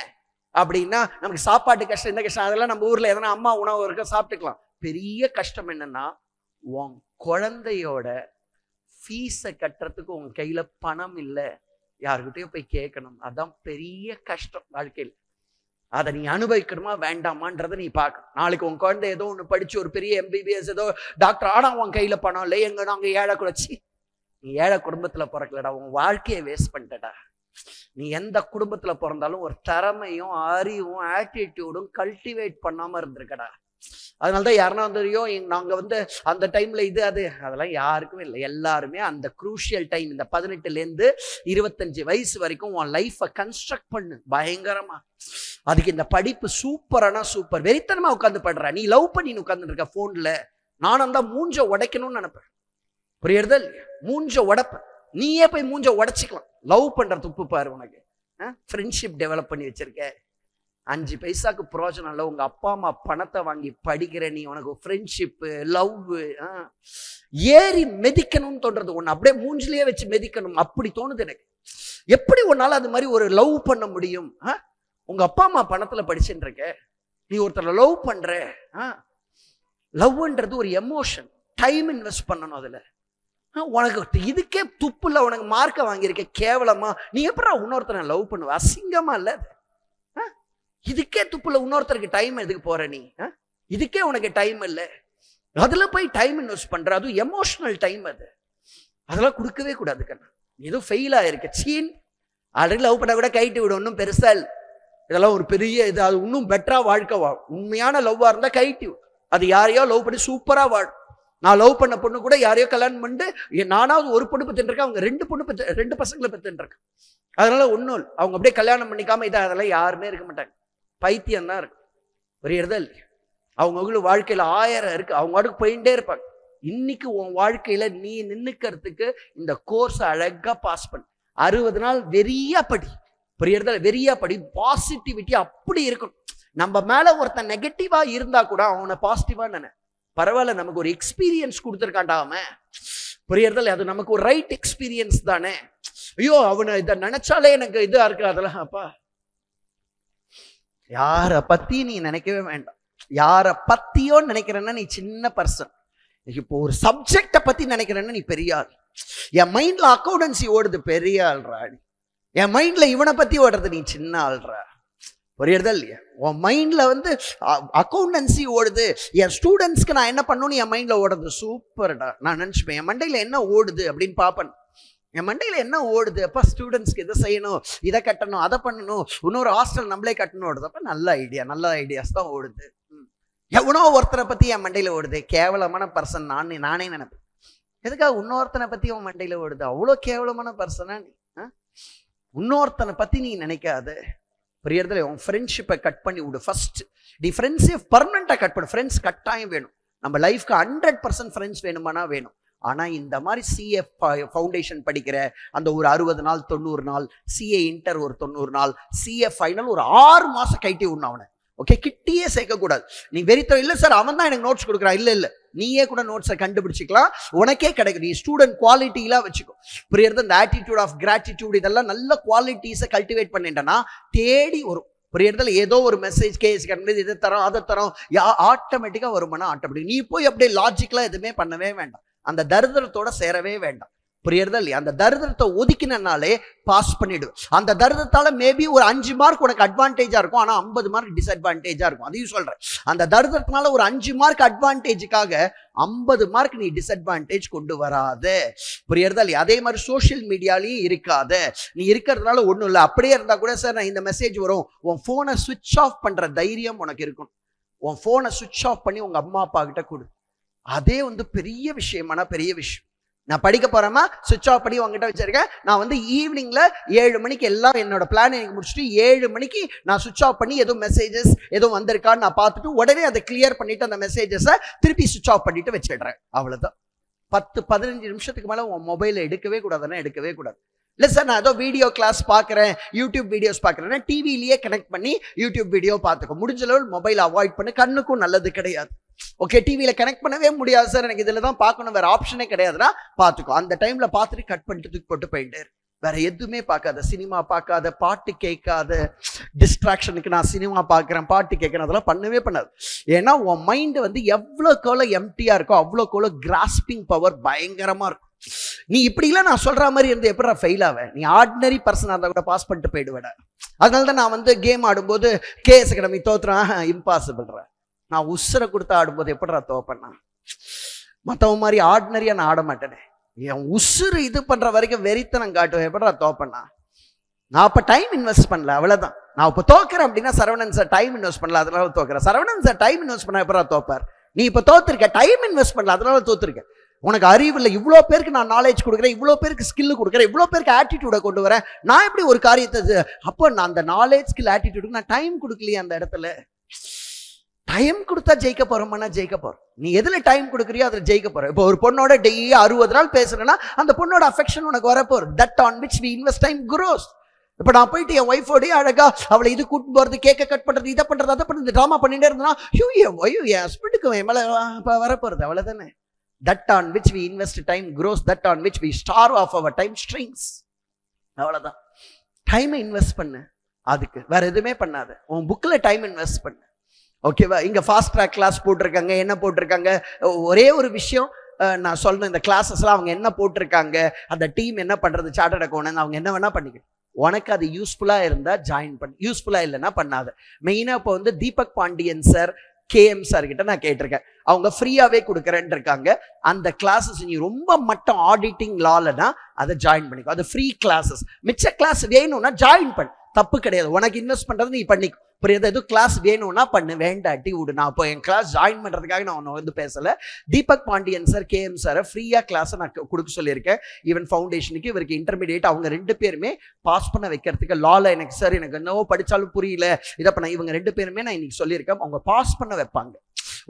அப்படின்னா, நமக்கு சாப்பாட்டு கஷ்டம், இந்த கஷ்டம் அதெல்லாம் நம்ம ஊர்ல எதனா அம்மா உணவு இருக்க சாப்பிட்டுக்கலாம். பெரிய கஷ்டம் என்னன்னா, உன் குழந்தையோட ஃபீஸை கட்டுறதுக்கு உங்க கையில பணம் இல்லை, யாருக்கிட்டையும் போய் கேட்கணும். அதான் பெரிய கஷ்டம் வாழ்க்கையில். அதை நீ அனுபவிக்கணுமா வேண்டாமான்றதை நீ பார்க்கணும். நாளைக்கு உன் குழந்தை ஏதோ ஒன்று படிச்சு ஒரு பெரிய எம்பிபிஎஸ் ஏதோ டாக்டர் ஆனா உன் கையில பணம் இல்லை, எங்க நாங்க ஏழை குறைச்சி, நீ ஏழை குடும்பத்துல பிறக்கலடா, உன் வாழ்க்கையை வேஸ்ட் பண்ணிட்டடா. நீ எந்த குடும்பத்துல பிறந்தாலும் ஒரு திறமையும் அறிவும் ஆட்டிடியூடும் கல்டிவேட் பண்ணாம இருந்திருக்கடா. அதனாலதான் யாருன்னா தெரியும், நாங்க அந்த டைம்ல இது அது அதெல்லாம் யாருக்குமே இல்லை. எல்லாருமே அந்த குரூஷியல் டைம், இந்த 18 25 வயசு வரைக்கும் உன் லைஃபை கன்ஸ்ட்ரக்ட் பண்ணு பயங்கரமா. அதுக்கு இந்த படிப்பு சூப்பரானா சூப்பர். வெறித்தனமா உட்காந்து படுற, நீ லவ் பண்ணி உட்கார்ந்து இருக்க போன்ல, நானும் தான் மூஞ்ச உடைக்கணும்னு நினைப்பேன். புரியுறதா இல்லையா? மூஞ்ச உடைப்பேன், நீயே போய் மூஞ்ச உடைச்சிக்கலாம். லவ் பண்ற துப்பு பாரு உனக்கு. ஃப்ரெண்ட்ஷிப் டெவலப் பண்ணி வச்சிருக்க, 5 பைசாக்கு பிரோஜனம் இல்லை. உங்க அப்பா அம்மா பணத்தை வாங்கி படிக்கிற நீ, உனக்கு ஃப்ரெண்ட்ஷிப்பு லவ் ஏறி மெதிக்கணும்னு தோன்றது, ஒன்று அப்படியே மூஞ்சிலேயே வச்சு மெதிக்கணும் அப்படி தோணுது எனக்கு. எப்படி உன்னால அது மாதிரி ஒரு லவ் பண்ண முடியும்? உங்க அப்பா அம்மா பணத்துல படிச்சுட்டு இருக்க, நீ ஒருத்தர் லவ் பண்ற. லவ்ன்றது ஒரு எமோஷன், டைம் இன்வெஸ்ட் பண்ணணும் அதுல. உனக்கு இதுக்கே துப்புல உனக்கு மார்க்கை வாங்கியிருக்க கேவலமா, நீ எப்படா இன்னொருத்தனை லவ் பண்ணுவ? அசிங்கமா இல்ல? இதுக்கே துப்புல இன்னொருத்தருக்கு டைம் எதுக்கு போற நீ? இதுக்கே உனக்கு டைம் இல்லை, அதுல போய் டைம் இன்வெஸ்ட் பண்ற, அது எமோஷனல் டைம். அதெல்லாம் கொடுக்கவே கூடாது கண்ணா. ஏதோ ஃபெயில் ஆயிருக்க, சீன் ஆல்ரெடி லவ் பண்ண கூட கைட்டு விடும், ஒன்றும் பெருசா இல்லை. இதெல்லாம் ஒரு பெரிய இது, அது இன்னும் பெட்டரா வாழ்க்கை வாழும். உண்மையான லவ்வா இருந்தா கைட்டு அது யாரையோ லவ் பண்ணி சூப்பரா வாழும். நான் லவ் பண்ண பொண்ணு கூட யாரையோ கல்யாணம் பண்ணிட்டு, நானாவது ஒரு பொண்ணு பெற்றுருக்கேன், அவங்க 2 பசங்களை பெற்றுருக்கேன். அதனால ஒன்றும் அவங்க அப்படியே கல்யாணம் பண்ணிக்காம இதை அதெல்லாம் யாருமே இருக்க மாட்டாங்க. பைத்தியம் தான் இருக்கு. புரியுறதா இல்லையா? அவங்களுக்கு வாழ்க்கையில 1000 இருக்கு, அவங்க வாட்டுக்கு போயிட்டே இருப்பாங்க. இன்னைக்கு உன் வாழ்க்கையில நீ நின்னுக்கிறதுக்கு இந்த கோர்ஸ் அழகா பாஸ் பண்ணு. 60 நாள் வெறியா படி. புரியுறதா? வெறியா படி. பாசிட்டிவிட்டி அப்படி இருக்கணும். நம்ம மேல ஒருத்தன் நெகட்டிவா இருந்தா கூட அவனை பாசிட்டிவா நினை. பரவாயில்ல, நமக்கு ஒரு எக்ஸ்பீரியன்ஸ் கொடுத்துருக்காண்டா அவன். புரியுறதில்ல? அது நமக்கு ஒரு ரைட் எக்ஸ்பீரியன்ஸ் தானே. ஐயோ அவனை இதை நினைச்சாலே எனக்கு இதா இருக்கு, அதெல்லாம் அப்பா யார பத்தி நீ நினைக்கவே வேண்டாம். யார பத்தியோ நினைக்கிறேன்னா நீ சின்ன பர்சன். இப்போ ஒரு சப்ஜெக்டை பத்தி நினைக்கிறேன்னா நீ பெரிய ஆள். என் மைண்ட்ல அக்கௌண்டன்சி ஓடுது, பெரிய ஆள்ரா. என் மைண்ட்ல இவனை பத்தி ஓடுறது, நீ சின்ன ஆள்ரா. புரியுறதா இல்லையா? உன் மைண்ட்ல அக்கௌண்டன்சி ஓடுது, என் ஸ்டூடெண்ட்ஸ்க்கு நான் என்ன பண்ணணும்னு என் மைண்ட்ல ஓடுறது, சூப்பர்டா. நான் நினைச்சுப்பேன் என் மண்டையில என்ன ஓடுது அப்படின்னு பார்ப்பேன். என் மண்டையில என்ன ஓடுது, அப்ப ஸ்டூடெண்ட்ஸ்க்கு இதை செய்யணும், இதை கட்டணும், அதை பண்ணணும், இன்னொரு ஹாஸ்டல் நம்மளே கட்டணும் ஓடுது. அப்ப நல்ல ஐடியாஸ் தான் ஓடுது. எவனோ ஒருத்தரை பத்தி என் மண்டையில ஓடுது, கேவலமான பர்சன் நானே நினைப்பேன். எதுக்காக இன்னொருத்தனை பத்தி உன் மண்டையில ஓடுது? அவ்வளோ கேவலமான பர்சனா நீ? இன்னொருத்தனை பத்தி நீ நினைக்காத. புரியுறதுல? உன் ஃப்ரெண்ட்ஷிப்பை கட் பண்ணி விடு ஃபர்ஸ்ட். நீ ஃப்ரெண்ட்ஸே பர்மனெண்டா கட் பண்ணு. ஃப்ரெண்ட்ஸ் கட்டாயம் வேணும். நம்ம லைஃப்க்கு 100% ஃப்ரெண்ட்ஸ் வேணுமானா வேணும். ஆனா இந்த மாதிரி சிஏ ஃபவுண்டேஷன் படிக்கிற அந்த ஒரு 60 நாள் 90 நாள், சிஏ இன்டர் ஒரு 90 நாள், சிஏ ஃபைனல் ஒரு 6 மாசம் கைட்டி விடணும் அவனை. ஓகே, கிட்டியே சேர்க்கக்கூடாது. நீ வெறித்தனம் இல்லை சார் அவன் தான் எனக்கு நோட்ஸ் கொடுக்குறான், இல்லை நீயே கூட நோட்ஸை கண்டுபிடிச்சிக்கலாம், உனக்கே கிடைக்கும். நீ ஸ்டூடெண்ட் குவாலிட்டிலாம் வச்சுக்கோ. புரியுறது? இந்த ஆட்டிடியூட் ஆஃப் கிராட்டிடியூட் இதெல்லாம் நல்ல குவாலிட்டிஸை கல்டிவேட் பண்ணிட்டேன்னா தேடி வரும். புரியுறதுல? ஏதோ ஒரு மெசேஜ் கேஸ் கண்டுபிடி, இதை தரோம் அதை தரோம், ஆட்டோமேட்டிக்காக வருமானா ஆட்டோமேட்டிக். நீ போய் அப்படியே லாஜிக்கலாக எதுவுமே பண்ணவே வேண்டாம், அந்த தரித்திரத்தோட சேரவே வேண்டாம். புரியுறதா இல்லையா? அந்த தரித்திரத்தை ஒதுக்கினாலே பாஸ் பண்ணிடுவேன். அந்த தரித்திரத்தால மேபி ஒரு 5 மார்க் உனக்கு அட்வான்டேஜா இருக்கும், ஆனா 50 மார்க் டிஸ்அட்வான்டேஜா இருக்கும். அதையும் சொல்றேன். அந்த தரித்திரத்தினால ஒரு 5 மார்க் அட்வான்டேஜுக்காக 50 மார்க் நீ டிஸ்அட்வான்டேஜ் கொண்டு வராத. புரியுறதா இல்லையா? அதே மாதிரி சோசியல் மீடியாலையும் இருக்காத. நீ இருக்கிறதுனால ஒன்றும் இல்லை. அப்படியே இருந்தா கூட சார் நான் இந்த மெசேஜ் வரும், உன் போனை சுவிட்ச் ஆஃப் பண்ற தைரியம் உனக்கு இருக்கும். உன் போனை சுவிட்ச் ஆஃப் பண்ணி உங்க அம்மா அப்பா கிட்ட கொடு. அதே பெரிய விஷயமான பெரிய விஷயம். நான் படிக்க போறேமா, சுவிட்ச் ஆஃப் பண்ணி உங்ககிட்ட வச்சிருக்கேன். நான் வந்து ஈவினிங்ல 7 மணிக்கு எல்லாம் என்னோட பிளான் எனக்கு முடிச்சுட்டு 7 மணிக்கு நான் சுவிட்ச் ஆஃப் பண்ணி எதுவும் மெசேஜஸ் எதுவும் வந்திருக்கான்னு நான் பார்த்துட்டு உடனே அதை கிளியர் பண்ணிட்டு அந்த மெசேஜஸை திருப்பி சுவிட்ச் ஆஃப் பண்ணிட்டு வச்சிடுறேன். அவ்வளவுதான். 10-15 நிமிஷத்துக்கு மேல உன் மொபைலை எடுக்கவே கூடாதுன்னா எடுக்கவே கூடாது. இல்லை சார், நான் ஏதோ வீடியோ கிளாஸ் பார்க்குறேன், யூடியூப் வீடியோஸ் பார்க்குறேன்னா டிவிலேயே கனெக்ட் பண்ணி யூடியூப் வீடியோ பார்த்துக்கோ. முடிஞ்ச அளவு மொபைல் அவாய்ட் பண்ணு, கண்ணுக்கும் நல்லது கிடையாது. ஓகே, டிவியில் கனெக்ட் பண்ணவே முடியாது சார், எனக்கு இதில் தான் பார்க்கணும், வேற ஆப்ஷனே கிடையாதுன்னா பார்த்துக்கோ. அந்த டைம்ல பார்த்துட்டு கட் பண்ணிட்டு தூக்கி போட்டு போயிட்டு வேற எதுவுமே பார்க்காத, சினிமா பார்க்காத, பாட்டு கேட்காத. டிஸ்ட்ராக்ஷனுக்கு நான் சினிமா பார்க்குறேன், பாட்டு கேட்குறேன், அதெல்லாம் பண்ணவே பண்ணாது. ஏன்னா உன் மைண்டு வந்து எவ்வளோக்கெவ்வளோ எம்டியா இருக்கோ அவ்வளோக்கெவ்வளோ கிராஸ்பிங் பவர் பயங்கரமா இருக்கும். நீ இப்படிலாம் நான் சொல்ற மாதிரி இருந்து எப்படி ஃபெயில் ஆவேன்? நீ ஆர்டினரி பர்சனாக இருந்தால் கூட பாஸ் பண்ணிட்டு போயிடுவேட. அதனால தான் நான் வந்து கேம் ஆடும்போது கேஎஸ் அகாடமி தோத்துறான், இம்பாசிபிள்ற. நான் உசுரை கொடுத்து ஆடும்போது எப்படிடா தோப்பேன்னா, மற்றவங்க மாதிரி ஆர்டினரியா நான் ஆட மாட்டேனே. என் உசுறு இது பண்ற வரைக்கும் வெறித்தனம் காட்டுவேன், எப்படிடா தோப்பேன்னா. நான் அப்போ டைம் இன்வெஸ்ட் பண்ணல, அவ்வளோதான். நான் இப்போ தோக்குறேன் அப்படின்னா சரவணன் சார் டைம் இன்வெஸ்ட் பண்ணல, அதனால தோக்குறேன். சரவணன் சார் டைம் இன்வெஸ்ட் பண்ண எப்படா தோப்பார்? நீ இப்போ தோத்துருக்க, டைம் இன்வெஸ்ட் பண்ணல, அதனால தோத்துருக்க. உனக்கு அறிவு இல்லை. இவ்வளோ பேருக்கு நான் நாலேஜ் கொடுக்குறேன், இவ்வளோ பேருக்கு ஸ்கில் கொடுக்குறேன், இவ்வளோ பேருக்கு ஆட்டிடியூடை கொண்டு வரேன். நான் எப்படி ஒரு காரியத்தை அப்போ நான் அந்த நாலேஜ் ஸ்கில் ஆட்டிடியூடுக்கு நான் டைம் கொடுக்கலையே. அந்த இடத்துல டைம் கொடுத்தா ஜெயிக்க போறோம்னா ஜெயிக்க போறோம். நீ எதுல டைம் கொடுக்குறியோ அதில் ஜெயிக்க போற. இப்போ ஒரு பொண்ணோட டெய்லி 60 நாள் பேசுறேன்னா அந்த பொண்ணோட அஃபெக்ஷன் உனக்கு வரப்போற. That on which we invest time grows. இப்போ நான் போயிட்டு என் ஒய்ஃபோடய அழகா அவளை இது கூட்டு போறது, கேக்க கட் பண்றது, இதை பண்றது, அதை பண்றது, ட்ராமா பண்ணிட்டே இருந்தா என் ஹஸ்பண்டுக்கு என் மேல வரப்போறது. அவ்வளவுதானே. That on which we invest time grows. That on which we starve of our time strings. அவ்வளவுதான். டைமை இன்வெஸ்ட் பண்ணு, அதுக்கு வேற எதுவுமே பண்ணாத. உன் புக்ல டைம் இன்வெஸ்ட் பண்ணு. ஓகேவா? இங்க ஃபாஸ்ட் ட்ராக் கிளாஸ் போட்டிருக்காங்க. என்ன போட்டிருக்காங்க? ஒரே ஒரு விஷயம் நான் சொல்லணும், இந்த கிளாஸஸ்லாம் அவங்க என்ன போட்டிருக்காங்க, அந்த டீம் என்ன பண்றது, சார்ட்டர்ட் அக்கௌண்ட் அவங்க என்ன வேணா பண்ணிக்க. உனக்கு அது யூஸ்ஃபுல்லா இருந்தா ஜாயின் பண்ணு, யூஸ்ஃபுல்லா இல்லைன்னா பண்ணாத. மெயினா இப்போ வந்து Deepak Pandian sir, KM sir கிட்ட நான் கேட்டிருக்கேன். அவங்க ஃப்ரீயாவே கொடுக்குறேன்னு இருக்காங்க. அந்த கிளாஸஸ் நீ ரொம்ப மட்டம் ஆடிட்டிங் லாலனா அதை ஜாயின் பண்ணிக்கோ. அது ஃப்ரீ கிளாஸஸ். மிச்ச கிளாஸ் வேணும்னா ஜாயின் பண்ணு, தப்பு கிடையாது. உனக்கு இன்வெஸ்ட் பண்றது நீ பண்ணிக்கோ. புரியுது? எதுவும் கிளாஸ் வேணும்னா பண்ணு, வேண்டாட்டி விடு. நான் இப்போ என் கிளாஸ் ஜாயின் பண்றதுக்காக நான் ஒன்று வந்து பேசல. Deepak Pandian sir, KM sir ஃப்ரீயா கிளாஸை நான் கொடுக்க சொல்லியிருக்கேன். ஈவன் ஃபவுண்டேஷனுக்கு இவருக்கு இன்டர்மீடியேட் அவங்க 2 பேருமே பாஸ் பண்ண வைக்கிறதுக்கு லால எனக்கு சார் எனக்கு என்னவோ படிச்சாலும் புரியல இதை பண்ண, இவங்க 2 பேருமே நான் இன்னைக்கு சொல்லியிருக்கேன். அவங்க பாஸ் பண்ண வைப்பாங்க.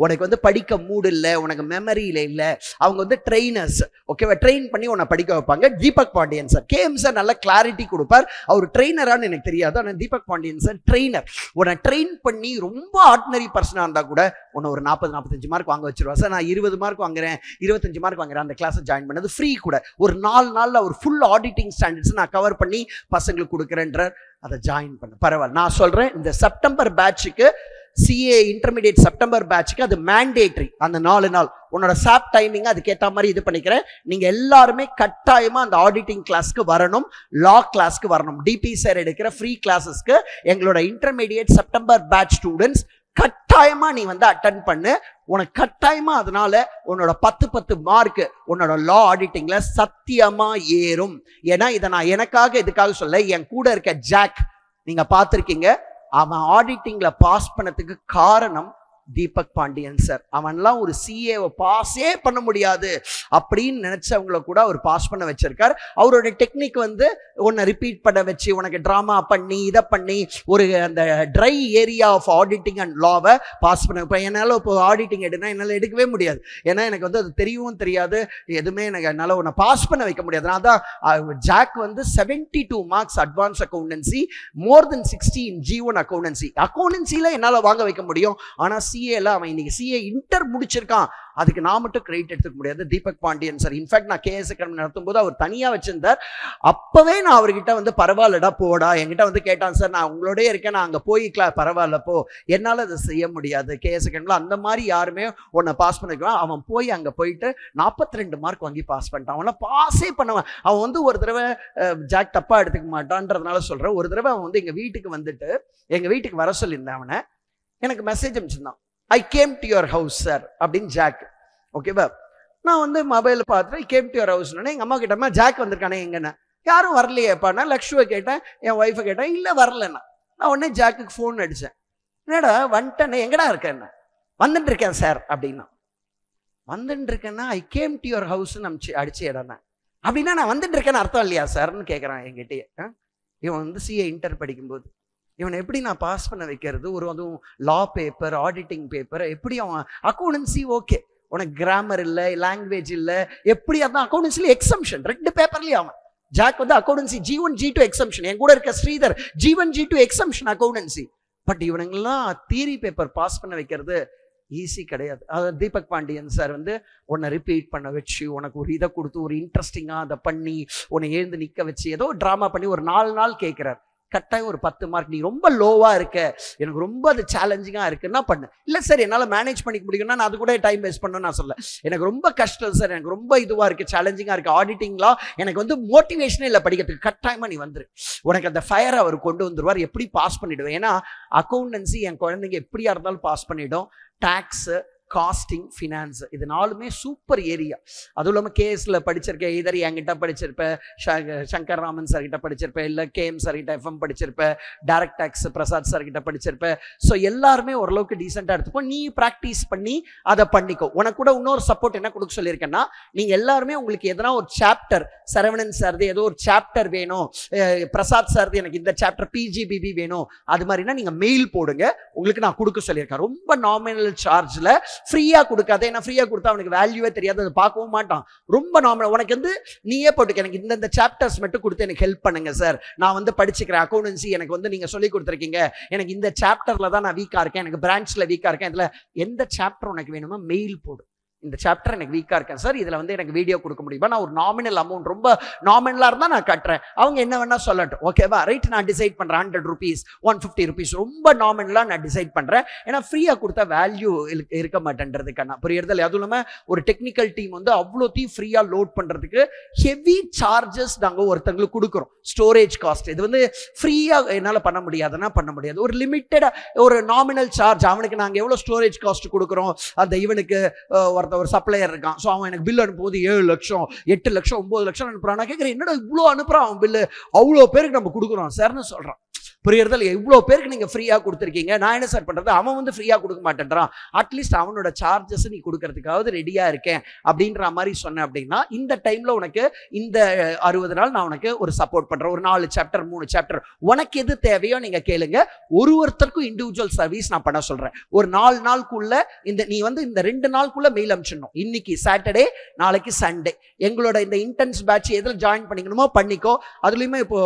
உனக்கு வந்து படிக்க மூடு இல்லை, உனக்கு மெமரியில இல்லை, அவங்க வந்து ட்ரெயினர்ஸ். ஓகேவா? ட்ரெயின் பண்ணி உன்னை படிக்க வைப்பாங்க. Deepak Pandian sir. KM sir நல்ல கிளாரிட்டி கொடுப்பார். அவர் ட்ரெயினரான்னு எனக்கு தெரியாது, ஆனால் தீபக் பாண்டியன் சார் ட்ரெயினர். உன்னை ட்ரெயின் பண்ணி ரொம்ப ஆர்டினரி பர்சனாக இருந்தால் கூட உன்னை ஒரு 40-45 மார்க் வாங்க வச்சிருவா. சார் நான் 20 மார்க் வாங்குறேன், 25 மார்க் வாங்குறேன். அந்த கிளாஸை ஜாயின் பண்ணது ஃப்ரீ கூட. ஒரு 4 நாளில் ஒரு ஃபுல் ஆடிட்டிங் ஸ்டாண்டர்ட்ஸ் நான் கவர் பண்ணி பசங்களுக்கு கொடுக்குறேன்ற. அதை ஜாயின் பண்ண பரவாயில்ல. நான் சொல்றேன், இந்த செப்டம்பர் பேட்சுக்கு, சிஏ இன்டர்மீடியேட் செப்டம்பர் பேட்சுக்கு அது மேண்டேட்டரி. அந்த 4 நாள் உன்னோட சாப் டைமிங் அதுக்கேற்ற மாதிரி இது பண்ணிக்கிறேன். நீங்க எல்லாருமே கட்டாயமா அந்த ஆடிட்டிங் கிளாஸ்க்கு வரணும், லா கிளாஸ்க்கு வரணும். டிபி சார் எடுக்கிற ஃப்ரீ கிளாஸஸ்க்கு எங்களோட இன்டர்மீடியேட் செப்டம்பர் பேட்ச் ஸ்டூடெண்ட்ஸ் கட்டாயமா நீ வந்து அட்டென்ட் பண்ணு. உனக்கு கட்டாயமா அதனால உன்னோட 10 மார்க் உன்னோட லா ஆடிட்டிங்ல சத்தியமா ஏறும். ஏன்னா இதை நான் எனக்காக இதுக்காக சொல்ல, என் கூட இருக்க ஜாக் நீங்க பார்த்திருக்கீங்க. அவன் ஆடிட்டிங்ல பாஸ் பண்ணதுக்கு காரணம் தீபக் பாண்டியன் சார். அவன்லாம் ஒரு சிஏவை பாஸே பண்ண முடியாது அப்படின்னு நினைச்சவங்கள கூட அவர் பாஸ் பண்ண வச்சிருக்கார். அவரோட டெக்னிக் வந்து உன்னை ரிப்பீட் பண்ண வச்சு உனக்கு டிராமா பண்ணி இதை பண்ணி ஒரு அந்த dry area of auditing and லாவை பாஸ் பண்ண. இப்போ என்னால் இப்போ ஆடிட்டிங் எடுனா என்னால் எடுக்கவே முடியாது. ஏன்னா எனக்கு வந்து அது தெரியவும் தெரியாது, எதுவுமே எனக்கு என்னால் உன்னை பாஸ் பண்ண வைக்க முடியாது. நான் தான் ஜாக் வந்து 72 மார்க்ஸ் அட்வான்ஸ் அக்கௌண்டன்சி, மோர் தென் 60 இன் G1 அக்கௌண்டன்சி. அக்கௌண்டன்சியில் என்னால் வாங்க வைக்க முடியும். ஆனால் சிஏல அவன் இன்னைக்கு சிஏ இன்டர் முடிச்சிருக்கான். அதுக்கு நான் மட்டும் கிரெடிட் எடுத்துக்க முடியாது, தீபக் பாண்டியன் சார். இன்ஃபேக்ட் நான் கேஎஸ் அகாடமி நடத்தும் போது அவர் தனியா வச்சிருந்தார். அப்பவே நான் அவர்கிட்ட வந்து பரவாயில்லடா போடா, என்கிட்ட வந்து கேட்டான் சார் நான் உங்களோடய இருக்கேன், நான் அங்கே போய்க்கலாம், பரவாயில்ல போ, என்னால் அதை செய்ய முடியாது. கேஎஸ் அகாடமியில் அந்த மாதிரி யாருமே உன்னை பாஸ் பண்ணிக்குவான். அவன் போய் அங்கே போயிட்டு 42 மார்க் வாங்கி பாஸ் பண்ணிட்டான். அவனை பாஸே பண்ணுவான். அவன் வந்து ஒரு தடவை ஜாக் தப்பா எடுத்துக்க மாட்டான்றதுனால சொல்றேன். ஒரு தடவை அவன் வந்து எங்க வீட்டுக்கு வந்துட்டு, எங்க வீட்டுக்கு வர சொல்லியிருந்தேன். அவனை எனக்கு மெசேஜ் அனுப்பிச்சிருந்தான், I came to your house sir அப்படின்னு ஜாக். ஓகேவா? நான் வந்து மொபைலில் பார்த்துட்டு ஐ கேம் டு யுவர் ஹவுஸ்னு எங்கள் அம்மா கிட்டம்மா ஜாக் வந்திருக்கானே எங்கன்னா, யாரும் வரலையேப்பா. நான் லக்ஷுவை கேட்டேன், என் ஒய்ஃபை கேட்டேன், இல்லை வரலண்ணா. நான் உடனே ஜாக்குக்கு ஃபோன் அடித்தேன். என்னடா வந்துட்டேன்னு, எங்கடா இருக்கேன், வந்துட்டு இருக்கேன் சார் அப்படின்னா. வந்துட்டு இருக்கேன்னா ஐ கேம் டு யுவர் ஹவுஸ்ன்னு அடிச்சு இடனா. அப்படின்னா நான் வந்துட்டு இருக்கேன்னு அர்த்தம் இல்லையா சார்ன்னு கேட்குறான் என்கிட்டயே. இவன் வந்து சிஏ இன்டர் படிக்கும்போது இவனை எப்படி நான் பாஸ் பண்ண வைக்கிறது? அதுவும் லா பேப்பர், ஆடிட்டிங் பேப்பர், எப்படி அவன் அக்கௌண்டன்சி ஓகே, உனக்கு கிராமர் இல்லை, லாங்குவேஜ் இல்லை, எப்படி அதான் அக்கௌண்டன்சில எக்ஸம்ஷன் 2 பேப்பர்லயும் அவன். ஜாக் வந்து அக்கௌண்டன்சி G1 G2 எக்ஸம்ஷன், என் கூட இருக்க Sridhar G1 G2 exemption accountancy. But இவனுங்கெல்லாம் தியரி பேப்பர் பாஸ் பண்ண வைக்கிறது ஈஸி கிடையாது. அதாவது தீபக் பாண்டியன் சார் வந்து உன்னை ரிப்பீட் பண்ண வச்சு, உனக்கு ஒரு இதை கொடுத்து ஒரு இன்ட்ரெஸ்டிங்காக அதை பண்ணி உன்னை எழுந்து நிற்க வச்சு ஏதோ ட்ராமா பண்ணி ஒரு 4 நாள் கேட்குறாரு. கட்டாயம் ஒரு 10 மார்க். நீ ரொம்ப லோவாக இருக்க, எனக்கு ரொம்ப அது சேலஞ்சிங்காக இருக்குன்னா பண்ணு. இல்லை சார் என்னால் மேனேஜ் பண்ணிக்க முடியும்னா நான் அது கூட டைம் வேஸ்ட் பண்ணணும்னு நான் சொல்ல. எனக்கு ரொம்ப கஷ்டம் சார், எனக்கு ரொம்ப இதுவாக இருக்குது, சேலஞ்சிங்காக இருக்குது, ஆடிட்டிங்லாம் எனக்கு வந்து மோட்டிவேஷனே இல்லை படிக்கிறதுக்கு, கட்டாயமாக நீ வந்துரு. உனக்கு அந்த ஃபயர் அவர் கொண்டு வந்துடுவார், எப்படி பாஸ் பண்ணிவிடுவேன். ஏன்னா அக்கௌண்டன்சி என் குழந்தைங்க எப்படியா இருந்தாலும் பாஸ் பண்ணிவிடும். டேக்ஸு, காஸ்டிங், ஃபினான்ஸ், இது 4மே சூப்பர் ஏரியா. அதுவும் இல்லாமல் கேஎஸ்ல படிச்சிருப்பேன், இதர் என்கிட்ட படிச்சிருப்பேன், சங்கர் ராமன் சார் கிட்ட படிச்சிருப்பேன், இல்லை கேஎம் சார் கிட்ட FM படிச்சிருப்பேன், டைரக்ட் டேக்ஸ் பிரசாத் சார் கிட்ட படிச்சிருப்பேன். ஸோ எல்லாருமே ஓரளவுக்கு டீசெண்டாக எடுத்துப்போம். நீ ப்ராக்டிஸ் பண்ணி அதை பண்ணிக்கோ. உனக்கு கூட இன்னொரு சப்போர்ட் என்ன கொடுக்க சொல்லியிருக்கேன்னா, நீங்கள் எல்லாருமே உங்களுக்கு எதனா ஒரு சாப்டர், சரவணன் சார்து ஏதோ ஒரு சாப்டர் வேணும், பிரசாத் சார்து எனக்கு இந்த சாப்டர் PGBB வேணும், அது மாதிரினா நீங்கள் மெயில் போடுங்க, உங்களுக்கு நான் கொடுக்க சொல்லியிருக்கேன். ரொம்ப நாமினல் சார்ஜில் ஃப்ரீயா கொடுக்காத. ஏன்னா ஃப்ரீயா கொடுத்தா அவனுக்கு வேல்யூவே தெரியாது, அதை பார்க்கவும் மாட்டான். ரொம்ப நார்மல். உனக்கு வந்து நீயே போட்டுக்க, எனக்கு இந்த சாப்டர்ஸ் மட்டும் கொடுத்து எனக்கு ஹெல்ப் பண்ணுங்க சார், நான் வந்து படிச்சுக்கிறேன் அக்கௌண்டன்சி, எனக்கு வந்து நீங்க சொல்லி கொடுத்துருக்கீங்க, எனக்கு இந்த சாப்டர்ல தான் நான் வீக்கா இருக்கேன், எனக்கு பிரான்ச்ல வீக்கா இருக்கேன், இதுல எந்த சாப்டர் உனக்கு வேணுமோ மெயில் போடு. இந்த சாப்டர் எனக்கு வீக்காக இருக்கேன் சார், இதில் வந்து எனக்கு வீடியோ கொடுக்க முடியுமா, நான் ஒரு நாமினல் அமௌண்ட் ரொம்ப நாமினலாக இருந்தால் நான் கட்டுறேன், அவங்க என்ன வேணால் சொல்லட்டும், ஓகேவா, ரைட், நான் டிசைட் பண்ணுறேன் 100 rupees 150 rupees, ரொம்ப நாமினலாக நான் டிசைட் பண்ணுறேன். ஏன்னா ஃப்ரீயாக கொடுத்தா வேல்யூ இருக்க மாட்டேன்றதுக்கான புரியுறதில்லை. அதுவும் இல்லாமல் ஒரு டெக்னிக்கல் டீம் வந்து அவ்வளோத்தையும் ஃப்ரீயாக லோட் பண்ணுறதுக்கு ஹெவி சார்ஜஸ் நாங்கள் ஒருத்தங்களுக்கு கொடுக்குறோம். ஸ்டோரேஜ் காஸ்ட் இது வந்து ஃப்ரீயாக என்னால் பண்ண முடியாதுன்னா பண்ண முடியாது. ஒரு லிமிட்டடாக ஒரு நாமினல் சார்ஜ், அவனுக்கு நாங்கள் எவ்வளோ ஸ்டோரேஜ் காஸ்ட் கொடுக்குறோம், அந்த இவனுக்கு ஒரு சப்ளையர் இருக்கான், ஸோ அவன் எனக்கு பில் அனுப்பும்போது 7 லட்சம் 8 லட்சம் 9 லட்சம் அனுப்புறான். நான் கேட்குறேன், என்னடா இவ்வளோ அனுப்புறான் அவன் பில்லு, அவ்வளோ பேருக்கு நம்ம கொடுக்குறோம் சார்னு சொல்கிறான். புரியுறதில்ல, இவ்வளோ பேருக்கு நீங்கள் ஃப்ரீயாக கொடுத்துருக்கீங்க, நான் என்ன சார் பண்ணுறது, அவன் வந்து ஃப்ரீயாக கொடுக்க மாட்டேன்றான், அட்லீஸ்ட் அவனோட சார்ஜஸ் நீ கொடுக்கறதுக்காவது ரெடியாக இருக்கேன் அப்படின்ற மாதிரி சொன்னேன். அப்படின்னா இந்த டைமில் உனக்கு இந்த 60 நாள் நான் உனக்கு ஒரு சப்போர்ட் பண்ணுறேன். ஒரு 4 சாப்டர் 3 சாப்டர் உனக்கு எது தேவையோ நீங்கள் கேளுங்க. ஒருத்தருக்கும் இண்டிவிஜுவல் சர்வீஸ் நான் பண்ண சொல்கிறேன். ஒரு 4 நாளுக்குள்ள நீ வந்து இந்த 2 நாளுக்குள்ள மெயில் அனுப்பிச்சிடணும். இன்னைக்கு சாட்டர்டே, நாளைக்கு சண்டே. எங்களோட இந்த இன்டென்ஸ் பேட்ச் எதில் ஜாயின் பண்ணிக்கணுமோ பண்ணிக்கோ. அதுலேயுமே இப்போ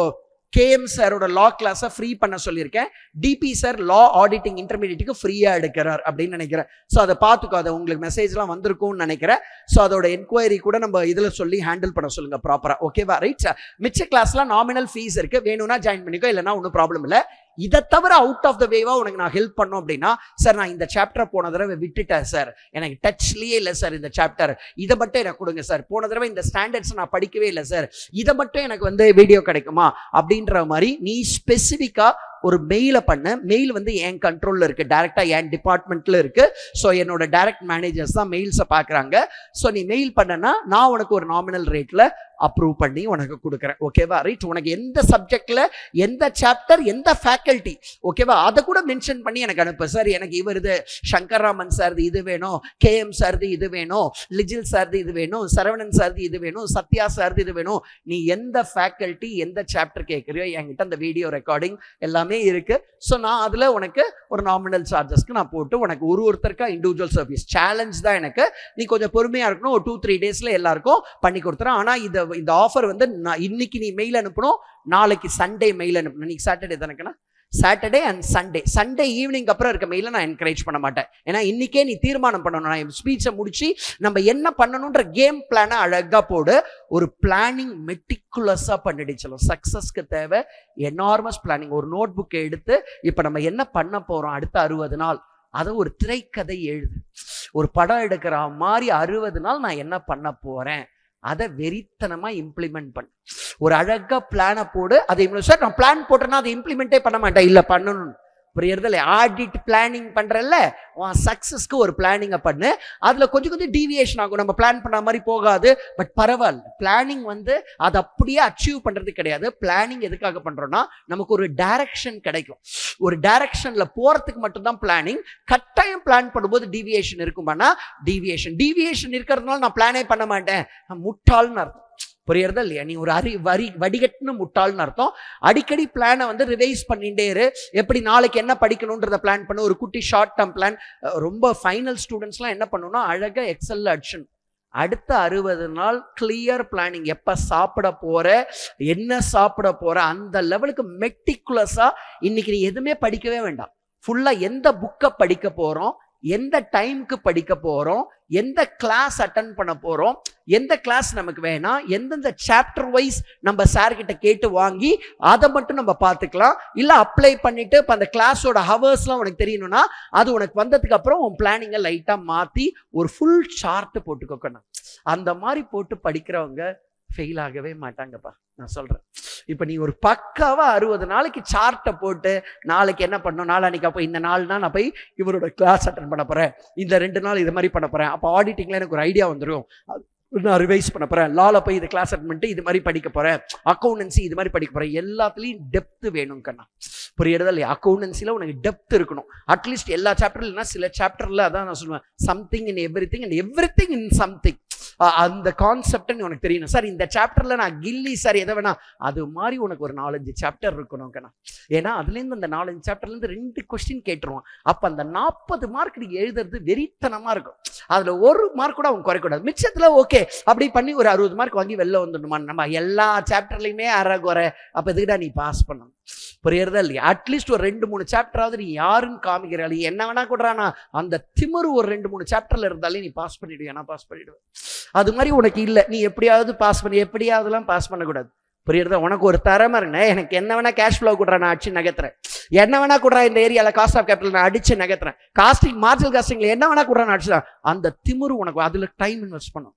கேஎம் சாரோட லா கிளாஸை ஃப்ரீ பண்ண சொல்லியிருக்கேன். டிபி சார் லா ஆடிட்டிங் இன்டர்மீடியட்டுக்கு ஃப்ரீயாக எடுக்கிறார் அப்படின்னு நினைக்கிறேன். ஸோ அதை பார்த்துக்கோ, அதை உங்களுக்கு மெசேஜ்லாம் வந்திருக்கும்னு நினைக்கிறேன். ஸோ அதோட என்கொயரி கூட நம்ம இதில் சொல்லி ஹேண்டில் பண்ண சொல்லுங்க ப்ராப்பராக, ஓகேவா, ரைட். மிச்ச கிளாஸ்லாம் நாமினல் ஃபீஸ் இருக்கு, வேணும்னா ஜாயின் பண்ணிக்கோ, இல்லைனா ஒன்றும் ப்ராப்ளம் இல்லை. இதை தவிர அவுட் ஆஃப் த வேவா உனக்கு நான் ஹெல்ப் பண்ணோம் அப்படின்னா, சார் நான் இந்த சாப்டரை போன தடவை விட்டுட்டேன் சார், எனக்கு டச்லேயே இல்லை சார் இந்த சாப்டர், இதை மட்டும் எனக்கு கொடுங்க சார், போன தடவை இந்த ஸ்டாண்டர்ட்ஸ் நான் படிக்கவே இல்லை சார், இதை மட்டும் எனக்கு வந்து வீடியோ கிடைக்குமா அப்படின்ற மாதிரி நீ ஸ்பெசிஃபிக்காக ஒரு மெயிலை பண்ண. மெயில் வந்து என் கண்ட்ரோலில் இருக்குது, டைரெக்டாக என் டிபார்ட்மெண்ட்டில் இருக்குது. ஸோ என்னோட டைரக்ட் மேனேஜர்ஸ் தான் மெயில்ஸை பார்க்குறாங்க. ஸோ நீ மெயில் பண்ணனா நான் உனக்கு ஒரு நாமினல் ரேட்டில் அப்ரூவ் பண்ணி உனக்கு கொடுக்குறேன், ஓகேவா, ரைட். உனக்கு எந்த சப்ஜெக்டில் எந்த சாப்டர் எந்த ஃபேக்கல்ட்டி, ஓகேவா, அதை கூட மென்ஷன் பண்ணி எனக்கு அனுப்பு. சார் எனக்கு இவருது சங்கர் ராமன் சார்து இது வேணும், கேஎம் சார்து இது வேணும், லிஜில் சார்து இது வேணும், சரவணன் சார்து இது வேணும், சத்யா சார்து இது வேணும். நீ எந்த ஃபேக்கல்ட்டி எந்த சாப்டர் கேட்குறியோ என்கிட்ட அந்த வீடியோ ரெக்கார்டிங் எல்லாமே இருக்கு. ஸோ நான் அதில் உனக்கு ஒரு நாமினல் சார்ஜஸ்க்கு நான் போட்டு உனக்கு ஒருத்தருக்கா இண்டிவிஜுவல் சர்வீஸ் சேலஞ்ச் தான் எனக்கு. நீ கொஞ்சம் பொறுமையாக இருக்கணும், ஒரு 2-3 daysல எல்லாருக்கும் பண்ணி கொடுத்துறேன். ஆனால் இந்த ஆஃபர் வந்து இன்னைக்கு நீ மெயில் அனுப்பணும், நாளைக்கு சண்டே மெயில் அனுப்பணும். இன்னைக்கு சாட்டர்டே தானேக்கண்ணா, சாட்டர்டே அண்ட் சண்டே ஈவினிங் அப்புறம் இருக்க மெயிலை நான் என்கரேஜ் பண்ண மாட்டேன். ஏன்னா இன்னைக்கே நீ தீர்மானம் பண்ணணும். நான் ஸ்பீச்சை முடிச்சு நம்ம என்ன பண்ணணுன்ற கேம் பிளானை அழகாக போடு. ஒரு பிளானிங் மெட்டிகுலஸாக பண்ணிடுச்சலும். சக்ஸஸ்க்கு தேவை எனார்மஸ் பிளானிங். ஒரு நோட் புக்கை எடுத்து இப்போ நம்ம என்ன பண்ண போகிறோம் அடுத்த 60 நாள், அதை ஒரு திரைக்கதை எழுது. ஒரு படம் எடுக்கிற மாதிரி 60 நாள் நான் என்ன பண்ண போகிறேன், அதை வெறித்தனமாக இம்ப்ளிமெண்ட் பண்ணு. ஒரு அழகாக பிளானை போடு. அதை சார் நான் பிளான் போட்டேன்னா அதை இம்ப்ளிமெண்ட்டே பண்ண மாட்டேன், இல்லை பண்ணணும். புரியுறதில்ல? ஆடிட் பிளானிங் பண்றல்ல, உன் சக்சஸ்க்கு ஒரு பிளானிங்கை பண்ணு. அதுல கொஞ்சம் கொஞ்சம் டீவியேஷன் ஆகும், நம்ம பிளான் பண்ண மாதிரி போகாது, பட் பரவாயில்ல. பிளானிங் வந்து அதை அப்படியே அச்சீவ் பண்றது கிடையாது. பிளானிங் எதுக்காக பண்றோம்னா நமக்கு ஒரு டைரக்ஷன் கிடைக்கும். ஒரு டைரக்ஷன்ல போறதுக்கு மட்டும்தான் பிளானிங். கட்டாயம் பிளான் பண்ணும்போது டீவியேஷன் இருக்குமானா டீவியேஷன் இருக்கிறதுனால நான் பிளானே பண்ண மாட்டேன், முட்டாள்னு அர்த்தம். புரியுறதா இல்லையா? நீ ஒரு வடிகட்டுன்னு முட்டாள்னு அர்த்தம். அடிக்கடி பிளானை வந்து ரிவைஸ் பண்ணிட்டே இரு. எப்படி நாளைக்கு என்ன படிக்கணும்ன்றத பிளான் பண்ணு. ஒரு குட்டி ஷார்ட் டேர்ம் பிளான். ரொம்ப ஃபைனல் ஸ்டூடெண்ட்ஸ்லாம் என்ன பண்ணணும்னா அழகா எக்ஸல்ல அடிஷன் அடுத்த 60 நாள் கிளியர் பிளானிங். எப்ப சாப்பிட போற, என்ன சாப்பிட போற, அந்த லெவலுக்கு மெட்டிகுலஸா. இன்னைக்கு நீ எதுவுமே படிக்கவே வேண்டாம். ஃபுல்லா எந்த புக்கை படிக்க போறோம், எந்த டைமுக்கு படிக்க போறோம், எந்த கிளாஸ் அட்டன் பண்ண போறோம், எந்த கிளாஸ் நமக்கு வேணாம், எந்தெந்த சாப்டர் வைஸ் நம்ம சார் கிட்ட கேட்டு வாங்கி அதை மட்டும் நம்ம பார்த்துக்கலாம். இல்ல அப்ளை பண்ணிட்டு இப்போ அந்த கிளாஸோட ஹவர்ஸ்லாம் உனக்கு தெரியணும்னா அது உனக்கு வந்ததுக்கு அப்புறம் உன் பிளானிங்கை லைட்டா மாத்தி ஒரு ஃபுல் சார்ட் போட்டுக்கணும். அந்த மாதிரி போட்டு படிக்கிறவங்க ஃபெயில் ஆகவே மாட்டாங்கப்பா, நான் சொல்றேன். இப்ப நீ ஒரு பக்காவா 60 நாளைக்கு சார்ட்டை போட்டு நாளைக்கு என்ன பண்ணணும், நாளைக்கு அப்போ இந்த நாள்னா நான் போய் இவரோட கிளாஸ் அட்டன் பண்ண போறேன், இந்த 2 நாள் இது மாதிரி பண்ண போறேன், அப்போ ஆடிட்டிங்ல எனக்கு ஒரு ஐடியா வந்துடும், நான் ரிவைஸ் பண்ண போறேன், லால போய் இது கிளாஸ் அட்டன் பண்ணிட்டு இது மாதிரி படிக்க போறேன், அக்கௌண்டன்சி இது மாதிரி படிக்க போறேன். எல்லாத்துலயும் டெப்த் வேணும் கண்ணா. புரியுறதா இல்லையா? அக்கௌண்டன்சில உனக்கு டெப்த் இருக்கணும். அட்லீஸ்ட் எல்லா சாப்டர்ல இல்லைன்னா சில சாப்டர்ல அதான் நான் சொல்லுவேன், something in everything and everything in something. அந்த கான்செப்ட் உனக்கு தெரியணும். சார் இந்த சாப்டர்ல நான் கில்லி சார் எதை வேணா, அது மாதிரி உனக்கு ஒரு 4-5 சாப்டர் இருக்கணும் கண்ணா. ஏன்னா அதுல இருந்து அந்த 4-5 சாப்டர்ல இருந்து 2 கொஸ்டின் கேட்டுருவான். அப்ப அந்த 40 மார்க் நீ எழுதுறது வெறித்தனமா இருக்கும். அதுல 1 மார்க் கூட அவங்க குறைக்கூடாது. மிச்சத்துல ஓகே அப்படி பண்ணி ஒரு 60 மார்க் வாங்கி வெளில வந்துடணுமா? நம்ம எல்லா சாப்டர்லயுமே அரை குறை, அப்ப எதுக்குடா நீ பாஸ் பண்ணணும்? புரியுறதா இல்லையா? அட்லீஸ்ட் ஒரு 2-3 சாப்டராவது நீ யாருன்னு காமிக்கிறாள், என்ன வேணா கொடுறானா அந்த திமிரு ஒரு 2-3 சாப்டர்ல இருந்தாலே நீ பாஸ் பண்ணிடுவேன். நான் பாஸ் பண்ணிடுவேன். அது மாதிரி உனக்கு இல்லை, நீ எப்படியாவது பாஸ் பண்ணி, எப்படியாவதுலாம் பாஸ் பண்ணக்கூடாது. புரியுறதா? உனக்கு ஒரு திறமை இருக்குண்ணே, எனக்கு என்ன வேணா கேஷ் ஃப்ளோ கொடுறா நான் அடிச்சு நகர்த்துறேன், என்ன வேணா கொடுறா இந்த ஏரியால காஸ்ட் ஆஃப் கேபிட்டல் நான் அடிச்சு நகர்த்துறேன், காஸ்டிங் மார்ஜினல் காஸ்டிங்ல என்ன வேணா கொடுறா நான் அடிச்சுதான். அந்த திமிரு உனக்கு, அதுல டைம் இன்வெஸ்ட் பண்ணும்.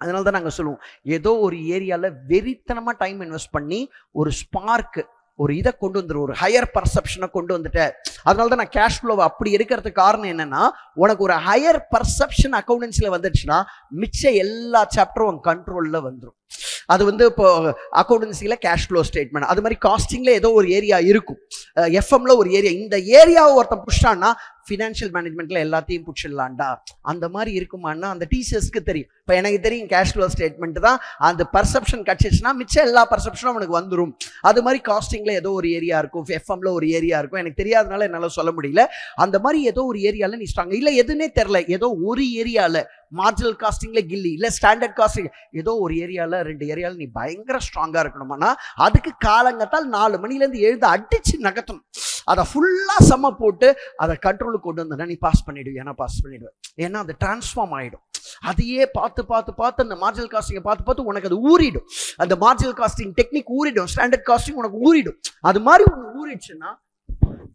அதனால தான் நாங்கள் சொல்லுவோம், ஏதோ ஒரு ஏரியால வெறித்தனமா டைம் இன்வெஸ்ட் பண்ணி ஒரு ஸ்பார்க், ஒரு இதை கொண்டு வந்துடும், ஒரு ஹையர் பர்செப்ஷனை கொண்டு வந்துட்டேன். அதனால தான் நான் கேஷ் ஃப்ளோவை அப்படி எடுக்கிறதுக்கு காரணம் என்னன்னா, உனக்கு ஒரு ஹையர் பர்செப்ஷன் அக்கௌண்டன்சில வந்துடுச்சுன்னா மிச்ச எல்லா சாப்டரும் உன் கண்ட்ரோல்ல வந்துடும். அது வந்து இப்போ அக்கௌண்டன்சில கேஷ் ஃப்ளோ ஸ்டேட்மெண்ட், அது மாதிரி காஸ்டிங்ல ஏதோ ஒரு ஏரியா இருக்கும், எஃப்எம்ல ஒரு ஏரியா, இந்த ஏரியாவை ஒருத்தன் புஷ்டான்னா ஃபினான்ஷியல் மேனேஜ்மெண்ட்ல எல்லாத்தையும் புடிச்சிடலாண்டா. அந்த மாதிரி இருக்குமான்னா அந்த டீச்சர்ஸ்க்கு தெரியும். இப்போ எனக்கு தெரியும் கேஷ் ஃப்ளோ ஸ்டேட்மெண்ட் தான் அந்த பர்செப்ஷன் கிடைச்சிச்சுன்னா மிச்சம் எல்லா பர்செப்ஷனும் உனக்கு வந்துடும். அது மாதிரி காஸ்டிங்ல ஏதோ ஒரு ஏரியா இருக்கும், எஃப்எம்ல ஒரு ஏரியா இருக்கும், எனக்கு தெரியாதனால என்னால் சொல்ல முடியல. அந்த மாதிரி ஏதோ ஒரு ஏரியால நீ ஸ்ட்ராங் இல்லை, எதுன்னே தெரில, ஏதோ ஒரு ஏரியால மார்ஜினல் காஸ்டிங்ல கில்லி இல்லை ஸ்டாண்டர்ட் காஸ்டிங், ஏதோ ஒரு ஏரியால 2 ஏரியால நீ பயங்கர ஸ்ட்ராங்கா இருக்கணுமானா அதுக்கு காலங்கத்தால் 4 மணிலேருந்து எழுத அடிச்சு நகர்த்தணும். அதை ஃபுல்லா சம போட்டு அதை கண்ட்ரோலுக்கு கொண்டு வந்தா நீ பாஸ் பண்ணிடுவேன். நான் பாஸ் பண்ணிடுவேன். ஏன்னா அது டிரான்ஸ்ஃபார்ம் ஆகிடும். அதையே பார்த்து அந்த மார்ஜினல் காஸ்டிங்கை பார்த்து உனக்கு அது ஊறிடும். அந்த மார்ஜினல் காஸ்டிங் டெக்னிக் ஊறிடும், ஸ்டாண்டர்ட் காஸ்டிங் உனக்கு ஊறிடும். அது மாதிரி உனக்கு ஊறிடுச்சுன்னா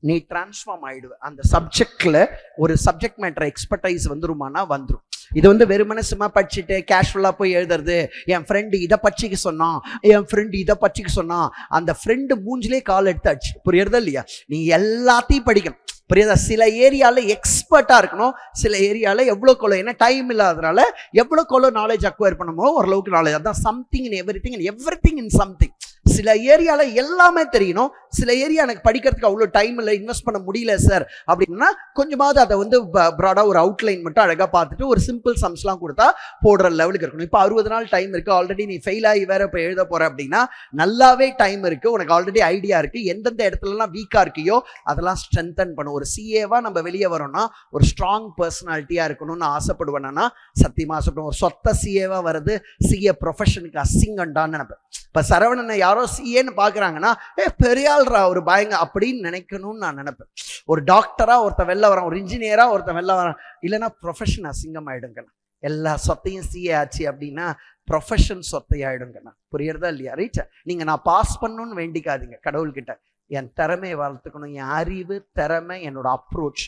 நீ டிரான்ஸ்ஃபார்ம் ஆயிடுவ. அந்த சப்ஜெக்ட்ல ஒரு சப்ஜெக்ட் மேட்டர் எக்ஸ்பர்டைஸ் வந்துருமானா வந்துடும். இது வந்து வெறுமனே சும்மா படிச்சுட்டு கேஷுவலா போய் எழுதுறது, என் ஃப்ரெண்டு இதை பச்சிக்க சொன்னான், என் ஃப்ரெண்டு இதை பச்சிக்க சொன்னான், அந்த ஃப்ரெண்டு மூஞ்சிலே கால் எடுத்தாச்சு. புரியுறதா இல்லையா? நீ எல்லாத்தையும் படிக்கணும். புரியுதா? சில ஏரியால எக்ஸ்பர்ட்டா இருக்கணும், சில ஏரியால எவ்வளோக்குள்ள, ஏன்னா டைம் இல்லாதனால எவ்வளோக்குள்ள நாலேஜ் அக்வயர் பண்ணுமோ ஓரளவுக்கு நாலேஜ். அதான் something in everything and everything in something. சில ஏரியால எல்லாமே தெரியணும், சில ஏரியா எனக்கு படிக்கிறதுக்கு அவ்வளோ டைம் இல்லை, இன்வெஸ்ட் பண்ண முடியல சார் அப்படின்னா கொஞ்சமாவது அதை வந்து ப்ராடா ஒரு அவுட்லைன் மட்டும் அழகா பார்த்துட்டு ஒரு சிம்பிள் சம்ஸ்லாம் கொடுத்தா போடுற லெவலுக்கு இருக்கணும். இப்போ 60 நாள் டைம் இருக்கு, ஆல்ரெடி நீ ஃபெயில் ஆகி வேற இப்போ எழுத போற அப்படின்னா நல்லாவே டைம் இருக்கு, உனக்கு ஆல்ரெடி ஐடியா இருக்கு, எந்தெந்த இடத்துலலாம் வீக்கா இருக்கியோ அதெல்லாம் ஸ்ட்ரென்தன் பண்ணும். ஒரு சிஏவா நம்ம வெளியே வரோம்னா ஒரு ஸ்ட்ராங் பர்சனாலிட்டியா இருக்கணும்னு ஆசைப்படுவேன்னா சத்தியமா ஆசைப்படுவேன். ஒரு சொத்த சிஏவா வருது, சிஏ ப்ரொஃபஷனுக்கு அசிங்கண்டான்னு நினைப்பேன். இப்போ சரவணனை யாரோ சிஏன்னு பார்க்குறாங்கன்னா பெரிய ஆள்ரா ஒரு பயங்க அப்படின்னு நினைக்கணும்னு நான் நினைப்பேன். ஒரு டாக்டரா ஒருத்தன் வெளில வரான், ஒரு இன்ஜினியரா ஒருத்தன் வெளில வரான், இல்லைன்னா ப்ரொஃபஷன் அசிங்கம் ஆயிடுங்கண்ணா. எல்லா சொத்தையும் சிஏ ஆச்சு அப்படின்னா ப்ரொஃபஷன் சொத்தையாயிடுங்கண்ணா. புரியுறதா இல்லையா? ரைட்? நீங்க நான் பாஸ் பண்ணணும்னு வேண்டிக்காதீங்க கடவுள்கிட்ட. என் திறமையை வளர்த்துக்கணும், என் அறிவு, திறமை, என்னோட அப்ரோச்,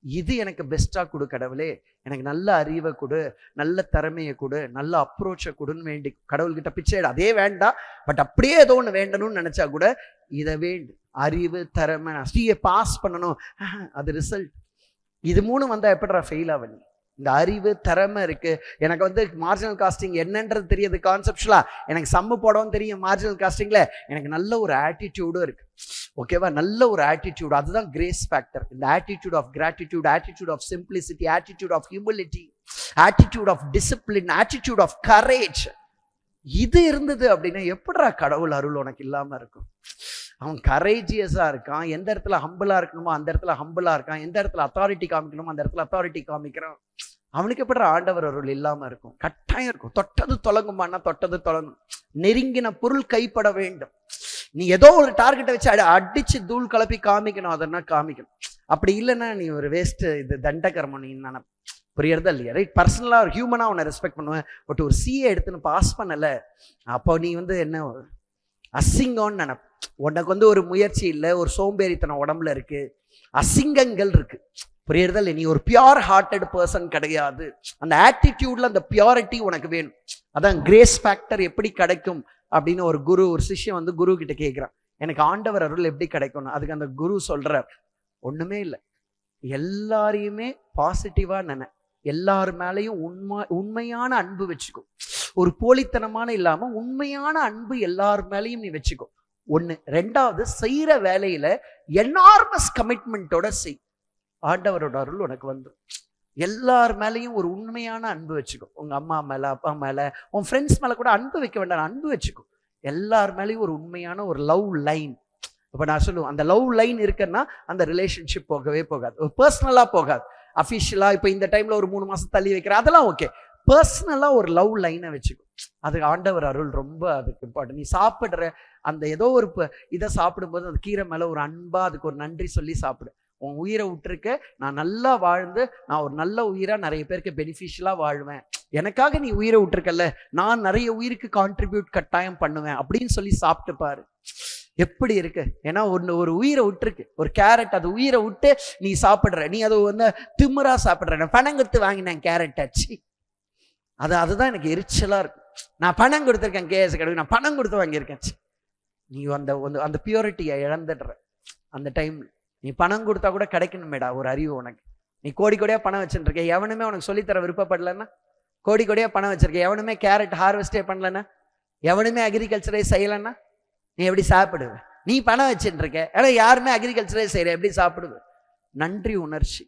இது எனக்கு பெஸ்டா கொடு கடவுளே, எனக்கு நல்ல அறிவை கொடு, நல்ல திறமையை கொடு, நல்ல அப்ரோச்சை கொடுன்னு வேண்டி கடவுள்கிட்ட பிச்சை. அதே வேண்டாம், பட் அப்படியே ஏதோ ஒன்று வேண்டணும்னு நினைச்சா கூட இதை வேண்டு. அறிவு, திறமை, நான் சிஏ பாஸ் பண்ணணும், அது ரிசல்ட். இது 3 வந்தா எப்படிடா ஃபெயில் ஆவ நீ? இந்த அறிவு, திறமை இருக்கு, எனக்கு வந்து மார்ஜினல் காஸ்டிங் என்னன்றது தெரியுது கான்செப்டுவலா, எனக்கு சம்மு போடவும் தெரியும் மார்ஜினல் காஸ்டிங்ல, எனக்கு நல்ல ஒரு ஆட்டிடியூடும் இருக்கு. ஓகேவா? நல்ல ஒரு ஆட்டிடியூட், அதுதான் கிரேஸ் ஃபேக்டர். இந்த attitude of gratitude, attitude of simplicity, attitude of humility, attitude of discipline, attitude of courage, இது இருந்தது அப்படின்னா எப்படிடா கடவுள் அருள் உனக்கு இல்லாம இருக்கும்? அவன் கரேஜியஸா இருக்கான், எந்த இடத்துல ஹம்பிளா இருக்கணுமோ அந்த இடத்துல ஹம்பிளா இருக்கான், எந்த இடத்துல அத்தாரிட்டி காமிக்கணுமோ அந்த இடத்துல அத்தாரிட்டி காமிக்கிறான். அவனுக்கு எப்படி ஆண்டவர் அருள் இல்லாம இருக்கும்? கட்டாயம் இருக்கும். தொட்டது தொலங்குமான்னா தொட்டது தொலங்கும். நெருங்கின பொருள் கைப்பட வேண்டும். நீ ஏதோ ஒரு டார்கெட்டை வச்சு அடிச்சு தூள் கலப்பி காமிக்கணும், அதெல்லாம் காமிக்கணும். அப்படி இல்லைன்னா நீ ஒரு வேஸ்ட், இது தண்டகர்மம். நீ நினை புரியறதா இல்லையா? ரைட்? பர்சனலா ஒரு ஹியூமனா உன்னை ரெஸ்பெக்ட் பண்ணுவேன். பட் ஒரு சிஏ எடுத்துன்னு பாஸ் பண்ணல, அப்போ நீ வந்து என்ன அசிங்கம்னு நினைப்ப. உனக்கு வந்து ஒரு முயற்சி இல்லை, ஒரு சோம்பேறித்தனம் உடம்புல இருக்கு, அசிங்கங்கள் இருக்கு. புரியறதா இல்லை? நீ ஒரு பியூர் ஹார்ட்டட் பர்சன் கிடையாது. அந்த ஆட்டிடியூட்ல அந்த பியூரிட்டி உனக்கு வேணும். அதான் கிரேஸ் ஃபேக்டர் எப்படி கிடைக்கும் அப்படின்னு ஒரு சிஷ்யன் வந்து குரு கிட்ட கேட்கிறான், எனக்கு ஆண்டவர் அருள் எப்படி கிடைக்கும்னு. அதுக்கு அந்த குரு சொல்றார், ஒண்ணுமே இல்லை, எல்லாரையுமே பாசிட்டிவா நினை, எல்லார் மேலையும் உண்மையான அன்பு வச்சுக்கோ. ஒரு போலித்தனமான இல்லாம உண்மையான அன்பு எல்லார் மேலையும் நீ வச்சுக்கோ. 1. 2வது, செய்யற வேலையில என்னார்மஸ் கமிட்மெண்டோட செய். ஆண்டவரோட அருள் உனக்கு வந்து எல்லார் மேலையும் ஒரு உண்மையான அன்பு வச்சுக்கோ. உங்க அம்மா மேல, அப்பா மேல, உன் ஃப்ரெண்ட்ஸ் மேல கூட அன்பு வைக்க வேண்டாம், அன்பு வச்சுக்கோ. எல்லார் மேலேயும் ஒரு உண்மையான ஒரு லவ் லைன். இப்போ நான் சொல்லுவேன், அந்த லவ் லைன் இருக்குன்னா அந்த ரிலேஷன்ஷிப் போகவே போகாது, பர்சனலா போகாது. அஃபிஷியலா இப்போ இந்த டைம்ல ஒரு 3 மாசம் தள்ளி வைக்கிறேன், அதெல்லாம் ஓகே. பர்சனலா ஒரு லவ் லைனை வச்சுக்கோ. அதுக்கு ஆண்டவர் அருள் ரொம்ப அதுக்கு இம்பார்ட்டன்ட். நீ சாப்பிடுற அந்த ஏதோ ஒரு இதை சாப்பிடும்போது அந்த கீரை மேல ஒரு அன்பா அதுக்கு ஒரு நன்றி சொல்லி சாப்பிடு. உன் உயிரை விட்டுருக்க, நான் நல்லா வாழ்ந்து நான் ஒரு நல்ல உயிரா நிறைய பேருக்கு பெனிஃபிஷியலா வாழ்வேன், எனக்காக நீ உயிரை விட்டுருக்கல, நான் நிறைய உயிருக்கு கான்ட்ரிபியூட் கட்டாயம் பண்ணுவேன் அப்படின்னு சொல்லி சாப்பிட்டு பாரு, எப்படி இருக்கு. ஏன்னா ஒரு உயிரை விட்டுருக்கு, ஒரு கேரட், அது உயிரை விட்டு நீ சாப்பிடுற, நீ அது வந்து திமிரா சாப்பிடுற. நான் பணம் கொடுத்து வாங்கினேன் கேரட் ஆச்சு, அதுதான் எனக்கு எரிச்சலா இருக்கு. நான் பணம் கொடுத்துருக்கேன் கேஎஸ் கிடையாது, நான் பணம் கொடுத்து வாங்கியிருக்கேன். நீ அந்த பியூரிட்டியை இழந்துடுற. அந்த டைம் நீ பணம் கொடுத்தா கூட கிடைக்கணுமேடா ஒரு அறிவு உனக்கு. நீ கோடி கோடியா பணம் வச்சுருக்க, எவனுமே உனக்கு சொல்லித்தர விருப்பப்படலன்னா, கோடி கோடியா பணம் வச்சிருக்க, எவனுமே கேரட் ஹார்வெஸ்டே பண்ணலன்னா, எவனுமே அக்ரிகல்ச்சரே செய்யலைன்னா நீ எப்படி சாப்பிடுவ? நீ பணம் வச்சுட்டு இருக்க, ஏன்னா யாருமே அக்ரிகல்ச்சரே செய்யற, எப்படி சாப்பிடுவ? நன்றி உணர்ச்சி.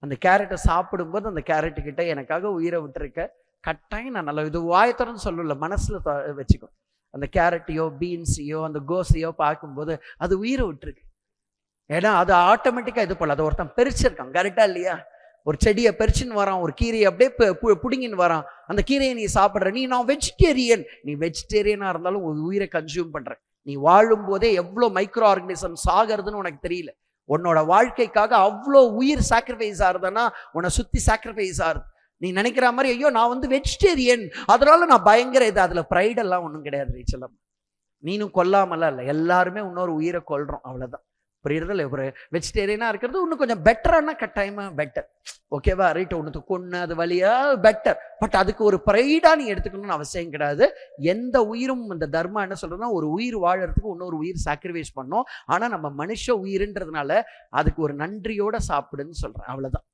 அந்த கேரட்டை சாப்பிடும்போது அந்த கேரட்டு கிட்ட எனக்காக உயிரை விட்டுருக்க, கட்டாயம் நான் நல்லா, இது வாயத்தரன்னு சொல்லல, மனசுல வச்சுக்கோ. அந்த கேரட்டையோ பீன்ஸையோ அந்த கோஸையோ பார்க்கும்போது அது உயிரை விட்டுருக்கு. ஏன்னா அது ஆட்டோமேட்டிக்கா இது போல, அதை ஒருத்தன் பெருச்சிருக்கான், கரெக்டா இல்லையா? ஒரு செடியை பெருச்சுன்னு வரான், ஒரு கீரையை அப்படியே புடுங்கின்னு வரான், அந்த கீரையை நீ சாப்பிட்ற. நான் வெஜிடேரியன், நீ வெஜிடேரியனா இருந்தாலும் ஒரு உயிரை கன்சியூம் பண்ற. நீ வாழும் போதே எவ்வளோ மைக்ரோ ஆர்கனிசம்ஸ் ஆகிறதுன்னு உனக்கு தெரியல. உன்னோட வாழ்க்கைக்காக அவ்வளோ உயிர் சாக்ரிஃபைஸ் ஆகுதுன்னா உன்னை சுத்தி சாக்ரிஃபைஸ் ஆகுது. நீ நினைக்கிற மாதிரி ஐயோ நான் வந்து வெஜிடேரியன் அதனால நான் பயங்கர இது, அதுல ப்ரைட் எல்லாம் ஒன்றும் கிடையாது ரீச்சலம். நீனும் கொல்லாமலாம் இல்லை, எல்லாருமே இன்னொரு உயிரை கொல்றோம், அவ்வளவுதான். புரியுறதில்ல? ஒரு வெஜிடேரியனா இருக்கிறது இன்னும் கொஞ்சம் பெட்டரானா கட்டாயமா பெட்டர், ஓகேவா? ரைட்? ஒன்று கொன்று அது வழியா பெட்டர். பட் அதுக்கு ஒரு ப்ரைடா நீ எடுத்துக்கணும்னு அவசியம் கிடையாது. எந்த உயிரும் இந்த தர்மா என்ன சொல்றதுன்னா, ஒரு உயிர் வாழறதுக்கு இன்னொரு உயிர் சாக்ரிஃபைஸ் பண்ணோம். ஆனா நம்ம மனுஷ உயிருன்றதுனால அதுக்கு ஒரு நன்றியோட சாப்பிடுன்னு சொல்றேன், அவ்வளவுதான்.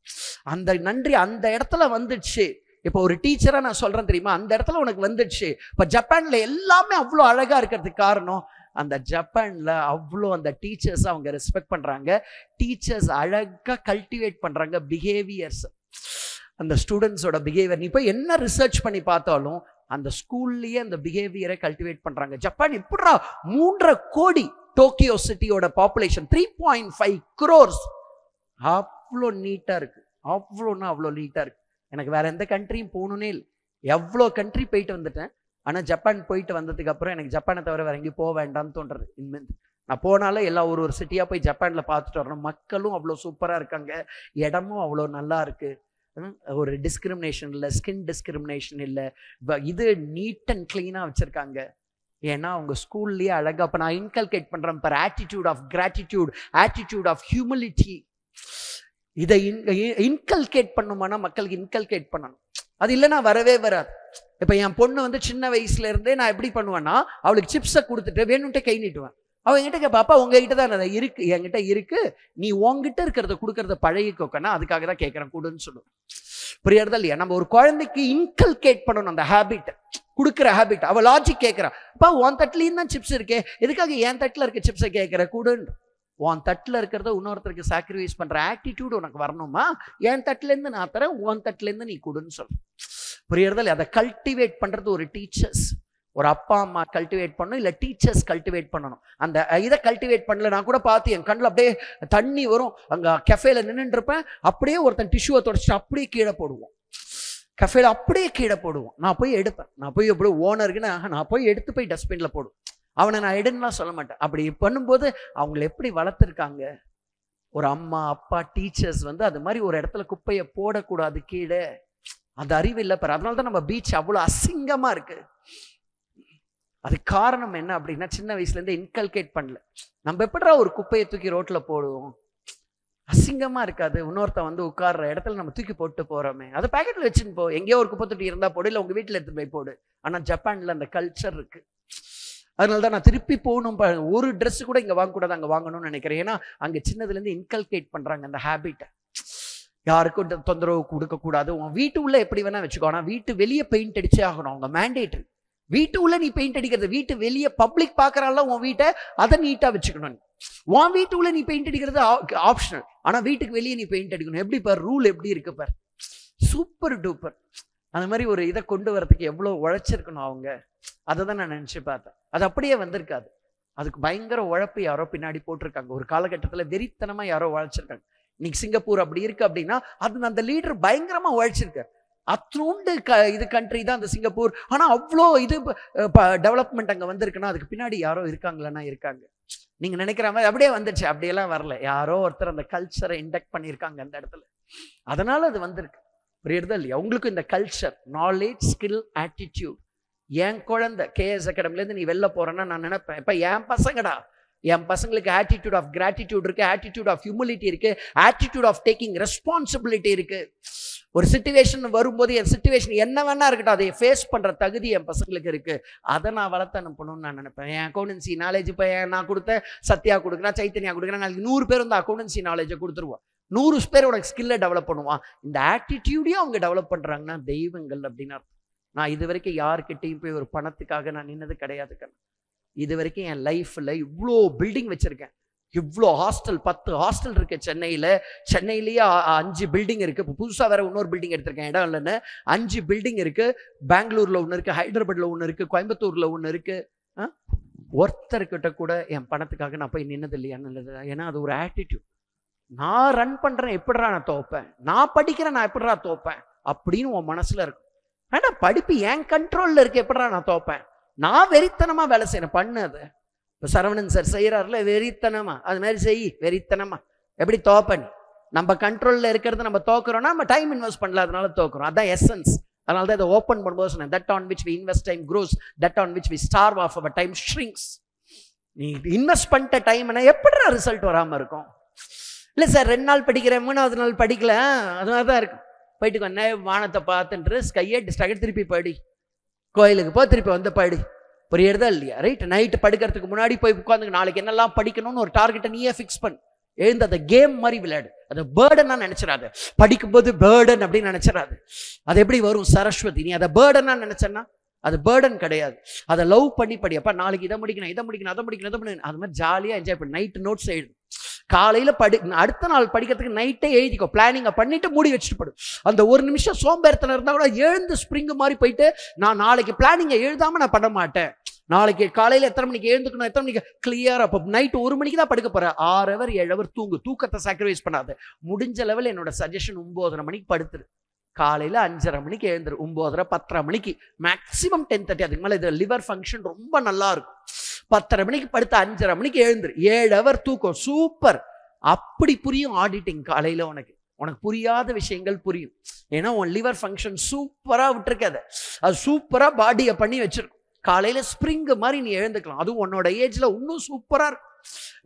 அந்த நன்றி அந்த இடத்துல வந்துடுச்சு. இப்போ ஒரு டீச்சரா நான் சொல்றேன் தெரியுமா, அந்த இடத்துல உனக்கு வந்துடுச்சு. இப்போ ஜப்பான்ல எல்லாமே அவ்வளோ அழகா இருக்கிறதுக்கு காரணம், அந்த ஜப்பான்ல அவ்வளோ அந்த டீச்சர்ஸ் அவங்க ரெஸ்பெக்ட் பண்றாங்க, டீச்சர்ஸ் அழகா கல்டிவேட் பண்றாங்க பிஹேவியர்ஸ், அந்த ஸ்டூடெண்ட்ஸோட பிஹேவியர். நீ போய் என்ன ரிசர்ச் பண்ணி பார்த்தாலும் அந்த ஸ்கூல்லயே அந்த பிஹேவியரை கல்டிவேட் பண்றாங்க. ஜப்பான் எப்படிடா 3.5 கோடி, டோக்கியோ சிட்டியோட பாப்புலேஷன் 3.5 crores, அவ்வளோ நீட்டா இருக்கு, அவ்வளோன்னா அவ்வளோ நீட்டா இருக்கு. எனக்கு வேற எந்த கண்ட்ரியும் போகணுன்னே இல்லை, எவ்வளோ கண்ட்ரி போயிட்டு வந்துட்டேன். ஆனால் ஜப்பான் போயிட்டு வந்ததுக்கு அப்புறம் எனக்கு ஜப்பானை தவிர வேற எங்கேயும் போக வேண்டாம்னு தோன்றது. இனிமேல் நான் போனாலும் எல்லா ஒரு சிட்டியாக போய் ஜப்பானில் பார்த்துட்டு வரணும். மக்களும் அவ்வளோ சூப்பராக இருக்காங்க, இடமும் அவ்வளோ நல்லா இருக்கு, ஒரு டிஸ்கிரிமினேஷன் இல்லை, ஸ்கின் டிஸ்கிரிமினேஷன் இல்லை, இது நீட் அண்ட் கிளீனாக வச்சுருக்காங்க. ஏன்னா அவங்க ஸ்கூல்லேயே அழகாக. இப்போ நான் இன்கல்கேட் பண்ணுறேன் பார், attitude of gratitude, attitude of humility. இதை இன்கல்கேட் பண்ணுமானா மக்களுக்கு இன்கல்கேட் பண்ணணும். அது இல்லைன்னா வரவே வராது. இப்போ என் பொண்ணு வந்து சின்ன வயசுல இருந்தே நான் எப்படி பண்ணுவேன்னா, அவளுக்கு சிப்ஸை கொடுத்துட்டு வேணும்ட்டே கை நீட்டுவேன். அவன் என்கிட்ட கேட்பா, அப்பா உங்ககிட்ட தான் அது இருக்கு, என்கிட்ட இருக்கு, நீ உங்ககிட்ட இருக்கிறத கொடுக்கறத பழகிக்கோக்கன்னா அதுக்காக தான் கேட்கறேன் கொடுன்னு சொல்லுவோம். புரியுறதா இல்லையா? நம்ம ஒரு குழந்தைக்கு இன்கல்கேட் பண்ணணும் அந்த ஹேபிட், கொடுக்குற ஹேபிட். அவள் லாஜிக் கேட்கறான், அப்பா உன் தட்டுலயும் தான் சிப்ஸ் இருக்கே, எதுக்காக என் தட்டுல இருக்க சிப்ஸை கேட்கற கூடுன்னு. உன் தட்டுல இருக்கிறத இன்னொருத்தருக்கு சாக்ரிஃபைஸ் பண்ற ஆட்டிடியூட் உனக்கு வரணுமா? என் தட்டுல இருந்து நான் தரேன், உன் தட்டுல இருந்து நீ கொடுன்னு சொல்ற. புரியுறதா இல்லையா? அதை கல்டிவேட் பண்றது ஒரு டீச்சர்ஸ், ஒரு அப்பா அம்மா கல்டிவேட் பண்ணணும், இல்லை டீச்சர்ஸ் கல்டிவேட் பண்ணணும். அந்த இதை கல்டிவேட் பண்ணல. நான் கூட பார்த்து என் கண்ணில் அப்படியே தண்ணி வரும். அங்கே கஃபேல நின்றுட்டு இருப்பேன், அப்படியே ஒருத்தன் டிஷ்யூவை தொடச்சிட்டு அப்படியே கீழே போடுவோம். கஃபேல அப்படியே கீழே போடுவோம். நான் போய் எடுப்பேன், நான் போய் எப்படி ஓனருக்குன்னு நான் போய் எடுத்து போய் டஸ்ட்பின்ல போடுவேன். அவனை நான் எடுன்னுலாம் சொல்ல மாட்டேன். அப்படி பண்ணும்போது அவங்களை எப்படி வளர்த்துருக்காங்க ஒரு அம்மா அப்பா டீச்சர்ஸ் வந்து அது மாதிரி ஒரு இடத்துல குப்பையை போடக்கூடாது கீழே. அந்த அறிவு இல்லை பாரு. அதனால தான் நம்ம பீச் அவ்வளோ அசிங்கமா இருக்கு. அது காரணம் என்ன அப்படின்னா, சின்ன வயசுலேருந்து இன்கல்கேட் பண்ணல. நம்ம எப்படிடா ஒரு குப்பையை தூக்கி ரோட்ல போடுவோம்? அசிங்கமா இருக்காது? இன்னொருத்த வந்து உட்கார்ற இடத்துல நம்ம தூக்கி போட்டு போறோமே, அதை பேக்கெட்ல வச்சுன்னு போ. எங்கேயோ ஒரு குப்பை தொட்டி இருந்தா போடு, இல்லை உங்க வீட்டில் எடுத்து போய் போடு. ஆனால் ஜப்பான்ல அந்த கல்ச்சர் இருக்கு. அதனால தான் நான் திருப்பி போகணும். ஒரு ட்ரெஸ் கூட இங்கே வாங்கக்கூடாது, அங்கே வாங்கணும்னு நினைக்கிறேன். ஏன்னா அங்கே சின்னதுலேருந்து இன்கல்கேட் பண்றாங்க அந்த ஹேபிட்டை. யாருக்கும் தொந்தரவு கொடுக்கக்கூடாது. உன் வீட்டு உள்ள எப்படி வேணா வச்சுக்கோ, ஆனால் வீட்டு வெளியே பெயிண்ட் அடிச்சே ஆகணும். அவங்க மேண்டேட்ரி. வீட்டு உள்ள நீ பெயிண்ட் அடிக்கிறது, வீட்டு வெளியே பப்ளிக் பார்க்கறால உன் வீட்டை, அதை நீட்டா வச்சுக்கணும். உன் வீட்டு உள்ள நீ பெயிண்ட் அடிக்கிறது ஆப்ஷனல், ஆனா வீட்டுக்கு வெளியே நீ பெயிண்ட் அடிக்கணும். எப்படி பார், ரூல் எப்படி இருக்கு பார், சூப்பர் டூப்பர். அந்த மாதிரி ஒரு இதை கொண்டு வரதுக்கு எவ்வளவு உழைச்சிருக்கணும் அவங்க. அதை தான் நான் நினைச்சு பார்த்தேன். அது அப்படியே வந்திருக்காது. அதுக்கு பயங்கர உழைப்பு யாரோ பின்னாடி போட்டிருக்காங்க. ஒரு காலகட்டத்தில் வெறித்தனமா யாரோ உழைச்சிருக்காங்க. இன்னைக்கு சிங்கப்பூர் அப்படி இருக்கு அப்படின்னா அது அந்த லீடர் பயங்கரமா உழைச்சிருக்காரு. அத்தோண்டு இது கண்ட்ரி தான் அந்த சிங்கப்பூர். ஆனா அவ்வளோ இது டெவலப்மெண்ட் அங்க வந்திருக்குன்னா அதுக்கு பின்னாடி யாரோ இருக்காங்களா? இருக்காங்க. நீங்க நினைக்கிற மாதிரி அப்படியே வந்துச்சு, அப்படியெல்லாம் வரல. யாரோ ஒருத்தர் அந்த கல்ச்சரை இண்டக்ட் பண்ணியிருக்காங்க அந்த இடத்துல. அதனால அது வந்திருக்கு. புரியுறதா இல்லையா? உங்களுக்கு இந்த கல்ச்சர், நாலேஜ், ஸ்கில், ஆட்டிடியூட். என் குழந்தை கேஎஸ் அகாடமிலேருந்து நீ வெளில போறேன்னா நான் நினைப்பேன், இப்ப என் பசங்கடா, என் பசங்களுக்கு ஆட்டிடியூட் ஆஃப் கிராட்டிடியூட் இருக்கு, ஆட்டிடியூட் ஆஃப் ஹியூமிலிட்டி இருக்கு, ஆட்டிடியூட் ஆஃப் டேக்கிங் ரெஸ்பான்சிபிலிட்டி இருக்கு. ஒரு சிச்சுவேஷன் வரும்போது என் சிச்சுவேஷன் என்ன வேணா இருக்கட்டும், அதை ஃபேஸ் பண்ற தகுதி என் பசங்களுக்கு இருக்கு. அதை நான் வளர்த்து அனுப்பணும்னு நான் நினைப்பேன். என் அக்கௌண்டன்சி நாலேஜ் இப்போ நான் கொடுத்த சத்யா கொடுக்குறேன், சைத்தன்யா கொடுக்குறேன், நாளைக்கு 100 பேர் வந்து அக்கௌண்டன்சி நாலேஜை கொடுத்துருவோம். 100 பேர் உனக்கு ஸ்கில்லை டெவலப் பண்ணுவான். இந்த ஆட்டிடியூடையும் அவங்க டெவலப் பண்றாங்கன்னா தெய்வங்கள் அப்படின்னு அர்த்தம். நான் இது வரைக்கும் யாருக்கிட்டையும் போய் ஒரு பணத்துக்காக நான் நின்னது கிடையாது. இது வரைக்கும் என் லைஃப்ல இவ்வளோ பில்டிங் வச்சிருக்கேன், இவ்வளோ ஹாஸ்டல், 10 ஹாஸ்டல் இருக்கு சென்னையிலேயே 5 பில்டிங் இருக்கு. இப்போ புதுசாக வேற இன்னொரு பில்டிங் எடுத்திருக்கேன், இடம் இல்லைன்னு. 5 பில்டிங் இருக்கு. பெங்களூர்ல ஒன்று இருக்கு, ஹைதராபாத்ல ஒன்று இருக்கு, கோயம்புத்தூர்ல ஒன்று இருக்கு. ஒருத்தர்கிட்ட கூட என் பணத்துக்காக நான் போய் நின்னது இல்லையான்னு. ஏன்னா அது ஒரு ஆட்டிடியூட். நான் ரன் பண்றேன், எப்படிடா நான் தோப்பேன்? நான் படிக்கிறேன், நான் எப்படிடா தோப்பேன் அப்படின்னு உன் மனசுல இருக்கும். ஆனா படிப்பு என் கண்ட்ரோல்ல இருக்கு, எப்படிடா நான் தோப்பேன்? நான் வெறித்தனமா வேலை செய்யணும், பண்ணு. அது இப்போ சரவணன் சார் செய்யறாருல, வெறித்தனமா அது மாதிரி செய். வெறித்தனமா எப்படி தோப்பன்? நம்ம கண்ட்ரோல்ல இருக்கிறது நம்ம தோக்குறோம்னா நம்ம டைம் இன்வெஸ்ட் பண்ணல, அதனால தோக்குறோம். அதான் எசன்ஸ். அதனால தான் இதை ஓப்பன் பண்ணும்போது சொன்னேன், that on which we invest time grows, that on which we starve of our time shrinks. நீ இன்வெஸ்ட் பண்ணிட்ட டைம்னா எப்படிடா ரிசல்ட் வராம இருக்கும்? இல்லை சார் 2 நாள் படிக்கிறேன், 3வது நாள் படிக்கல, அதனால தான் இருக்கும். போயிட்டு வந்தே வானத்தை பார்த்துட்டு ஸ்கையை திருப்பி படி, கோயிலுக்கு போ, திருப்பி வந்து படி. புரியுறதா இல்லையா? ரைட். நைட்டு படுக்கிறதுக்கு முன்னாடி போய் உட்காந்து நாளைக்கு என்னெல்லாம் படிக்கணும்னு ஒரு டார்கெட்டை நீயே ஃபிக்ஸ் பண்ணு. எழுந்து அதை கேம் மாதிரி விளையாடு. அதை பேர்டனா நினைச்சிடாது. படிக்கும்போது பேர்டன் அப்படின்னு நினைச்சிடாது. அது எப்படி வரும் சரஸ்வதி? நீ அதை பேர்டனா நினைச்சேன்னா அது பேர்டன் கிடையாது. அதை லவ் பண்ணி படி. அப்பா நாளைக்கு இதை முடிக்கணும், இதை முடிக்கணும், அதை முடிக்கணும், இதை பண்ணணும். அது மாதிரி ஜாலியாக என்ஜாய் பண்ணு. நைட்டு நோட்ஸ் எழுது. காலையில் அடுத்த நாள் படிக்கிறதுக்கு நைட்டே எழுதிக்கோ. பிளானிங்கை பண்ணிட்டு மூடி வச்சுட்டு படு. அந்த ஒரு நிமிஷம் சோம்பேறித்தனம் இருந்தால் கூட எழுந்து ஸ்ப்ரிங் மாதிரி போயிட்டு, நான் நாளைக்கு பிளானிங்கை எழுதாம நான் பண்ண மாட்டேன். நாளைக்கு காலையில் எத்தனை மணிக்கு எழுந்துக்கணும், எத்தனை மணிக்கு கிளியரா. அப்போ நைட்டு 1 மணிக்கு தான் படுக்க போறேன். 6 ஹவர் 7 ஹவர் தூங்கு. தூக்கத்தை சாக்ரிஃபைஸ் பண்ணாது. முடிஞ்ச லெவல் என்னோட சஜஷன் 9:30 மணிக்கு படுத்துரு. காலையில் 5:30 மணிக்கு எழுந்துரு. 9:30 10:30 மணிக்கு மேக்சிமம் 10:30. அதுக்கு மேலே இது லிவர் ஃபங்க்ஷன் ரொம்ப நல்லா இருக்கும். 10:30 மணிக்கு படுத்து 5:30 மணிக்கு எழுந்துரு. 7 ஹவர் தூக்கம். சூப்பர். அப்படி புரியும் ஆடிட்டிங். காலையில் உனக்கு புரியாத விஷயங்கள் புரியும். ஏன்னா உன் லிவர் ஃபங்க்ஷன் சூப்பரா விட்டுருக்காது. அது சூப்பரா பாடியை பண்ணி வச்சிருக்கும். காலையில ஸ்ப்ரிங் மாதிரி நீ எழுந்துக்கலாம். அதுவும் உன்னோட ஏஜ்ல இன்னும் சூப்பரா இருக்கும்.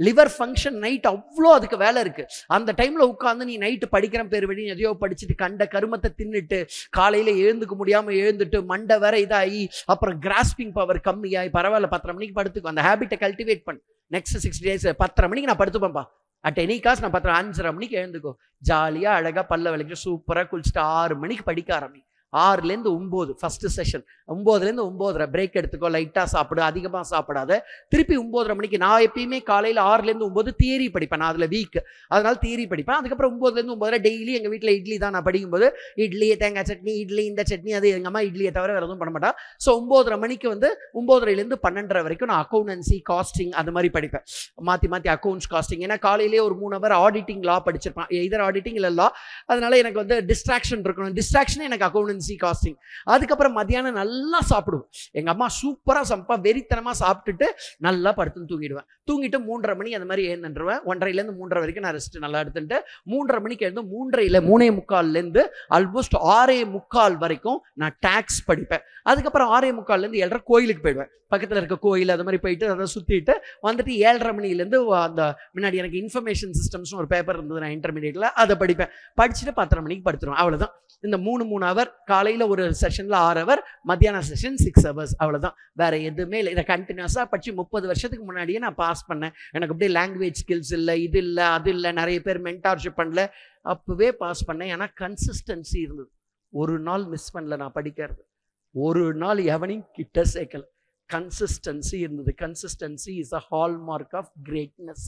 லிவர் ஃபங்க்ஷன் நைட் அவ்வளோ அதுக்கு வேலை இருக்கு. அந்த டைம்ல உட்காந்து நீ நைட்டு படிக்கிற பேர் வழி எதையோ படிச்சுட்டு கண்ட கருமத்தை தின்னுட்டு காலையில எழுந்துக்க முடியாம எழுந்துட்டு மண்டை வேற இதாகி அப்புறம் கிராஸ்பிங் பவர் கம்மியாகி பரவாயில்ல 10:30 மணிக்கு படுத்துக்கும். அந்த ஹேபிட்டை கல்டிவேட் பண்ணு. நெக்ஸ்ட் 60 days 10:30 மணிக்கு நான் படுத்துப்பேன்ப்பா. அட் எனி காஸ்ட் நான் 5:30 மணிக்கு எழுந்துக்கோ. ஜாலியாக அழகாக பல்ல விளக்கிட்டு சூப்பராக குளிச்சுட்டு 6 மணிக்கு படிக்க ஆரம்பி. 6லேருந்து 9 ஃபஸ்ட்டு செஷன். 9லேருந்து 9:30 பிரேக் எடுத்துக்கோ, லைட்டாக சாப்பிடு, அதிகமாக சாப்பிடாத. திருப்பி 9:30 மணிக்கு நான் எப்பயுமே காலையில் 6லேருந்து 9 தியரி படிப்பேன். நான் அதில் வீக், அதனால் தியரி படிப்பேன். அதுக்கப்புறம் 9லேருந்து 9:30 டெய்லி எங்கள் வீட்டில் இட்லி தான். நான் படிக்கும்போது இட்லி, தேங்காய் சட்னி, இட்லி, இந்த சட்னி, அது எங்கள் அம்மா இட்லியை தவிர வேறு எதுவும் பண்ண மாட்டா. ஸோ 9:30 மணிக்கு 9:30லேருந்து 12:30 வரைக்கும் நான் அக்கௌண்டன்சி, காஸ்டிங் அது மாதிரி படிப்பேன். மாற்றி மாற்றி அக்கௌண்ட்ஸ், காஸ்டிங். ஏன்னா காலையிலேயே ஒரு 3 hour ஆடிட்டிங் லா படிச்சிருப்பேன். இதர் ஆடிட்டிங் இல்லை லா. அதனால எனக்கு டிஸ்ட்ராக்ஷன் இருக்கணும். டிஸ்ட்ராக்ஷனே எனக்கு அக்கௌண்டன்சி, காஸ்டிங். அதுக்கப்புறம் மத்தியானம் நல்லா சாப்பிடுவோம். எங்க அம்மா சூப்பரா சமைப்பா. வெறித்தனமா சாப்பிட்டுட்டு நல்லா படுத்து தூங்கிடுவேன். தூங்கிட்டு 3:30 மணி அந்த மாதிரி எழுந்துருவேன். 1:30லேருந்து 3:30 வரைக்கும் நான் ரெஸ்ட் நல்லா எடுத்துட்டு 3:30 மணிக்கு எழுந்து 3:45லேருந்து ஆல்மோஸ்ட் 6:45 வரைக்கும் நான் டாக்ஸ் படிப்பேன். அதுக்கப்புறம் 6:45லேருந்து 7:30 கோயிலுக்கு போயிடுவேன். பக்கத்தில் இருக்க கோயில் அது மாதிரி போயிட்டு அதை சுற்றிட்டு வந்துட்டு 7:30 மணிலேருந்து அந்த முன்னாடி எனக்கு இன்ஃபர்மேஷன் சிஸ்டம்ஸ்னு ஒரு பேப்பர் இருந்தது, நான் இன்டர்மீடியட்டில் அதை படிப்பேன். படிச்சுட்டு 10:30 மணிக்கு படுத்துருவேன். அவ்வளோதான். இந்த 3 hour காலையில் ஒரு செஷனில் 6 hour, மத்தியான செஷன் 6 hours. அவ்வளோதான். வேறு எதுவுமே இல்லை. இதை கண்டினியூஸாக படித்து 30 வருஷத்துக்கு முன்னாடியே நான் பாஸ் பண்ணேன். எனக்கு அப்படியே லாங்குவேஜ் ஸ்கில்ஸ் இல்லை, இது இல்லை, அது இல்லை, நிறைய பேர் மென்டார்ஷிப் பண்ணல, அப்போவே பாஸ் பண்ணேன். ஏன்னா கன்சிஸ்டன்சி இருந்தது. ஒரு நாள் மிஸ் பண்ணல நான் படிக்கிறது. ஒரு நாள் எவனையும் கிட்ட சேர்க்கல. கன்சிஸ்டன்சி இருந்தது. Consistency is a hallmark of greatness.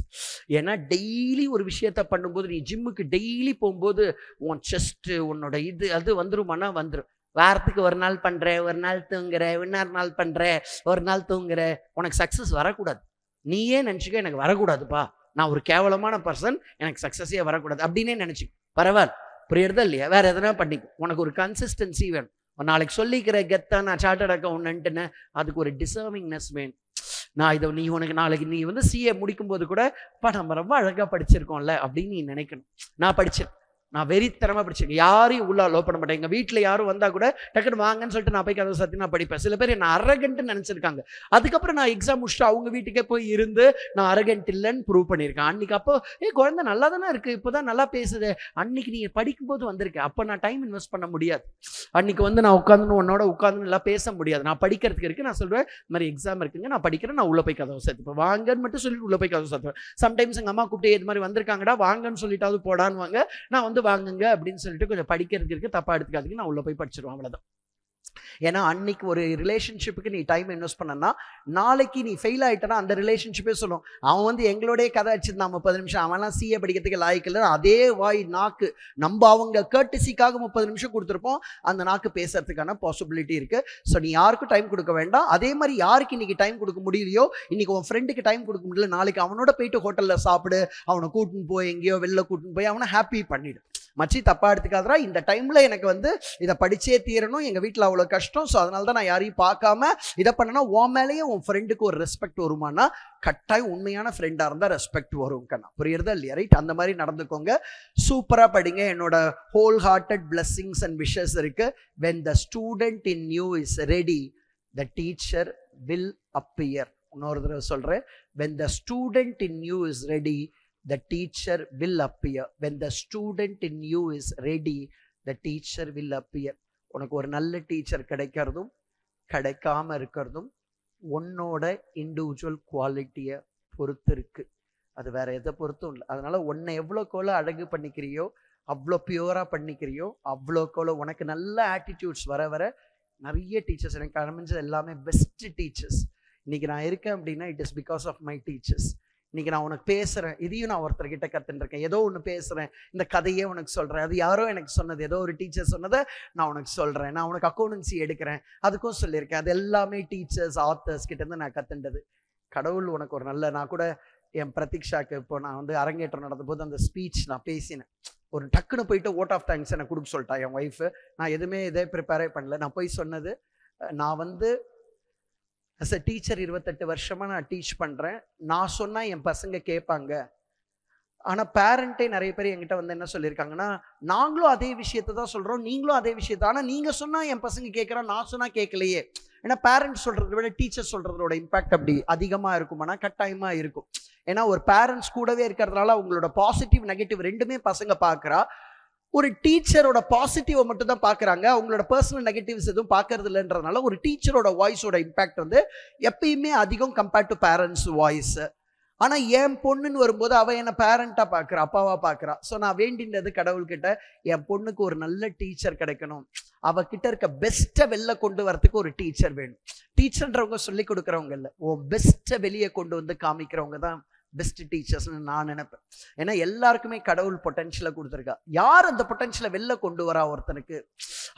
ஏன்னா டெய்லி ஒரு விஷயத்த பண்ணும்போது, நீ ஜிம்முக்கு டெய்லி போகும்போது உன் செஸ்ட்டு, உன்னோட இது அது வந்துருமானா வந்துடும். வாரத்துக்கு ஒரு நாள் பண்ணுற, ஒரு நாள் தூங்குற, இன்னொரு நாள் பண்ணுற, ஒரு நாள் தூங்குற, உனக்கு சக்ஸஸ் வரக்கூடாது. நீயே நினச்சிக்க எனக்கு வரக்கூடாதுப்பா, நான் ஒரு கேவலமான பர்சன், எனக்கு சக்ஸஸே வரக்கூடாது அப்படின்னே நினச்சிக்க. பரவாயில்ல, புரியுறதா இல்லையா? வேறு எதனா பண்ணிக்கும். உனக்கு ஒரு கன்சிஸ்டன்சி வேணும். நாளைக்கு சொல்லிக்கிற கெத்தா நான் சார்ட்டர்ட் அக்கௌண்டன்ட்னு, அதுக்கு ஒரு டிசர்விங்னஸ் வேணும். நான் இதை நீ உனக்கு நாளைக்கு நீ சிஏ முடிக்கும்போது கூட நம்ம ரொம்ப அழகாக படிச்சிருக்கோம்ல அப்படின்னு நீ நினைக்கணும். நான் படித்தேன். நான் வெறித்தனமாக படிச்சிருக்கேன். யாரையும் உள்ள அலோவ் பண்ண மாட்டேன். எங்கள் வீட்டில் யாரும் வந்தால் கூட டக்குன்னு வாங்கன்னு சொல்லிட்டு நான் போய் கதை சத்தி நான் படிப்பேன். சில பேர் என்ன அரகண்ட்டுன்னு நினச்சிருக்காங்க. அதுக்கப்புறம் நான் எக்ஸாம் முடிச்சுட்டு அவங்க வீட்டுக்கே போய் இருந்து நான் அரகண்ட் இல்லைன்னு ப்ரூவ் பண்ணியிருக்கேன். அன்றைக்கி அப்போ குழந்தை நல்லா தானே இருக்குது, இப்போ தான் நல்லா பேசுது, அன்றைக்கி நீங்கள் படிக்கும்போது வந்திருக்கேன். அப்போ நான் டைம் இன்வெஸ்ட் பண்ண முடியாது. அன்றைக்கி நான் உட்காந்து உன்னோட உட்காந்து நல்லா பேச முடியாது. நான் படிக்கிறதுக்கு இருக்குது. நான் சொல்லுவேன், இந்த மாதிரி எக்ஸாம் இருக்குங்க, நான் படிக்கிறேன், நான் உள்ளே போய் கதவை சேர்த்துப்பேன், வாங்கன்னு மட்டும் சொல்லிட்டு உள்ளே போய் கதவை சேர்த்துப்பேன். சம்டைம்ஸ் எங்கள் அம்மா கூப்பிட்டு இது மாதிரி வந்திருக்காங்கடா வாங்கன்னு சொல்லிட்டாவது போடான்னு நான் வாங்குங்க அப்படின்னு சொல்லிட்டு கொஞ்சம் படிக்கிறதுக்கு இருக்கு, தப்பா எடுத்துக்காதுக்கு நான் உள்ள போய் படிச்சிருவேன். அவ்வளவுதான். ஏன்னா அன்னைக்கு ஒரு ரிலேஷன்ஷிப்புக்கு நீ டைம் இன்வெஸ்ட் பண்ணனா, நாளைக்கு நீ ஃபெயில் ஆயிட்டனா அந்த ரிலேஷன்ஷிப்பே சொல்லும், அவன் எங்களோடய கதை வச்சிருந்தான் 30 நிமிஷம், அவன்லாம் சிஏ படிக்கிறதுக்கு லாய்க்கு. அதே வாய் நாக்கு நம்ம அவங்க கர்டிசிக்காக 30 நிமிஷம் கொடுத்துருப்போம், அந்த நாக்கு பேசுறதுக்கான பாசிபிலிட்டி இருக்கு. ஸோ நீ யாருக்கும் டைம் கொடுக்க வேண்டாம். அதே மாதிரி யாருக்கு இன்னைக்கு டைம் கொடுக்க முடியலையோ, இன்னைக்கு உன் ஃப்ரெண்டுக்கு டைம் கொடுக்க முடியல, நாளைக்கு அவனோட போயிட்டு ஹோட்டலில் சாப்பிடு, அவனை கூட்டின்னு போய் எங்கேயோ வெளில கூட்டின்னு போய் அவனை ஹாப்பி பண்ணிடு. மச்சி தப்பா எடுத்துக்காதரா, இந்த டைம்ல எனக்கு இதை படிச்சே தீரணும், எங்க வீட்டில் அவ்வளோ கஷ்டம், ஸோ அதனால தான் நான் யாரையும் பார்க்காம இதை பண்ணனா, உன் மேலேயே உன் ஃப்ரெண்டுக்கு ஒரு ரெஸ்பெக்ட் வருமானா, கட்டாயம் உண்மையான ஃப்ரெண்டாக இருந்தால் ரெஸ்பெக்ட் வரும். கண்ணா புரியுறதா இல்லையா? ரைட்? அந்த மாதிரி நடந்துக்கோங்க. சூப்பராக படிங்க. என்னோட whole hearted blessings and wishes இருக்கு. when the student in you is ready, the teacher will appear. இன்னொரு தடவை சொல்றேன், when the student in you is ready, the teacher will appear. when the student in you is ready, the teacher will appear. உனக்கு ஒரு நல்ல teacher கிடைக்கிறதும் கிடைக்காம இருக்கிறதும் உன்னோட individual குவாலிட்டியை பொறுத்து இருக்கு. அது வேற எதை பொறுத்தும் இல்லை. அதனால உன்னை எவ்வளோக்கோல அழகு பண்ணிக்கிறியோ, அவ்வளோ பியூரா பண்ணிக்கிறியோ, அவ்வளோக்கோல உனக்கு நல்ல ஆட்டிடியூட்ஸ் வர வர நிறைய டீச்சர்ஸ் எனக்கு அமைஞ்சது எல்லாமே பெஸ்ட் டீச்சர்ஸ். இன்னைக்கு நான் இருக்கேன் அப்படின்னா it is because of my teachers. இன்னைக்கு நான் உனக்கு பேசுறேன், இதையும் நான் ஒருத்தர்கிட்ட கத்துருக்கேன். ஏதோ ஒன்று பேசுறேன், இந்த கதையே உனக்கு சொல்றேன், அது யாரோ எனக்கு சொன்னது, ஏதோ ஒரு டீச்சர் சொன்னதை நான் உனக்கு சொல்றேன். நான் உனக்கு அக்கௌண்டன்சி எடுக்கிறேன், அதுக்கும் சொல்லியிருக்கேன். அது எல்லாமே டீச்சர்ஸ், ஆத்தர்ஸ் கிட்ட இருந்து நான் கத்துண்டது. கடவுள் உனக்கு ஒரு நல்ல, நான் கூட என் பிரதீக்ஷாக்கு இப்போ நான் அரங்கேற்றம் நடந்த போது அந்த ஸ்பீச் நான் பேசினேன். ஒரு டக்குன்னு போயிட்டு ஓட் ஆஃப் தேங்க்ஸ் எனக்கு கொடுக்க சொல்லிட்டா என் ஒய்ஃபு. நான் எதுவுமே இதே ப்ரிப்பேரே பண்ணல. நான் போய் சொன்னது, நான் அஸ் அ டீச்சர் 28 வருஷமாக நான் டீச் பண்ணுறேன். நான் சொன்னால் என் பசங்க கேட்பாங்க. ஆனால் பேரண்ட்டே நிறைய பேர் என்கிட்ட என்ன சொல்லியிருக்காங்கன்னா, நாங்களும் அதே விஷயத்தை தான் சொல்கிறோம், நீங்களும் அதே விஷயத்த, ஆனால் நீங்கள் சொன்னால் என் பசங்க கேட்குறோம், நான் சொன்னால் கேட்கலையே. ஏன்னா பேரண்ட்ஸ் சொல்கிறத விட டீச்சர் சொல்கிறதோட இம்பாக்ட் அப்படி அதிகமாக இருக்குமானா கட்டாயமாக இருக்கும். ஏன்னா ஒரு பேரண்ட்ஸ் கூடவே இருக்கிறதுனால அவங்களோட பாசிட்டிவ் நெகட்டிவ் ரெண்டுமே பசங்க பார்க்குறா. ஒரு டீச்சரோட பாசிட்டிவை மட்டும் தான் பார்க்குறாங்க, அவங்களோட பர்சனல் நெகட்டிவ்ஸ் எதுவும் பார்க்கறது இல்லைன்றதுனால ஒரு டீச்சரோட வாய்ஸோட இம்பாக்ட் எப்பயுமே அதிகம் கம்பேர்ட் டு பேரண்ட்ஸ் வாய்ஸ். ஆனால் என் பொண்ணுன்னு வரும்போது அவள் என்னை பேரண்ட்டாக பார்க்குறா, அப்பாவாக பார்க்குறா. ஸோ நான் வேண்டின்றது கடவுள்கிட்ட என் பொண்ணுக்கு ஒரு நல்ல டீச்சர் கிடைக்கணும், அவகிட்ட இருக்க பெஸ்ட்டை வெளில கொண்டு வரதுக்கு ஒரு டீச்சர் வேணும். டீச்சர்ன்றவங்க சொல்லி கொடுக்குறவங்க இல்லை, பெஸ்ட்டை வெளியே கொண்டு வந்து காமிக்கிறவங்க தான் பெஸ்ட் டீச்சர்ஸ்னு நான் நினைப்பேன். ஏன்னா எல்லாருக்குமே கடவுள் பொட்டன்ஷியலை கொடுத்துருக்கா. யார் அந்த பொட்டன்ஷியலை வெளில கொண்டு வரா ஒருத்தனுக்கு,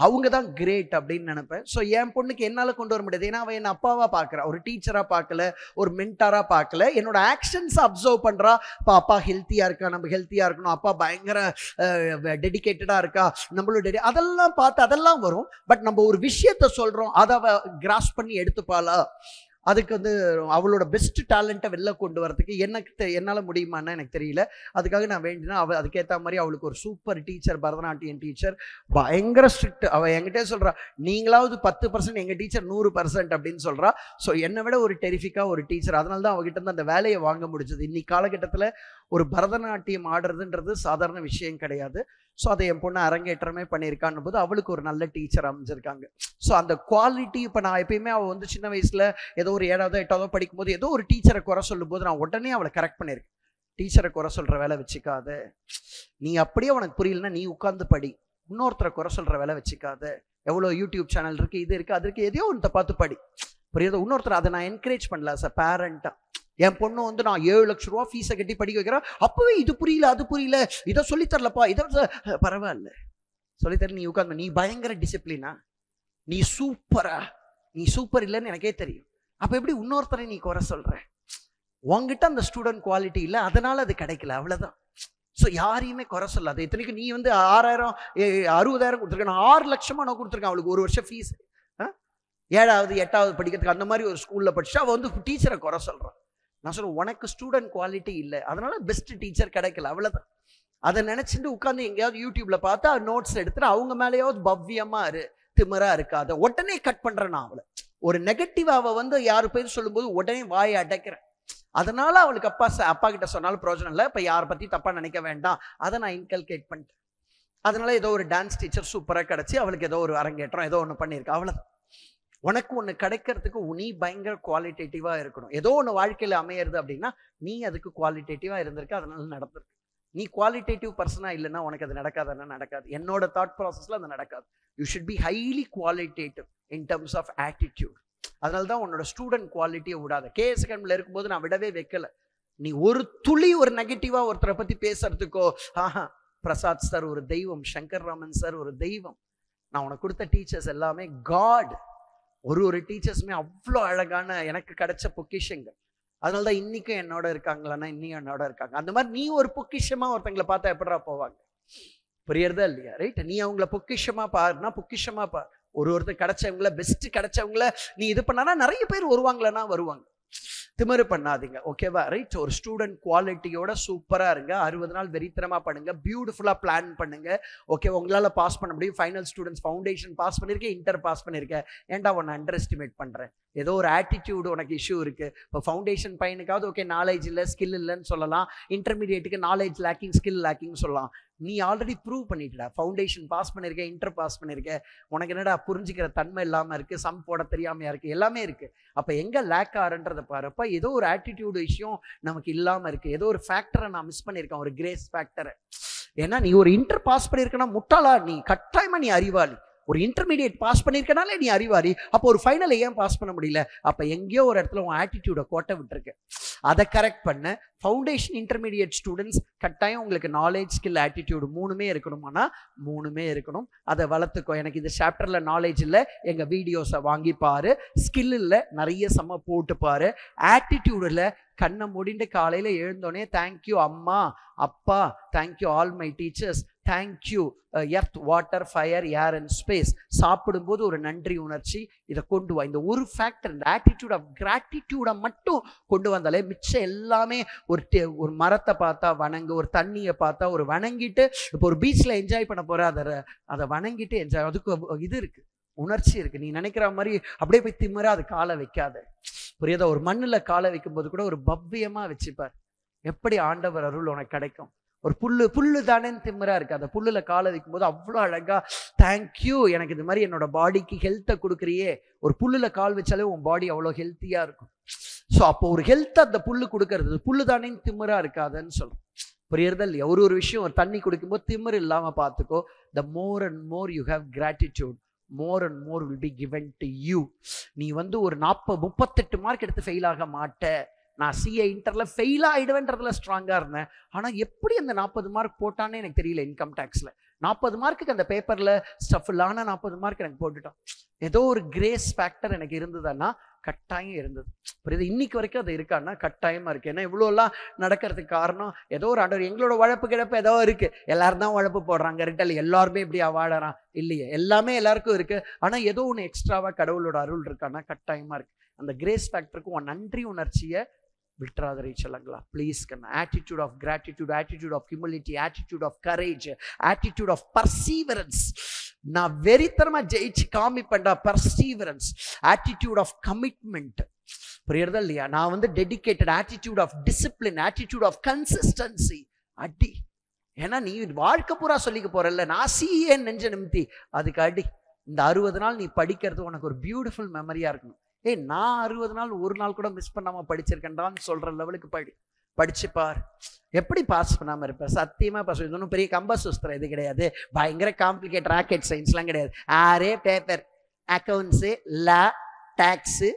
அவங்க தான் கிரேட் அப்படின்னு நினைப்பேன். ஸோ என் பொண்ணுக்கு என்னால் கொண்டு வர முடியாது. ஏன்னா அவன் என் அப்பாவாக பார்க்குறா, ஒரு டீச்சராக பார்க்கல, ஒரு மென்டாராக பார்க்கல. என்னோட ஆக்ஷன்ஸை அப்சர்வ் பண்ணுறா. அப்பா ஹெல்த்தியாக இருக்கா, நம்ம ஹெல்த்தியாக இருக்கணும், அப்பா பயங்கர டெடிக்கேட்டடாக இருக்கா, நம்மளோட அதெல்லாம் பார்த்து அதெல்லாம் வரும். பட் நம்ம ஒரு விஷயத்த சொல்கிறோம், அதை அவள் கிராஸ் பண்ணி எடுத்துப்பாளா, அதுக்கு வந்து அவளோட பெஸ்ட் டேலண்ட்டை வெளில கொண்டு வரதுக்கு என்னால் முடியுமான்னு எனக்கு தெரியல. அதுக்காக நான் வேண்டினா அவள் அதுக்கேற்ற மாதிரி அவளுக்கு ஒரு சூப்பர் டீச்சர், பரதநாட்டியம் டீச்சர், பயங்கர ஸ்ட்ரிக்ட். அவள் என்கிட்டே சொல்கிறா, நீங்களாவது 10%, எங்கள் டீச்சர் 100% அப்படின்னு சொல்கிறா. ஸோ என்னை விட ஒரு டெரிஃபிக்காக ஒரு டீச்சர். அதனால தான் அவகிட்ட இருந்து அந்த வேலையை வாங்க முடிஞ்சது. இன்னைக்கு காலகட்டத்தில் ஒரு பரதநாட்டியம் ஆடுறதுன்றது சாதாரண விஷயம் கிடையாது. ஸோ அதை என் பொண்ணு அரங்கேற்றமே பண்ணியிருக்கான்னு போது அவளுக்கு ஒரு நல்ல டீச்சர் அமைஞ்சிருக்காங்க. ஸோ அந்த குவாலிட்டி இப்போ நான் எப்பயுமே அவள் வந்து சின்ன வயசில் ஏதோ ஒரு 7வது 8வது படிக்கும்போது ஏதோ ஒரு டீச்சரை குறை சொல்லும் போது நான் உடனே அவளை கரெக்ட் பண்ணியிருக்கேன். டீச்சரை குறை சொல்கிற வேலை வச்சுக்காத, நீ அப்படியே உனக்கு புரியலன்னா நீ உட்காந்து படி, இன்னொருத்தரை குறை சொல்கிற வேலை வச்சுக்காத. எவ்வளோ யூடியூப் சேனல் இருக்குது, இது இருக்குது, அது இருக்குது, எதையோ ஒன்று பார்த்து படி, புரியுது. இன்னொருத்தர் அதை நான் என்கரேஜ் பண்ணல சார் பேரண்ட்டாக. என் பொண்ணு வந்து நான் 7 லட்சம் ரூபா ஃபீஸை கட்டி படிக்க வைக்கிறேன், அப்பவே இது புரியல அது புரியல, இதை சொல்லித்தரலப்பா, இதை பரவாயில்ல சொல்லித்தர, நீ உட்காந்து, நீ பயங்கர டிசிப்ளினா, நீ சூப்பரா, நீ சூப்பர் இல்லைன்னு எனக்கே தெரியும், அப்போ எப்படி இன்னொருத்தரை நீ குறை சொல்ற? உங்ககிட்ட அந்த ஸ்டூடெண்ட் குவாலிட்டி இல்லை, அதனால அது கிடைக்கல, அவ்வளோதான். ஸோ யாரையுமே குறை சொல்லாது. இத்தனைக்கு நீ வந்து 6000 60,000 கொடுத்துருக்க, நான் 6 லட்சமா நான் கொடுத்துருக்கேன் அவளுக்கு ஒரு வருஷம் ஃபீஸ். 7வது 8வது படிக்கிறதுக்கு அந்த மாதிரி ஒரு ஸ்கூலில் படிச்சு அவள் வந்து டீச்சரை குறை சொல்கிறான். நான் சொல்லுவேன், உனக்கு ஸ்டூடெண்ட் குவாலிட்டி இல்லை, அதனால பெஸ்ட் டீச்சர் கிடைக்கல, அவ்வளோதான். அதை நினச்சிட்டு உட்காந்து எங்கேயாவது யூடியூப்ல பார்த்தா நோட்ஸ் எடுத்துட்டு அவங்க மேலேயாவது பவ்யமா திமிரா இருக்காத உடனே கட் பண்றேன் நான் அவளை. ஒரு நெகட்டிவ் அவ வந்து யாரு பேர் சொல்லும்போது உடனே வாயை அடைக்கிறேன். அதனால அவளுக்கு அப்பா கிட்ட சொன்னாலும் பிரயோஜனம் இல்லை, இப்போ யாரை பத்தி தப்பா நினைக்க வேண்டாம், அதை நான் இன்கல்கேட் பண்ணிட்டேன். அதனால ஏதோ ஒரு டான்ஸ் டீச்சர் சூப்பரா கிடைச்சி அவளுக்கு ஏதோ ஒரு அரங்கேற்றம் ஏதோ ஒன்று பண்ணியிருக்கா, அவ்வளோதான். உனக்கு ஒன்று கிடைக்கிறதுக்கு நீ பயங்கர குவாலிட்டேட்டிவா இருக்கணும். ஏதோ ஒன்று வாழ்க்கையில் அமையிறது அப்படின்னா நீ அதுக்கு குவாலிட்டேட்டிவா இருந்திருக்க, அதனால நடந்திருக்கு. நீ குவாலிட்டேட்டிவ் பர்சனா இல்லைன்னா உனக்கு அது நடக்காதுன்னா நடக்காது. என்னோட தாட் ப்ராசஸ்ல அது நடக்காது. You should be highly qualitative in terms of attitude. அதனால தான் உன்னோட ஸ்டூடெண்ட் குவாலிட்டியை விடாத. கேஎஸ் அகாடமியில் இருக்கும்போது நான் விடவே வைக்கல. நீ ஒரு துளி ஒரு நெகட்டிவா ஒருத்தரை பத்தி பேசுறதுக்கோ, பிரசாத் சார் ஒரு தெய்வம், சங்கர் ராமன் சார் ஒரு தெய்வம், நான் உனக்கு கொடுத்த டீச்சர்ஸ் எல்லாமே காட். ஒரு டீச்சர்ஸுமே அவ்வளோ அழகான எனக்கு கிடைச்ச பொக்கிஷங்கள். அதனால தான் இன்னைக்கும் என்னோட இருக்காங்களான்னா இன்னையும் என்னோட இருக்காங்க. அந்த மாதிரி நீ ஒரு பொக்கிஷமா ஒருத்தங்களை பார்த்தா எப்படா போவாங்க, புரியறதா இல்லையா? ரைட், நீ அவங்கள பொக்கிஷமா பாருன்னா பொக்கிஷமா பாரு. ஒருத்தர் கிடைச்சவங்கள பெஸ்ட் கிடைச்சவங்கள நீ இது பண்ணானா நிறைய பேர் வருவாங்களன்னா வருவாங்க. திமிரு பண்ணாதீங்க, ஓகேவா? ரைட், ஒரு ஸ்டூடெண்ட் குவாலிட்டியோட சூப்பரா இருங்க. 60 நாள் வெறித்தனமா பண்ணுங்க, பியூட்டிஃபுல்லா பிளான் பண்ணுங்க. ஓகே, உங்களால பாஸ் பண்ண முடியும். ஃபைனல் ஸ்டூடெண்ட்ஸ் ஃபவுண்டேஷன் பாஸ் பண்ணிருக்கேன், இன்டர் பாஸ் பண்ணிருக்கேன். ஏன்டா உன்னை அண்டர் எஸ்டிமேட் பண்றேன்? ஏதோ ஒரு ஆட்டிடியூடு உனக்கு இஷ்யூ இருக்கு. இப்போ ஃபவுண்டேஷன் பையனுக்காவது ஓகே நாலேஜ் இல்லை ஸ்கில் இல்லைன்னு சொல்லலாம், இன்டர்மீடியேட்டுக்கு நாலேஜ் லேக்கிங் ஸ்கில் லேக்கிங் சொல்லலாம். நீ ஆல்ரெடி ப்ரூவ் பண்ணிட்டா, ஃபவுண்டேஷன் பாஸ் பண்ணிருக்க, இன்டர் பாஸ் பண்ணிருக்க, உனக்கு என்னடா புரிஞ்சுக்கிற தன்மை இல்லாமல் இருக்கு, சம் போட தெரியாமையா இருக்கு, எல்லாமே இருக்கு. அப்போ எங்க லேக் ஆறுன்றதை பாருப்ப, ஏதோ ஒரு ஆட்டிடியூடு விஷயம் நமக்கு இல்லாமல் இருக்கு, ஏதோ ஒரு ஃபேக்டரை நான் மிஸ் பண்ணியிருக்கேன், ஒரு கிரேஸ் ஃபேக்டரை. ஏன்னா நீ ஒரு இன்டர் பாஸ் பண்ணியிருக்கனா முட்டாளா? நீ கட்டாயமா நீ அறிவாளி. ஒரு இன்டர்மீடியேட் பாஸ் பண்ணியிருக்கனாலே நீ அறிவாளி. அப்போ ஒரு ஃபைனலை ஏன் பாஸ் பண்ண முடியல? அப்போ எங்கேயோ ஒரு இடத்துல உன் ஆட்டிடியூடை கோட்டை விட்டுருக்கு, அதை கரெக்ட் பண்ண. ஃபவுண்டேஷன் இன்டர்மீடியேட் ஸ்டூடெண்ட்ஸ் கட்டாயம் உங்களுக்கு நாலேஜ் ஸ்கில் ஆட்டிடியூடு மூணுமே இருக்கணுமானா மூணுமே இருக்கணும். அதை வளர்த்துக்கோ. எனக்கு இந்த சாப்டரில் நாலேஜ் இல்லை, எங்கள் வீடியோஸை வாங்கி பாரு. ஸ்கில் இல்லை, நிறைய செம்ம போட்டு பாரு. ஆட்டிடியூடில் கண்ணை முடிண்டு காலையில் எழுந்தோடனே தேங்க்யூ அம்மா அப்பா, thank you all my teachers, thank you earth water fire air and space. சாப்பிடும்போது ஒரு நன்றி உணர்ச்சி, இதை கொண்டு வா. இந்த ஒரு ஃபேக்டர், இந்த ஆட்டிடியூட் ஆஃப் கிராட்டிடியூடை மட்டும் கொண்டு வந்தாலே மிச்சம் எல்லாமே ஒரு மரத்தை பார்த்தா வணங்கு, ஒரு தண்ணியை பார்த்தா ஒரு வணங்கிட்டு, இப்போ ஒரு பீச்சில் என்ஜாய் பண்ண போகிற அதை வணங்கிட்டு என்ஜாய், அதுக்கு இது இருக்கு, உணர்ச்சி இருக்கு. நீ நினைக்கிற மாதிரி அப்படியே போய் திமிரா அது காலை வைக்காத, புரியாத? ஒரு மண்ணில் காலை வைக்கும்போது கூட ஒரு பவ்யமா வச்சுப்பார். எப்படி ஆண்டவர் அருள் உனக்கு கிடைக்கும்? ஒரு புல்லு தானேன்னு திமிரா இருக்கு, அந்த புல்லுல காலை வைக்கும் போது அவ்வளோ அழகா தேங்க்யூ, எனக்கு இது மாதிரி என்னோட பாடிக்கு ஹெல்த்தை கொடுக்குறியே. ஒரு புல்லுல கால் வச்சாலே உன் பாடி அவ்வளோ ஹெல்த்தியா இருக்கும். ஸோ அப்போ ஒரு ஹெல்த் அந்த புல்லு கொடுக்கறது, புல்லு தானே திமிரா இருக்காதுன்னு சொல்றோம். புரியுறதா இல்லையா? ஒரு விஷயம், ஒரு தண்ணி குடிக்கும்போது திமிர் இல்லாம பார்த்துக்கோ. the more and more you have gratitude, more and more will be given to you. நீ ஒரு 38 மார்க் எடுத்து ஃபெயில் ஆக மாட்ட. நான் சிஏ இன்டர்ல ஃபெயில் ஆயிடுவேன்றதுல ஸ்ட்ராங்கா இருந்தேன். ஆனா எப்படி அந்த 40 மார்க் போட்டான்னு எனக்கு தெரியல. இன்கம் டேக்ஸ்ல 40 மார்க்குக்கு அந்த பேப்பர்ல ஸ்டஃப் இல்லாம 40 மார்க் எனக்கு போட்டுட்டான். ஏதோ ஒரு கிரேஸ் ஃபேக்டர் எனக்கு இருந்ததுன்னா கட்டாயம் இருந்தது. புரியுது? இன்னைக்கு வரைக்கும் அது இருக்கான்னா கட்டாயமா இருக்கு. ஏன்னா இவ்வளோலாம் நடக்கிறதுக்கு காரணம் ஏதோ ஒரு ஆண்டவர். எங்களோட உழைப்பு கிழப்பு ஏதோ இருக்கு. எல்லாரும் தான் உழைப்பு போடுறாங்க, ரிட்டல் எல்லாருமே இப்படி வாழறான் இல்லையே, எல்லாமே எல்லாருக்கும் இருக்கு. ஆனா ஏதோ ஒன்று எக்ஸ்ட்ராவா கடவுளோட அருள் இருக்கான்னா கட்டாயமா இருக்கு. அந்த கிரேஸ் ஃபேக்டருக்கு உன் நன்றி உணர்ச்சியை விட்டுறாதரை சொல்லுங்களா please. Attitude of gratitude, attitude of humility, attitude of courage, attitude of perseverance. நான் வெறித்தனமா ஜெயிச்சு காமிப்பேன்டா, பர்சீவரன்ஸ், ஆட்டிடியூட் ஆஃப் கமிட்மெண்ட். புரியுறதா இல்லையா? நான் dedicated, attitude of discipline, attitude of consistency. அடி. ஏன்னா நீ வாழ்க்கை பூரா சொல்லிக்க போறல்ல, நான் சிஏ நெஞ்ச நிமித்தி, அதுக்கு அடி. இந்த 60 நாள் நீ படிக்கிறது உனக்கு ஒரு பியூட்டிஃபுல் மெமரியா இருக்கணும். நான் 60 நாள் ஒரு நாள் கூட மிஸ் பண்ணாம படிச்சிருக்கேன்டான்னு சொல்ற லெவலுக்கு படிச்சு பார். எப்படி பாஸ் பண்ணாம இருப்ப? சத்தியமா பாஸ். இது ஒன்றும் பெரிய கம்பசுஸ்திரம் இது கிடையாது. பயங்கர காம்ப்ளிகேட் ராக்கெட் சயின்ஸ்லாம் கிடையாது. ஆரே பேப்பர், அக்கௌண்ட்ஸு, லா, டாக்ஸு.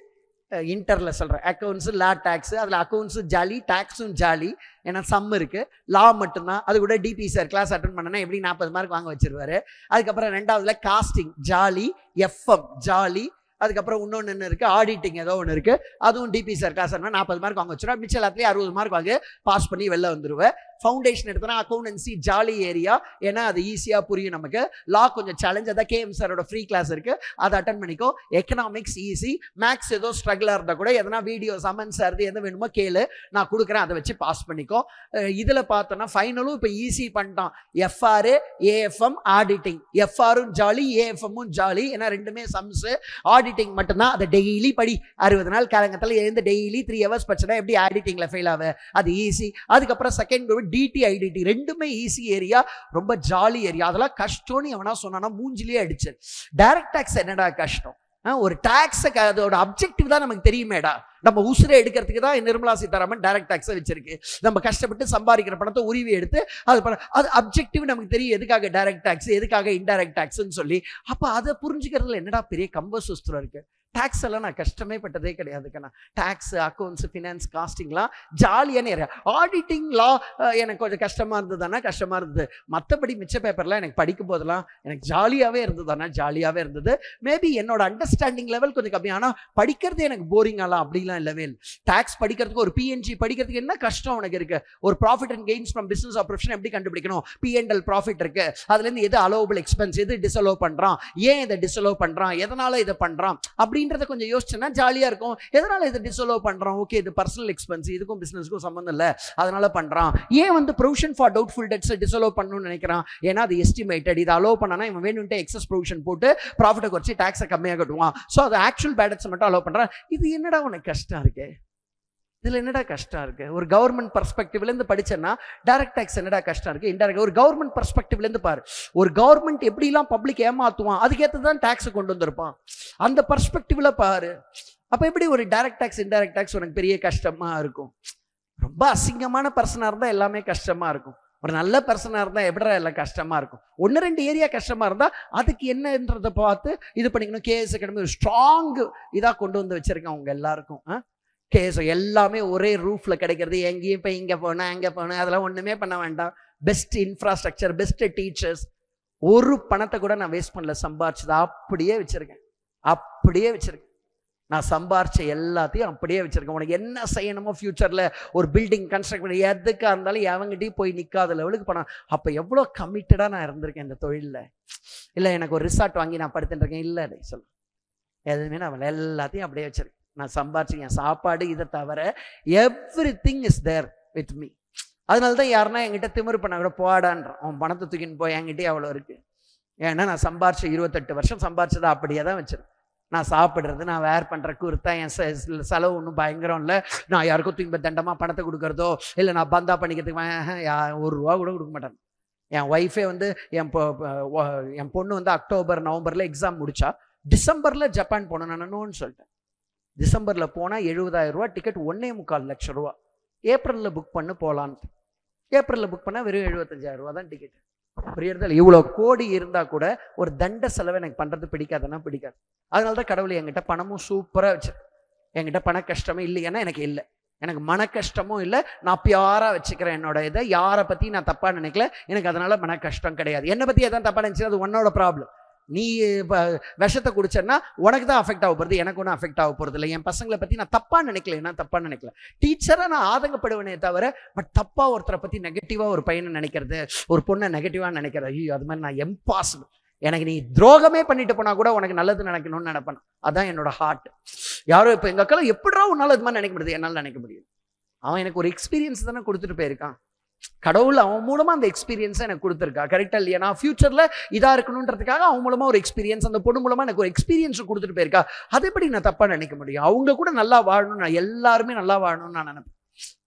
இன்டர்ல சொல்றேன், அக்கௌண்ட்ஸ், லா, டாக்ஸ். அதுல அக்கௌண்ட்ஸும் ஜாலி, டாக்ஸும் ஜாலி. ஏன்னா சம் இருக்கு. லா மட்டும்தான். அது கூட டிபி சார் கிளாஸ் அட்டன் பண்ணனா எப்படி 40 மார்க் வாங்க வச்சிருவாரு. அதுக்கப்புறம் 2வதுல காஸ்டிங் ஜாலி, எஃப்எம் ஜாலி. அதுக்கப்புறம் இன்னொன்று என்ன இருக்கு, ஆடிட்டிங் ஏதோ ஒன்று இருக்கு. அதுவும் டிபி சார் கிளாஸ் 40 மார்க் வாங்க வச்சுருவா. மிச்சம் எல்லாத்துலேயும் 60 மார்க் வாங்க பாஸ் பண்ணி வெளில வந்துடுவேன். ஃபவுண்டேஷன் எடுத்தோன்னா அக்கௌண்டன்சி ஜாலி ஏரியா. ஏன்னா அது ஈஸியாக புரியும் நமக்கு. லா கொஞ்சம் சேலஞ்ச். அதான் கேஎம் சாரோட ஃப்ரீ கிளாஸ் இருக்கு, அதை அட்டன் பண்ணிக்கோ. Economics easy. மேக்ஸ் ஏதோ ஸ்ட்ரகிளாக இருந்தால் கூட எதனா வீடியோ சமன்ஸ் ஆகுது எது வேணுமோ கேளு, நான் கொடுக்குறேன், அதை வச்சு பாஸ் பண்ணிக்கோ. இதில் பார்த்தோன்னா ஃபைனலும் இப்போ ஈஸி பண்ணிட்டான். FR, AFM, auditing. எஃப்ஆரும் ஜாலி, ஏஎஃப்எம்மும் ஜாலி. ஏன்னா ரெண்டுமே சம்ஸு. ஆடிட்டிங் மட்டும்தான். அதை டெய்லி படி. 60 நாள் காலங்கத்தில் எழுந்து டெய்லி 3 hours படிச்சா எப்படி ஆடிட்டிங்கில் ஃபெயில் ஆக? அது ஈஸி. அதுக்கப்புறம் செகண்ட் டிடி, ஐடிடி ரெண்டுமே ஈஸி ஏரியா, ரொம்ப ஜாலி ஏரியா. அதெல்லாம் கஷ்டம்னு எவனா சொன்னா மூஞ்சிலேயே அடிச்சு. டைரக்ட் டாக்ஸ் என்னடா கஷ்டம்? ஒரு டாக்ஸ் அதோட அப்ஜெக்டிவ் தான் நமக்கு தெரியுமேடா. நம்ம உசுரை எடுக்கிறதுக்கு தான் நிர்மலா சீதாராமன் டைரக்ட் டாக்ஸை வச்சிருக்கு. நம்ம கஷ்டப்பட்டு சம்பாதிக்கிற பணத்தை உரிவி எடுத்து அது அப்ஜெக்டிவ் நமக்கு தெரியும், எதுக்காக டைரக்ட் டாக்ஸ், எதுக்காக இன்டைரக்ட் டாக்ஸ்ன்னு சொல்லி. அப்போ அதை புரிஞ்சுக்கிறதுல என்னடா பெரிய கம்பசுஸ்திரம் இருக்கு. டாக்ஸ் எல்லாம் நான் கஷ்டமே பட்டதே கிடையாதுக்கண்ணா. டாக்ஸ், அக்கௌண்ட்ஸ், ஃபினான்ஸ், காஸ்டிங்லாம் ஜாலியான ஏரியா. ஆடிட்டிங், லா எனக்கு கொஞ்சம் கஷ்டமா இருந்ததுன்னா கஷ்டமா இருந்தது. மற்றபடி மிச்ச பேப்பர்லாம் எனக்கு படிக்கும் போதெல்லாம் எனக்கு ஜாலியாகவே இருந்ததுன்னா ஜாலியாகவே இருந்தது. மேபி என்னோட அண்டர்ஸ்டாண்டிங் லெவல் கொஞ்சம் கம்மி. ஆனால் படிக்கிறது எனக்கு போரிங்காலாம் அப்படிலாம் இல்லவே இல்லை. டாக்ஸ் படிக்கிறதுக்கு, ஒரு பிஎன்ஜி படிக்கிறதுக்கு என்ன கஷ்டம் உனக்கு இருக்கு? ஒரு profit and gains from business operation எப்படி கண்டுபிடிக்கணும்? பிஎன்எல் ப்ராஃபிட் இருக்கு, அதுலேருந்து எது அலோவபிள் எக்ஸ்பென்ஸ், எது டிஸ்அலோவ் பண்ணுறான், ஏன் இதை டிஸ்அலோவ் பண்ணுறான், எதனால இதை பண்ணுறான் அப்படின்றத கொஞ்சம் யோசிச்சேன்னா ஜாலியா இருக்கும். எதனால இதை டிஸ்அலோவ் பண்றான்? ஓகே, இது பர்சனல் எக்ஸ்பென்ஸ், இதுக்கும் பிசினஸ்க்கும் சம்பந்தம் இல்லை, அதனால பண்றான். ஏன் provision for doubtful debts disallow பண்ணணும்னு நினைக்கிறான்? ஏன்னா அது எஸ்டிமேட்டட். இதை அலோவ் பண்ணனா இவன் வேணும்ட்டு எக்ஸஸ் ப்ரொவிஷன் போட்டு ப்ராஃபிட்டை குறைச்சி டாக்ஸை கம்மியாக கட்டுவான். ஸோ அது ஆக்சுவல் பேடட்ஸ் மட்டும் அலோவ் பண்றான். இது என்னடா உனக்கு கஷ்டம் இருக்கு? இதுல என்னடா கஷ்டம் இருக்கு? ஒரு கவர்மெண்ட் பர்ஸ்பெக்டிவ்ல இருந்து படிச்சேன்னா டைரக்ட் டாக்ஸ் என்னடா கஷ்டம் இருக்கு? இன்டைரக்ட் ஒரு கவர்மெண்ட் பர்ஸ்பெக்டிவ்ல இருந்து பாரு. ஒரு கவர்மெண்ட் எப்படிலாம் பப்ளிக் ஏமாத்துவான், அதுக்கேற்றதான் டாக்ஸ் கொண்டு வந்திருப்பான். அந்த பர்ஸ்பெக்டிவ்ல பாரு. அப்ப எப்படி ஒரு டைரக்ட் டாக்ஸ், இன்டைரக்ட் டாக்ஸ் உனக்கு பெரிய கஷ்டமா இருக்கும்? ரொம்ப அசிங்கமான பர்சனா இருந்தா எல்லாமே கஷ்டமா இருக்கும். ஒரு நல்ல பர்சனா இருந்தா எப்படிடா எல்லாம் கஷ்டமா இருக்கும்? 1-2 ஏரியா கஷ்டமா இருந்தா அதுக்கு என்னன்றதை பார்த்து இது பண்ணிக்கணும். கேஎஸ் அகாடமி ஒரு ஸ்ட்ராங் இதா கொண்டு வந்து வச்சிருக்கேன் உங்க எல்லாருக்கும். கேஸ் எல்லாமே ஒரே ரூஃப்ல கிடைக்கிறது. எங்கேயும் இப்போ இங்கே போகணும் அங்கே போகணும் அதெல்லாம் ஒன்றுமே பண்ண வேண்டாம். Best infrastructure, best teachers. ஒரு பணத்தை கூட நான் வேஸ்ட் பண்ணல. சம்பாரிச்சதை அப்படியே வச்சிருக்கேன், அப்படியே வச்சிருக்கேன். நான் சம்பாரிச்ச எல்லாத்தையும் அப்படியே வச்சிருக்கேன். உனக்கு என்ன செய்யணுமோ ஃபியூச்சரில் ஒரு பில்டிங் கன்ஸ்ட்ரக்ட் பண்ணி எதுக்காக இருந்தாலும் எவங்கிட்டையும் போய் நிற்காத லெவலுக்கு பணம். அப்போ எவ்வளோ கமிட்டடாக நான் இருந்திருக்கேன் இந்த தொழிலில். இல்லை எனக்கு ஒரு ரிசார்ட் வாங்கி நான் படுத்துட்டு இருக்கேன், இல்லை சொல்ல எதுவுமே நான் எல்லாத்தையும் அப்படியே வச்சிருக்கேன். நான் சம்பாரிச்சிருக்கேன். சாப்பாடு இதை தவிர everything is there with me. அதனால தான் யாருன்னா என்கிட்ட திமிரு பண்ண கூட போடான்றான். அவன் பணத்தை தூக்கின்னு போய் என்கிட்டயே அவ்வளோ இருக்கு. ஏன்னா நான் சம்பாரிச்ச 28 வருஷம் சம்பாரிச்சதை அப்படியே தான் வச்சிருக்கேன். நான் சாப்பிட்றது, நான் வேர் பண்ணுற குர்த்தா, என் செலவு ஒன்றும் பயங்கரம் இல்லை. நான் யாருக்கும் தூக்கி தண்டமாக பணத்தை கொடுக்குறதோ இல்லை நான் பந்தா பண்ணிக்கிறதுக்கு ₹1 கூட கொடுக்க மாட்டேன். என் ஒய்ஃபே என் பொண்ணு அக்டோபர் நவம்பரில் எக்ஸாம் முடிச்சா, டிசம்பரில் ஜப்பான் போகணும் நான் நோன்னு சொல்லிட்டேன். டிசம்பரில் போனால் 70,000 ரூபா டிக்கெட், 1.25 லட்சம் ரூபா. ஏப்ரலில் புக் பண்ணு போகலான்ட்டு. ஏப்ரலில் புக் பண்ணால் வெறும் 75,000 ரூபா தான் டிக்கெட். புரியுறதில்ல? இவ்வளோ கோடி இருந்தால் கூட ஒரு தண்ட செலவை எனக்கு பண்ணுறது பிடிக்காதுன்னா பிடிக்காது. அதனால தான் கடவுள் என்கிட்ட பணமும் சூப்பராக வச்சிருக்கு. என்கிட்ட பண கஷ்டமே இல்லை, ஏன்னா எனக்கு இல்லை. எனக்கு மன கஷ்டமும் இல்லை. நான் பியாராக வச்சுக்கிறேன் என்னோட இதை. யாரை பற்றி நான் தப்பாக நினைக்கல. எனக்கு அதனால மன கஷ்டம் கிடையாது. என்னை பற்றி எதாவது தப்பாக நினச்சி அது உன்னோட ப்ராப்ளம். நீ விஷத்தை குடிச்சேன்னா உனக்கு தான் அஃபெக்ட் ஆக போகிறது, எனக்கு ஒன்றும் அஃபெக்ட் ஆக போகிறது இல்லை. என் பசங்களை பற்றி நான் தப்பாக நினைக்கல, நான் தப்பாக நினைக்கல. டீச்சராக நான் ஆதங்கப்படுவேனே தவிர, பட் தப்பாக ஒருத்தரை பற்றி நெகட்டிவாக ஒரு பையனை நினைக்கிறது, ஒரு பொண்ணை நெகட்டிவாக நினைக்கிறது, ஐயோ அது மாதிரி நான் இம்பாசிபிள். எனக்கு நீ துரோகமே பண்ணிட்டு போனால் கூட உனக்கு நல்லது நினைக்கணும்னு நினைப்பேன். அதான் என்னோட ஹார்ட். யாரும் இப்போ எங்கள் அக்கெல்லாம் எப்படா உன்னால் இது மாதிரி நினைக்க முடியுது? என்னால் நினைக்க முடியும். அவன் எனக்கு ஒரு எக்ஸ்பீரியன்ஸ் தானே கொடுத்துட்டு போயிருக்கான். கடவுள் அவன் மூலமாக அந்த எக்ஸ்பீரியன்ஸை எனக்கு கொடுத்துருக்கா. கரெக்டாக இல்லையா? நான் ஃபியூச்சரில் இதாக இருக்கணுன்றதுக்காக அவன் மூலமாக ஒரு எக்ஸ்பீரியன்ஸ், அந்த பொண்ணு மூலமாக எனக்கு ஒரு எக்ஸ்பீரியன்ஸ் கொடுத்துட்டு போயிருக்கா. அதை எப்படி நான் தப்பாக நினைக்க முடியும்? அவங்க கூட நல்லா வாழணும், நான் எல்லாருமே நல்லா வாழணும்னு நான் நினைப்பேன்.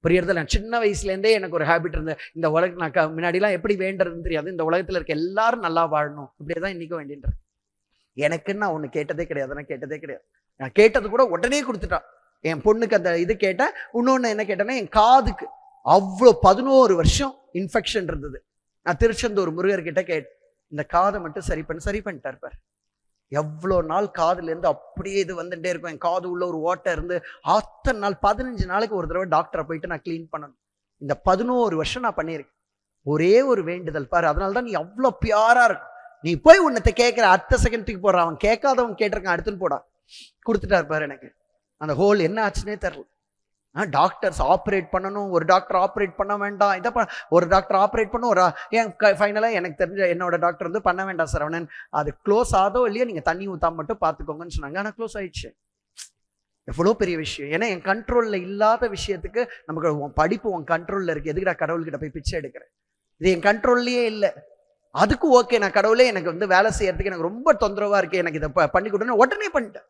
புரியுறதில்ல? நான் சின்ன வயசுலேருந்தே எனக்கு ஒரு ஹேபிட் இருந்தது. இந்த உலகம் நான் முன்னாடிலாம் எப்படி வேண்டதுன்னு தெரியாது. இந்த உலகத்தில் இருக்க எல்லாரும் நல்லா வாழணும், இப்படியே தான் இன்றைக்கும் வேண்டின்றது. எனக்குன்னு நான் ஒன்று கேட்டதே கிடையாது. நான் கேட்டதே கிடையாது. நான் கேட்டது கூட உடனே கொடுத்துட்டான். என் பொண்ணுக்கு அந்த இது கேட்டேன். இன்னொன்று என்ன கேட்டேன்னா, என் காதுக்கு அவ்வளோ 11 வருஷம் இன்ஃபெக்ஷன் இருந்தது. நான் திருச்செந்தூர் முருகர்கிட்ட கேட்டேன், இந்த காதை மட்டும் சரி பண்ணிட்டார் பார். எவ்வளோ நாள் காதுலேருந்து அப்படியே இது வந்துட்டே இருக்கும். என் காது உள்ள ஒரு ஓட்டை இருந்து அத்தனை நாள் 15 நாளைக்கு ஒரு தடவை டாக்டரை போயிட்டு நான் க்ளீன் பண்ணணும். இந்த 11 வருஷம் நான் பண்ணியிருக்கேன். ஒரே ஒரு வேண்டுதல் பாரு. அதனால தான் நீ அவ்வளோ பியாராக இருக்கும். நீ போய் உன்னத்தை கேட்குற அடுத்த செகண்டுக்கு போடுறான். அவன் கேட்காதவன் கேட்டிருக்கான், அடுத்துன்னு போடா. கொடுத்துட்டார் பாரு. எனக்கு அந்த ஹோல் என்ன ஆச்சுன்னே தெரில. டாக்டர்ஸ் ஆப்ரேட் பண்ணணும், ஒரு டாக்டர் ஆப்ரேட் பண்ண வேண்டாம், இதை ஒரு டாக்டர் ஆப்ரேட் பண்ணும், ஒரு ஏன் ஃபைனலாக எனக்கு தெரிஞ்ச என்னோட டாக்டர் வந்து பண்ண வேண்டாம் சரவணன், அது க்ளோஸ் ஆதோ இல்லையா, நீங்கள் தண்ணி ஊற்றாம மட்டும் பார்த்துக்கோங்கன்னு சொன்னாங்க. ஆனால் க்ளோஸ் ஆயிடுச்சு. எவ்வளோ பெரிய விஷயம். ஏன்னா என் கண்ட்ரோலில் இல்லாத விஷயத்துக்கு நமக்கு உன் படிப்பு உன் கண்ட்ரோலில் இருக்குது. எதுக்கு கடவுள்கிட்ட போய் பிச்சை எடுக்கிறேன்? இது என் கண்ட்ரோல்லையே இல்லை. அதுக்கு ஓகே, நான் கடவுளே எனக்கு வந்து வேலை செய்யறதுக்கு எனக்கு ரொம்ப தொந்தரவாக இருக்குது, எனக்கு இதை பண்ணி கொடுன்னு உடனே பண்ணிட்டேன்.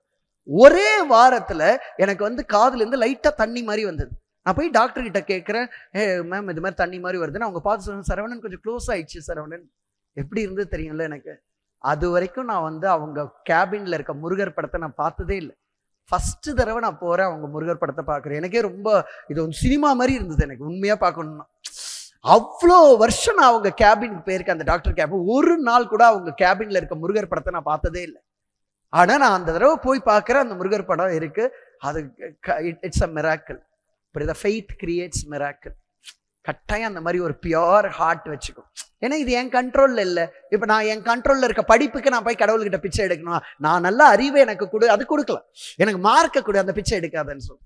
ஒரே வாரத்தில் எனக்கு வந்து காதுலேருந்து லைட்டாக தண்ணி மாதிரி வந்தது. நான் போய் டாக்டர் கிட்ட கேட்குறேன், மேம் இது மாதிரி தண்ணி மாதிரி வருதுன்னு. அவங்க பார்த்து சொன்னாங்க, சரவணன் கொஞ்சம் க்ளோஸ் ஆயிடுச்சு சரவணன். எப்படி இருந்தது தெரியும்ல எனக்கு. அது வரைக்கும் நான் வந்து அவங்க கேபின்ல இருக்க முருகர் படத்தை நான் பார்த்ததே இல்லை. ஃபஸ்ட்டு தடவை நான் போகிறேன், அவங்க முருகர் படத்தை பார்க்குறேன். எனக்கே ரொம்ப இது ஒரு சினிமா மாதிரி இருந்தது. எனக்கு உண்மையாக பார்க்கணும்னா அவ்வளோ வருஷம் நான் அவங்க கேபினுக்கு போயிருக்கேன். அந்த டாக்டர் கேபின் ஒரு நாள் கூட அவங்க கேபின்ல இருக்க முருகர் படத்தை நான் பார்த்ததே இல்லை. ஆனால் நான் அந்த தடவை போய் பார்க்குறேன், அந்த முருகர் படம் இருக்குது. அது இட்ஸ் அ மிராக்கிள். புரியுதா? Faith creates miracle. கட்டாயம் அந்த மாதிரி ஒரு பியோர் ஹார்ட் வச்சுக்கும். ஏன்னா இது என் கண்ட்ரோலில் இல்லை. இப்போ நான் என் கண்ட்ரோலில் இருக்க படிப்புக்கு நான் போய் கடவுள்கிட்ட பிச்சை எடுக்கணும். நான் நல்ல அறிவை எனக்கு கொடு, அது கொடுக்கலாம். எனக்கு மார்க்க கொடு, அந்த பிச்சை எடுக்காதன்னு சொல்லு.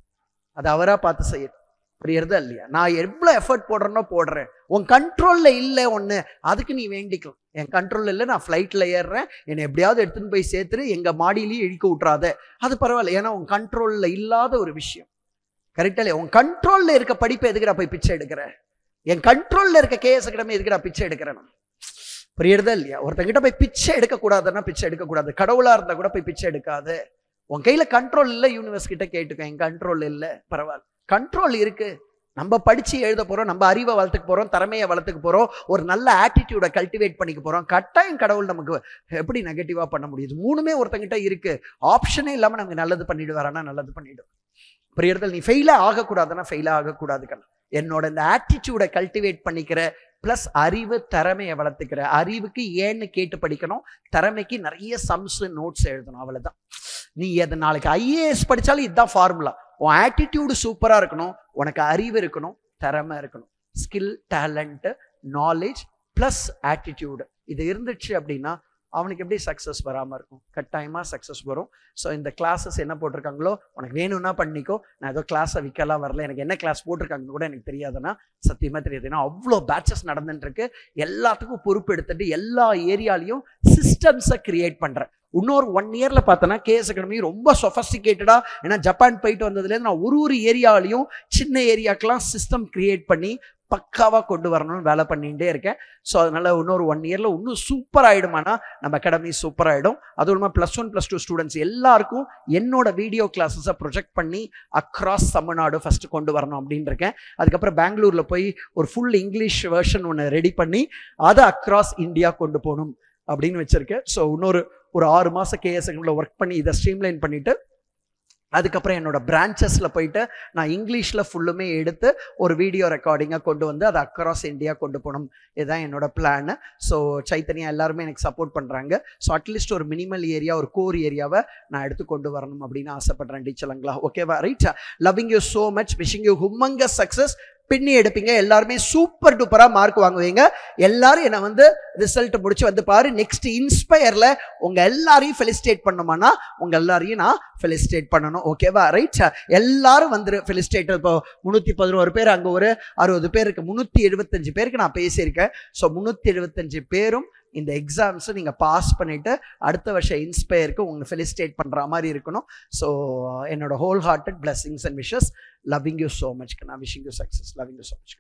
அது அவராக பார்த்து செய்யணும். புரியுறதா இல்லையா? நான் எவ்வளோ எஃபர்ட் போடுறேனோ போடுறேன். உன் கண்ட்ரோலில் இல்லை ஒன்று, அதுக்கு நீ வேண்டிக்கலாம். என் கண்ட்ரோலில் இல்லை, நான் ஃப்ளைட்டில் ஏறுறேன், என்னை எப்படியாவது எடுத்துன்னு போய் சேர்த்துரு, எங்கள் மாடியிலையும் இழுக்க விட்றாத, அது பரவாயில்ல. ஏன்னா உன் கண்ட்ரோலில் இல்லாத ஒரு விஷயம். கரெக்டாக இல்லையா? உன் கண்ட்ரோலில் இருக்க படிப்பை எதுக்குடா போய் பிச்சை எடுக்கிறேன்? என் கண்ட்ரோலில் இருக்க கேஎஸ் அகாடமி எதுக்குடா பிச்சை எடுக்கிறேன்? புரியுறதா இல்லையா? ஒருத்தங்கிட்ட போய் பிச்சை எடுக்கக்கூடாதுன்னா பிச்சை எடுக்கக்கூடாது. கடவுளாக இருந்தால் கூட போய் பிச்சை எடுக்காது. உன் கையில் கண்ட்ரோல் இல்லை, யூனிவர்ஸ் கிட்ட கேட்டுக்க. என் கண்ட்ரோல் இல்லை, பரவாயில்ல. கண்ட்ரோல் இருக்கு. நம்ம படிச்சு எழுத போறோம், நம்ம அறிவை வளர்த்துக்க போறோம், திறமையை வளர்த்துக்க போறோம், ஒரு நல்ல ஆட்டிடியூடை கல்டிவேட் பண்ணிக்க போறோம். கட்டாயம் கடவுள் நமக்கு எப்படி நெகட்டிவா பண்ண முடியுது? மூணுமே ஒருத்தங்கிட்ட இருக்கு. ஆப்ஷனே இல்லாம நமக்கு நல்லது பண்ணிடுவாரானா நல்லது பண்ணிடும். புரியுறதில்? நீ ஃபெயிலே ஆகக்கூடாதுன்னா ஃபெயிலே ஆகக்கூடாது. என்னோட இந்த ஆட்டிடியூடை கல்டிவேட் பண்ணிக்கிற, பிளஸ் அறிவு திறமையை வளர்த்துக்கிற. அறிவுக்கு ஏன்னு கேட்டு படிக்கணும், திறமைக்கு நிறைய சம்ஸ் நோட்ஸ் எழுதணும். அவ்வளவுதான். நீ எது நாளைக்கு ஐஏஎஸ் படிச்சாலும் இதுதான் ஃபார்முலா. உன் ஆட்டிடியூடு சூப்பராக இருக்கணும், உனக்கு அறிவு இருக்கணும், திறமை இருக்கணும். Skill, talent, knowledge plus attitude இது இருந்துச்சு அப்படின்னா அவனுக்கு எப்படி சக்ஸஸ் வராமல் இருக்கும்? கட்டாயமாக சக்ஸஸ் வரும். ஸோ இந்த கிளாஸஸ் என்ன போட்டிருக்காங்களோ உனக்கு வேணும்னா பண்ணிக்கோ. நான் ஏதோ கிளாஸை விற்கலாம் வரல, எனக்கு என்ன கிளாஸ் போட்டிருக்காங்கன்னு கூட எனக்கு தெரியாதுன்னா சத்தியமாக தெரியாது. ஏன்னா அவ்வளோ பேட்சஸ் நடந்துட்டுருக்கு. எல்லாத்துக்கும் பொறுப்பு எடுத்துட்டு எல்லா ஏரியாலையும் சிஸ்டம்ஸை கிரியேட் பண்ணுறேன். இன்னொரு 1 இயரில் பார்த்தோன்னா கேஎஸ் அகாடமி ரொம்ப சொஃபஸ்டிகேட்டடாக, ஏன்னா ஜப்பான் போயிட்டு வந்ததுலேருந்து நான் ஒரு ஏரியாலையும் சின்ன ஏரியாக்கெல்லாம் சிஸ்டம் கிரியேட் பண்ணி பக்காவாக கொண்டு வரணும்னு வேலை பண்ணிகிட்டே இருக்கேன். ஸோ அதனால் இன்னொரு 1 இயரில் இன்னும் சூப்பர் ஆகிடுமானா நம்ம அகாடமி சூப்பர் ஆகிடும். அதுவும் இல்லாமல் +1 +2 ஸ்டூடெண்ட்ஸ் எல்லாருக்கும் என்னோட வீடியோ கிளாஸஸை ப்ரொஜெக்ட் பண்ணி அக்ராஸ் தமிழ்நாடு ஃபஸ்ட்டு கொண்டு வரணும் அப்படின்னு இருக்கேன். அதுக்கப்புறம் பெங்களூரில் போய் ஒரு ஃபுல் இங்கிலீஷ் வெர்ஷன் ஒன்று ரெடி பண்ணி அதை அக்ராஸ் இந்தியா கொண்டு போகணும் அப்படின்னு வச்சுருக்கேன். ஸோ இன்னொரு 6 மாதம் கேஎஸ் அகாடமியில் ஒர்க் பண்ணி இதை ஸ்ட்ரீம்லைன் பண்ணிவிட்டு அதுக்கப்புறம் என்னோட பிரான்ச்சஸில் போயிட்டு நான் இங்கிலீஷில் ஃபுல்லுமே எடுத்து ஒரு வீடியோ ரெக்கார்டிங்காக கொண்டு வந்து அதை அக்ராஸ் இந்தியா கொண்டு போகணும். இதுதான் என்னோட பிளான். ஸோ சைத்தன்யா எல்லாருமே எனக்கு சப்போர்ட் பண்ணுறாங்க. ஸோ அட்லீஸ்ட் ஒரு மினிமல் ஏரியா, ஒரு கோர் ஏரியாவை நான் எடுத்து கொண்டு வரணும் அப்படின்னு ஆசைப்படுறேன் டீச்சருங்களா. ஓகேவா? Right. Loving you so much, wishing you humongous success. பின்னி எடுப்பீங்க, எல்லாருமே சூப்பர் டூப்பராக மார்க் வாங்குவீங்க. எல்லாரும் என்னை வந்து ரிசல்ட் முடிச்சு வந்து பாரு. நெக்ஸ்ட் இன்ஸ்பயர்ல உங்க எல்லாரையும் ஃபெலிசிட்டேட் பண்ணுமானா உங்க எல்லாரையும் நான் ஃபெலிசிட்டேட் பண்ணணும். ஓகேவா? ரைட். எல்லாரும் வந்து ஃபெலிசிட்டேட். இப்போ 311 பேர், அங்கே ஒரு 60 பேர் இருக்கு. 375 பேருக்கு நான் பேசியிருக்கேன். ஸோ 375 பேரும் இந்த எக்ஸாம்ஸை நீங்கள் பாஸ் பண்ணிவிட்டு அடுத்த வருஷம் இன்ஸ்பயருக்கு உங்களை ஃபெலிசிட்டேட் பண்ணுற மாதிரி இருக்கணும். ஸோ என்னோட whole hearted blessings and wishes. Loving you so much. நான் wishing you success. Loving you so much.